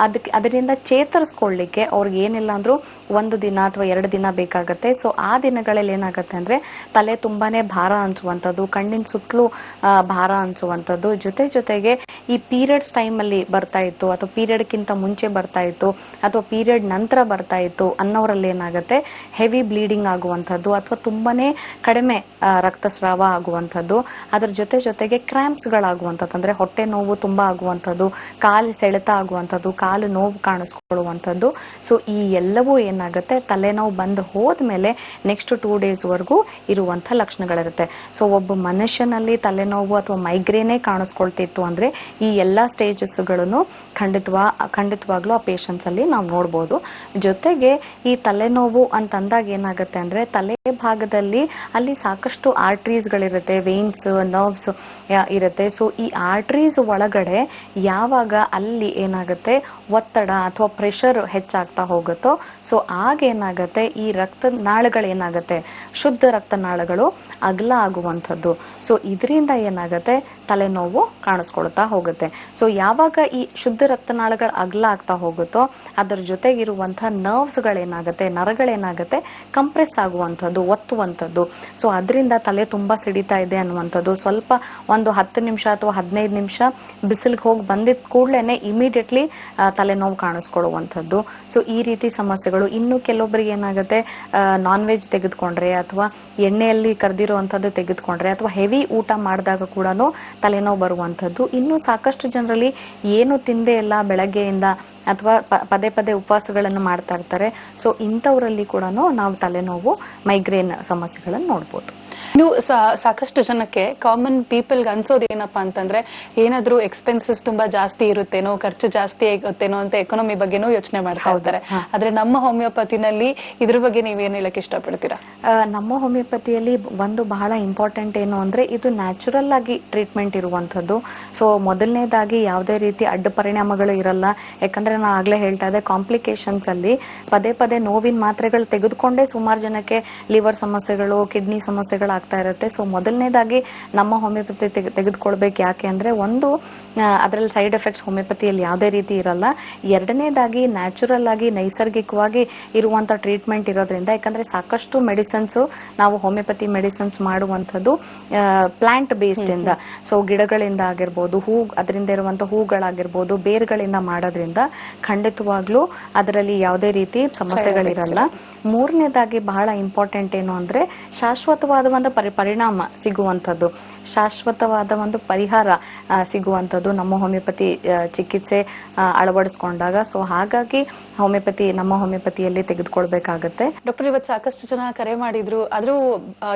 ಅದರಿಂದ ಚೇತರಿಸ್ಕೊಳ್ಳಿಕ್ಕೆ ಅವ್ರಿಗೆ ಏನಿಲ್ಲ ಅಂದ್ರೂ 1 ದಿನ ಅಥವಾ 2 ದಿನ ಬೇಕಾಗತ್ತೆ. ಸೊ ಆ ದಿನಗಳಲ್ಲಿ ಏನಾಗತ್ತೆ ಅಂದ್ರೆ ತಲೆ ತುಂಬಾನೇ ಭಾರ ಅನ್ಸುವಂಥದ್ದು, ಕಣ್ಣಿನ ಸುತ್ತಲೂ ಭಾರ ಅನ್ಸುವಂಥದ್ದು, ಜೊತೆಗೆ ಈ ಪೀರಿಯಡ್ಸ್ ಟೈಮ್ ಅಲ್ಲಿ ಬರ್ತಾ ಇತ್ತು ಅಥವಾ ಪೀರಿಯಡ್ಗಿಂತ ಮುಂಚೆ ಬರ್ತಾ ಇತ್ತು ಅಥವಾ ಪೀರಿಯಡ್ ನಂತರ ಬರ್ತಾ ಇತ್ತು ಅನ್ನೋರಲ್ಲಿ ಏನಾಗುತ್ತೆ ಹೆವಿ ಬ್ಲೀಡಿಂಗ್ ಆಗುವಂಥದ್ದು, ಅಥವಾ ತುಂಬಾನೇ ಕಡಿಮೆ ರಕ್ತಸ್ರಾವ ಆಗುವಂಥದ್ದು. ಅದ್ರ ಜೊತೆಗೆ ಕ್ರಾಂಪ್ಸ್ ಗಳಾಗುವಂಥದ್ದು, ಅಂದ್ರೆ ಹೊಟ್ಟೆ ನೋವು ತುಂಬಾ ಆಗುವಂಥದ್ದು, ಕಾಲು ಸೆಳೆತ ಆಗುವಂಥದ್ದು, ಕಾಲು ನೋವು ಕಾಣಿಸ್ಕೊಳ್ಳುವಂಥದ್ದು. ಸೊ ಈ ಎಲ್ಲವೂ ಏನಾಗುತ್ತೆ ತಲೆನೋವು ಬಂದು ಹೋದ್ಮೇಲೆ ನೆಕ್ಸ್ಟ್ 2 days ವರೆಗೂ ಇರುವಂತ ಲಕ್ಷಣಗಳಿರುತ್ತೆ. ಸೊ ಒಬ್ಬ ಮನುಷ್ಯನಲ್ಲಿ ತಲೆನೋವು ಅಥವಾ ಮೈಗ್ರೇನೇ ಕಾಣಿಸ್ಕೊಳ್ತಿತ್ತು ಅಂದ್ರೆ ಈ ಎಲ್ಲಾ ಸ್ಟೇಜಸ್ ಗಳನ್ನು ಖಂಡಿತವಾಗ್ಲೂ ಆ ಪೇಷಂಟ್ಸ್ ಅಲ್ಲಿ ನಾವು ನೋಡ್ಬೋದು. ಜೊತೆಗೆ ಈ ತಲೆನೋವು ಅಂತಂದಾಗ ಏನಾಗುತ್ತೆ ಅಂದ್ರೆ ತಲೆ ಭಾಗದಲ್ಲಿ ಅಲ್ಲಿ ಸಾಕಷ್ಟು ಆರ್ಟ್ರೀಸ್ ಗಳಿರುತ್ತೆ, ವೇನ್ಸ್, ನರ್ವ್ಸ್ ಇರುತ್ತೆ. ಸೊ ಈ ಆರ್ಟ್ರೀಸ್ ಒಳಗಡೆ ಯಾವಾಗ ಅಲ್ಲಿ ಏನಾಗುತ್ತೆ ಒತ್ತಡ ಅಥವಾ ಪ್ರೆಷರ್ ಹೆಚ್ಚಾಗ್ತಾ ಹೋಗುತ್ತೋ, ಸೊ ಆಗ ಏನಾಗುತ್ತೆ ಈ ರಕ್ತನಾಳಗಳೇನಾಗುತ್ತೆ ಶುದ್ಧ ರಕ್ತನಾಳಗಳು ಅಗಲ ಆಗುವಂಥದ್ದು. ಸೊ ಇದರಿಂದ ಏನಾಗುತ್ತೆ ತಲೆನೋವು ಕಾಣಿಸ್ಕೊಳ್ತಾ ಹೋಗುತ್ತೆ. ಸೊ ಯಾವಾಗ ಈ ಶುದ್ಧ ರಕ್ತನಾಳಗಳು ಅಗಲ ಆಗ್ತಾ ಹೋಗುತ್ತೋ ಅದರ ಜೊತೆಗಿರುವಂತಹ ನರ್ವ್ಸ್ ಗಳೇನಾಗುತ್ತೆ ನರಗಳೇನಾಗುತ್ತೆ ಕಂಪ್ರೆಸ್ ಆಗುವಂಥದ್ದು, ಒತ್ತುವಂಥದ್ದು. ಸೊ ಅದರಿಂದ ತಲೆ ತುಂಬಾ ಸಿಡಿತಾ ಇದೆ ಅನ್ನುವಂಥದ್ದು, ಸ್ವಲ್ಪ ಒಂದು 10 ನಿಮಿಷ ಅಥವಾ 15 ನಿಮಿಷ ಬಿಸಿಲಿಗೆ ಹೋಗಿ ಬಂದಿದ್ದ ಕೂಡಲೇ ಇಮಿಡಿಯೇಟ್ಲಿ ತಲೆನೋವು ಕಾಣಿಸ್ಕೊಳ್ಳುವಂಥದ್ದು. ಸೊ ಈ ರೀತಿ ಸಮಸ್ಯೆಗಳು. ಇನ್ನು ಕೆಲವೊಬ್ಬರಿಗೆ ಏನಾಗುತ್ತೆ ನಾನ್ ವೆಜ್ ತೆಗೆದುಕೊಂಡ್ರೆ ಅಥವಾ ಎಣ್ಣೆಯಲ್ಲಿ ಕರೆದಿರುವಂಥದ್ದು ತೆಗೆದುಕೊಂಡ್ರೆ ಅಥವಾ ಹೆವಿ ಊಟ ಮಾಡಿದಾಗ ಕೂಡ ತಲೆನೋವು ಬರುವಂಥದ್ದು. ಇನ್ನು ಸಾಕಷ್ಟು ಜನರಲ್ಲಿ ಏನು ತಿಂದೇ ಇಲ್ಲ ಬೆಳಗ್ಗೆಯಿಂದ ಅಥವಾ ಪದೇ ಉಪವಾಸಗಳನ್ನು ಮಾಡ್ತಾ ಇರ್ತಾರೆ. ಸೊ ಇಂಥವರಲ್ಲಿ ಕೂಡ ನಾವು ತಲೆನೋವು ಮೈಗ್ರೇನ್ ಸಮಸ್ಯೆಗಳನ್ನು ನೋಡ್ಬೋದು. ಇನ್ನು ಸಾಕಷ್ಟು ಜನಕ್ಕೆ ಕಾಮನ್ ಪೀಪಲ್ ಅನ್ಸೋದೇನಪ್ಪಾ ಅಂತಂದ್ರೆ ಏನಾದ್ರೂ ಎಕ್ಸ್ಪೆನ್ಸಸ್ ತುಂಬಾ ಜಾಸ್ತಿ ಇರುತ್ತೇನೋ, ಖರ್ಚು ಜಾಸ್ತಿ ಆಗುತ್ತೇನೋ ಅಂತ ಎಕಾನಮಿ ಬಗ್ಗೆನೂ ಯೋಚನೆ ಮಾಡ್ತಾ ಇರ್ತಾರೆ. ಆದ್ರೆ ನಮ್ಮ ಹೋಮಿಯೋಪತಿನಲ್ಲಿ ಇದ್ರ ಬಗ್ಗೆ ನೀವೇನ್ ಹೇಳಕ್ ಇಷ್ಟಪಡ್ತೀರಾ? ನಮ್ಮ ಹೋಮಿಯೋಪತಿಯಲ್ಲಿ ಒಂದು ಬಹಳ ಇಂಪಾರ್ಟೆಂಟ್ ಏನು ಅಂದ್ರೆ ಇದು ನ್ಯಾಚುರಲ್ ಆಗಿ ಟ್ರೀಟ್ಮೆಂಟ್ ಇರುವಂತದ್ದು. ಸೊ ಮೊದಲನೇದಾಗಿ ಯಾವುದೇ ರೀತಿ ಅಡ್ಡ ಪರಿಣಾಮಗಳು ಇರಲ್ಲ. ಯಾಕಂದ್ರೆ ನಾನು ಆಗ್ಲೇ ಹೇಳ್ತಾ ಇದ್ದೆ ಕಾಂಪ್ಲಿಕೇಶನ್ಸ್ ಅಲ್ಲಿ ಪದೇ ನೋವಿನ ಮಾತ್ರೆಗಳು ತೆಗೆದುಕೊಂಡೇ ಸುಮಾರು ಜನಕ್ಕೆ ಲಿವರ್ ಸಮಸ್ಯೆಗಳು, ಕಿಡ್ನಿ ಸಮಸ್ಯೆಗಳು ಸಮಸ್ಯೆಗಳಾಗ್ತಾ ಇರುತ್ತೆ. ಸೊ ಮೊದಲನೇದಾಗಿ ನಮ್ಮ ಹೋಮಿಯೋಪತಿ ತೆಗೆದುಕೊಳ್ಬೇಕು. ಯಾಕೆ ಅಂದ್ರೆ ಒಂದು ಅದರಲ್ಲಿ ಸೈಡ್ ಎಫೆಕ್ಟ್ಸ್ ಹೋಮಿಯೋಪತಿಯಲ್ಲಿ ಯಾವುದೇ ರೀತಿ ಇರಲ್ಲ. ಎರಡನೇದಾಗಿ ನ್ಯಾಚುರಲ್ ಆಗಿ ನೈಸರ್ಗಿಕವಾಗಿ ಇರುವಂತ ಟ್ರೀಟ್ಮೆಂಟ್ ಇರೋದ್ರಿಂದ, ಯಾಕಂದ್ರೆ ಸಾಕಷ್ಟು ಮೆಡಿಸಿನ್ಸ್ ನಾವು ಹೋಮಿಯೋಪತಿ ಮೆಡಿಸಿನ್ಸ್ ಮಾಡುವಂಥದ್ದು ಪ್ಲಾಂಟ್ ಬೇಸ್ಡ್ ಇಂದ, ಸೊ ಗಿಡಗಳಿಂದ ಆಗಿರ್ಬೋದು, ಅದರಿಂದ ಇರುವಂತ ಹೂಗಳಾಗಿರ್ಬೋದು, ಬೇರ್ಗಳಿಂದ ಮಾಡೋದ್ರಿಂದ ಖಂಡಿತವಾಗ್ಲೂ ಅದರಲ್ಲಿ ಯಾವುದೇ ರೀತಿ ಸಮಸ್ಯೆಗಳಿರಲ್ಲ. ಮೂರನೇದಾಗಿ ಬಹಳ ಇಂಪಾರ್ಟೆಂಟ್ ಏನು ಅಂದ್ರೆ ಶಾಶ್ವತವಾದ ಒಂದು ಪರಿಣಾಮ ಸಿಗುವಂಥದ್ದು, ಶಾಶ್ವತವಾದ ಒಂದು ಪರಿಹಾರ ಸಿಗುವಂಥದ್ದು ನಮ್ಮ ಹೋಮಿಯೋಪತಿ ಚಿಕಿತ್ಸೆ ಅಳವಡಿಸ್ಕೊಂಡಾಗ. ಸೊ ಹಾಗಾಗಿ ನಮ್ಮ ಹೋಮಿಯೋಪತಿಯಲ್ಲಿ ತೆಗೆದುಕೊಳ್ಬೇಕಾಗತ್ತೆ. ಡಾಕ್ಟರ್, ಇವತ್ತು ಸಾಕಷ್ಟು ಜನ ಕರೆ ಮಾಡಿದ್ರು. ಆದ್ರೂ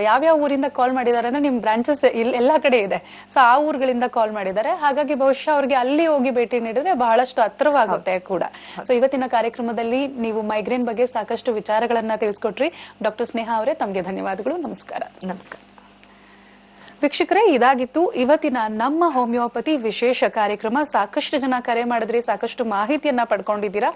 ಯಾವ್ಯಾವ ಊರಿಂದ ಕಾಲ್ ಮಾಡಿದ್ದಾರೆ ಅಂದ್ರೆ ನಿಮ್ ಬ್ರಾಂಚಸ್ ಎಲ್ಲಾ ಕಡೆ ಇದೆ. ಸೊ ಆ ಊರುಗಳಿಂದ ಕಾಲ್ ಮಾಡಿದ್ದಾರೆ. ಹಾಗಾಗಿ ಬಹುಶಃ ಅವ್ರಿಗೆ ಅಲ್ಲಿ ಹೋಗಿ ಭೇಟಿ ನೀಡಿದ್ರೆ ಬಹಳಷ್ಟು ಹತ್ರವಾಗುತ್ತೆ ಕೂಡ. ಸೊ ಇವತ್ತಿನ ಕಾರ್ಯಕ್ರಮದಲ್ಲಿ ನೀವು ಮೈಗ್ರೇನ್ ಬಗ್ಗೆ ಸಾಕಷ್ಟು ವಿಚಾರಗಳನ್ನ ತಿಳಿಸ್ಕೊಟ್ರಿ. ಡಾಕ್ಟರ್ ಸ್ನೇಹಾ ಅವರೇ, ತಮಗೆ ಧನ್ಯವಾದಗಳು. ನಮಸ್ಕಾರ. ನಮಸ್ಕಾರ ವೀಕ್ಷಕರೇ, ಇದಾಗಿತ್ತು ಇವತ್ತಿನ ನಮ್ಮ ಹೋಮಿಯೋಪತಿ ವಿಶೇಷ ಕಾರ್ಯಕ್ರಮ. ಸಾಕಷ್ಟು ಜನ ಕರೆ ಮಾಡಿದ್ರಿ, ಸಾಕಷ್ಟು ಮಾಹಿತಿಯನ್ನ ಪಡ್ಕೊಂಡಿದ್ದೀರಾ.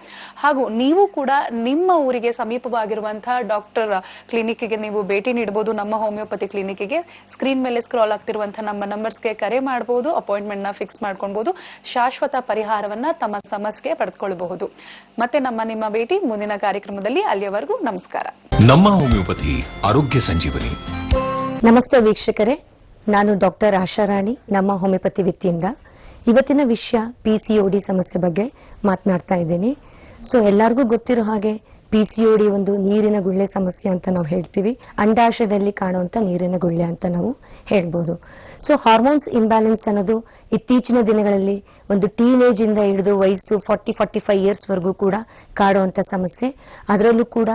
ಹಾಗೂ ನೀವು ಕೂಡ ನಿಮ್ಮ ಊರಿಗೆ ಸಮೀಪವಾಗಿರುವಂತಹ ಡಾಕ್ಟರ್ ಕ್ಲಿನಿಕ್ಗೆ ನೀವು ಭೇಟಿ ನೀಡಬಹುದು. ನಮ್ಮ ಹೋಮಿಯೋಪತಿ ಕ್ಲಿನಿಕ್ಗೆ ಸ್ಕ್ರೀನ್ ಮೇಲೆ ಸ್ಕ್ರಾಲ್ ಆಗ್ತಿರುವಂತಹ ನಮ್ಮ ನಂಬರ್ಸ್ಗೆ ಕರೆ ಮಾಡಬಹುದು, ಅಪಾಯಿಂಟ್ಮೆಂಟ್ ನ ಫಿಕ್ಸ್ ಮಾಡ್ಕೊಳ್ಬಹುದು, ಶಾಶ್ವತ ಪರಿಹಾರವನ್ನ ತಮ್ಮ ಸಮಸ್ಯೆಗೆ ಪಡೆದುಕೊಳ್ಳಬಹುದು. ಮತ್ತೆ ನಿಮ್ಮ ಭೇಟಿ ಮುಂದಿನ ಕಾರ್ಯಕ್ರಮದಲ್ಲಿ. ಅಲ್ಲಿಯವರೆಗೂ ನಮಸ್ಕಾರ. ನಮ್ಮ ಹೋಮಿಯೋಪತಿ ಆರೋಗ್ಯ ಸಂಜೀವನಿ. ನಮಸ್ತೆ ವೀಕ್ಷಕರೇ, ನಾನು ಡಾಕ್ಟರ್ ಆಶಾರಾಣಿ, ನಮ್ಮ ಹೋಮಿಯೋಪತಿ ವತಿಯಿಂದ ಇವತ್ತಿನ ವಿಷಯ PCOD ಸಮಸ್ಯೆ ಬಗ್ಗೆ ಮಾತನಾಡ್ತಾ ಇದ್ದೀನಿ. ಸೊ ಎಲ್ಲರಿಗೂ ಗೊತ್ತಿರೋ ಹಾಗೆ PCOD ಒಂದು ನೀರಿನ ಗುಳ್ಳೆ ಸಮಸ್ಯೆ ಅಂತ ನಾವು ಹೇಳ್ತೀವಿ. ಅಂಡಾಶಯದಲ್ಲಿ ಕಾಣುವಂತ ನೀರಿನ ಗುಳ್ಳೆ ಅಂತ ನಾವು ಹೇಳ್ಬೋದು. ಸೊ ಹಾರ್ಮೋನ್ಸ್ ಇಂಬ್ಯಾಲೆನ್ಸ್ ಅನ್ನೋದು ಇತ್ತೀಚಿನ ದಿನಗಳಲ್ಲಿ ಒಂದು ಟೀನೇಜ್ ಇಂದ ಹಿಡಿದು ವಯಸ್ಸು 40-45 ಇಯರ್ಸ್ ವರೆಗೂ ಕೂಡ ಕಾಡುವಂತ ಸಮಸ್ಯೆ. ಅದರಲ್ಲೂ ಕೂಡ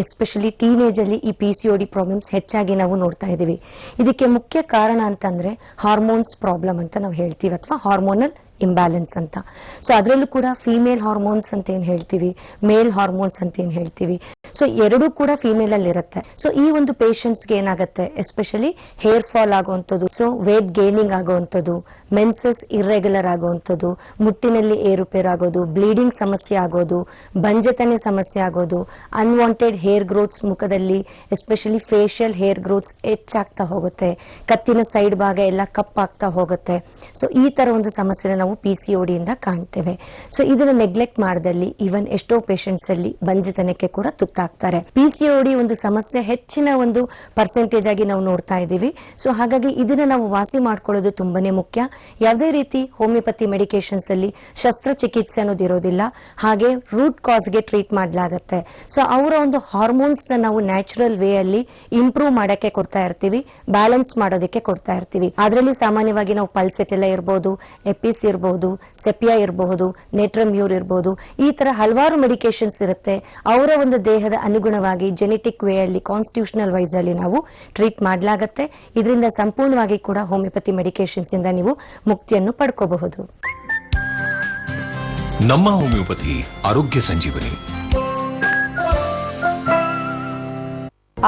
ಎಸ್ಪೆಷಲಿ ಟೀನೇಜ್ ಅಲ್ಲಿ ಈ PCOD ಪ್ರಾಬ್ಲಮ್ಸ್ ಹೆಚ್ಚಾಗಿ ನಾವು ನೋಡ್ತಾ ಇದ್ದೀವಿ. ಇದಕ್ಕೆ ಮುಖ್ಯ ಕಾರಣ ಅಂತಂದ್ರೆ ಹಾರ್ಮೋನ್ಸ್ ಪ್ರಾಬ್ಲಮ್ ಅಂತ ನಾವು ಹೇಳ್ತೀವಿ, ಅಥವಾ ಹಾರ್ಮೋನಲ್ ಇಂಬ್ಯಾಲೆನ್ಸ್ ಅಂತ. ಸೊ ಅದರಲ್ಲೂ ಕೂಡ ಫೀಮೇಲ್ ಹಾರ್ಮೋನ್ಸ್ ಅಂತ ಏನ್ ಹೇಳ್ತೀವಿ, ಮೇಲ್ ಹಾರ್ಮೋನ್ಸ್ ಅಂತ ಏನ್ ಹೇಳ್ತೀವಿ, ಸೊ ಎರಡೂ ಕೂಡ ಫೀಮೇಲ್ ಅಲ್ಲಿ ಇರುತ್ತೆ. ಸೊ ಈ ಒಂದು ಪೇಷಂಟ್ಸ್ಗೆ ಏನಾಗುತ್ತೆ, ಎಸ್ಪೆಷಲಿ ಹೇರ್ ಫಾಲ್ ಆಗುವಂಥದ್ದು, ಸೊ ವೇಟ್ ಗೇನಿಂಗ್ ಆಗುವಂಥದ್ದು, ಮೆನ್ಸಸ್ ಇರ್ರೆಗ್ಯುಲರ್ ಆಗುವಂಥದ್ದು, ಮುಟ್ಟಿನಲ್ಲಿ ಏರುಪೇರು ಆಗೋದು, ಬ್ಲೀಡಿಂಗ್ ಸಮಸ್ಯೆ ಆಗೋದು, ಬಂಜೆತನೆ ಸಮಸ್ಯೆ ಆಗೋದು, ಅನ್ವಾಂಟೆಡ್ ಹೇರ್ ಗ್ರೋತ್ಸ್ ಮುಖದಲ್ಲಿ ಎಸ್ಪೆಷಲಿ ಫೇಶಿಯಲ್ ಹೇರ್ ಗ್ರೋತ್ಸ್ ಹೆಚ್ಚಾಗ್ತಾ ಹೋಗುತ್ತೆ, ಕತ್ತಿನ ಸೈಡ್ ಭಾಗ ಎಲ್ಲ ಕಪ್ಪಾಗ್ತಾ ಹೋಗುತ್ತೆ. ಸೊ ಈ ತರ ಒಂದು ಸಮಸ್ಯೆ ನಾವು PCOD ಇಂದ ಕಾಣ್ತೇವೆ. ಸೊ ಇದನ್ನ ನೆಗ್ಲೆಕ್ಟ್ ಮಾಡದಲ್ಲಿ ಈವನ್ ಎಷ್ಟೋ ಪೇಷಂಟ್ಸ್ ಅಲ್ಲಿ ಬಂಜೆತನಕ್ಕೆ ಕೂಡ ತುತ್ತಾಗ್ತಾರೆ. PCOD ಒಂದು ಸಮಸ್ಯೆ ಹೆಚ್ಚಿನ ಒಂದು ಪರ್ಸೆಂಟೇಜ್ ಆಗಿ ನಾವು ನೋಡ್ತಾ ಇದ್ದೀವಿ. ಸೊ ಹಾಗಾಗಿ ಇದನ್ನ ನಾವು ವಾಸಿ ಮಾಡ್ಕೊಳ್ಳೋದು ತುಂಬಾನೇ ಮುಖ್ಯ. ಯಾವುದೇ ರೀತಿ ಹೋಮಿಯೋಪತಿ ಮೆಡಿಕೇಶನ್ಸ್ ಅಲ್ಲಿ ಶಸ್ತ್ರಚಿಕಿತ್ಸೆ ಅನ್ನೋದು ಇರೋದಿಲ್ಲ, ಹಾಗೆ ರೂಟ್ ಕಾಸ್ಗೆ ಟ್ರೀಟ್ ಮಾಡಲಾಗುತ್ತೆ. ಸೊ ಅವರ ಒಂದು ಹಾರ್ಮೋನ್ಸ್ ನ ನಾವು ನ್ಯಾಚುರಲ್ ವೇ ಅಲ್ಲಿ ಇಂಪ್ರೂವ್ ಮಾಡಕ್ಕೆ ಕೊಡ್ತಾ ಇರ್ತೀವಿ, ಬ್ಯಾಲೆನ್ಸ್ ಮಾಡೋದಕ್ಕೆ ಕೊಡ್ತಾ ಇರ್ತೀವಿ. ಅದರಲ್ಲಿ ಸಾಮಾನ್ಯವಾಗಿ ನಾವು ಪಲ್ಸೆಟೆಲ್ಲ ಇರಬಹುದು, ಎಪಿಸ್ ಇರಬಹುದು, ಸೆಪಿಯಾ ಇರಬಹುದು, ನೆಟ್ರಮ್ಯೂರ್ ಇರಬಹುದು, ಈ ತರ ಹಲವಾರು ಮೆಡಿಕೇಶನ್ಸ್ ಇರುತ್ತೆ. ಅವರ ಒಂದು ದೇಹದ ಅನುಗುಣವಾಗಿ ಜೆನೆಟಿಕ್ ವೇ ಅಲ್ಲಿ ಕಾನ್ಸ್ಟಿಟ್ಯೂಷನಲ್ ವೈಸ್ ಅಲ್ಲಿ ನಾವು ಟ್ರೀಟ್ ಮಾಡಲಾಗುತ್ತೆ. ಇದರಿಂದ ಸಂಪೂರ್ಣವಾಗಿ ಕೂಡ ಹೋಮಿಯೋಪತಿ ಮೆಡಿಕೇಶನ್ಸ್ ಇಂದ ನೀವು ಮುಕ್ತಿಯನ್ನು ಪಡ್ಕೋಬಹುದು. ನಮ್ಮ ಹೋಮಿಯೋಪತಿ ಆರೋಗ್ಯ ಸಂಜೀವನಿ.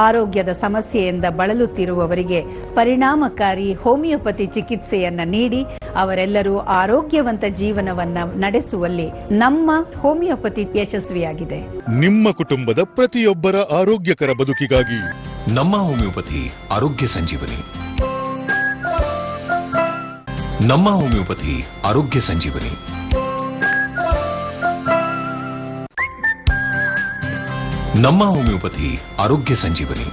ಆರೋಗ್ಯದ ಸಮಸ್ಯೆಯಿಂದ ಬಳಲುತ್ತಿರುವವರಿಗೆ ಪರಿಣಾಮಕಾರಿ ಹೋಮಿಯೋಪತಿ ಚಿಕಿತ್ಸೆಯನ್ನ ನೀಡಿ ಅವರೆಲ್ಲರೂ ಆರೋಗ್ಯವಂತ ಜೀವನವನ್ನ ನಡೆಸುವಲ್ಲಿ ನಮ್ಮ ಹೋಮಿಯೋಪತಿ ಯಶಸ್ವಿಯಾಗಿದೆ. ನಿಮ್ಮ ಕುಟುಂಬದ ಪ್ರತಿಯೊಬ್ಬರ ಆರೋಗ್ಯಕರ ಬದುಕಿಗಾಗಿ ನಮ್ಮ ಹೋಮಿಯೋಪತಿ ಆರೋಗ್ಯ ಸಂಜೀವನಿ. ನಮ್ಮ ಹೋಮಿಯೋಪತಿ ಆರೋಗ್ಯ ಸಂಜೀವನಿ. ನಮ್ಮ ಹೋಮಿಯೋಪತಿ ಆರೋಗ್ಯ ಸಂಜೀವನಿ.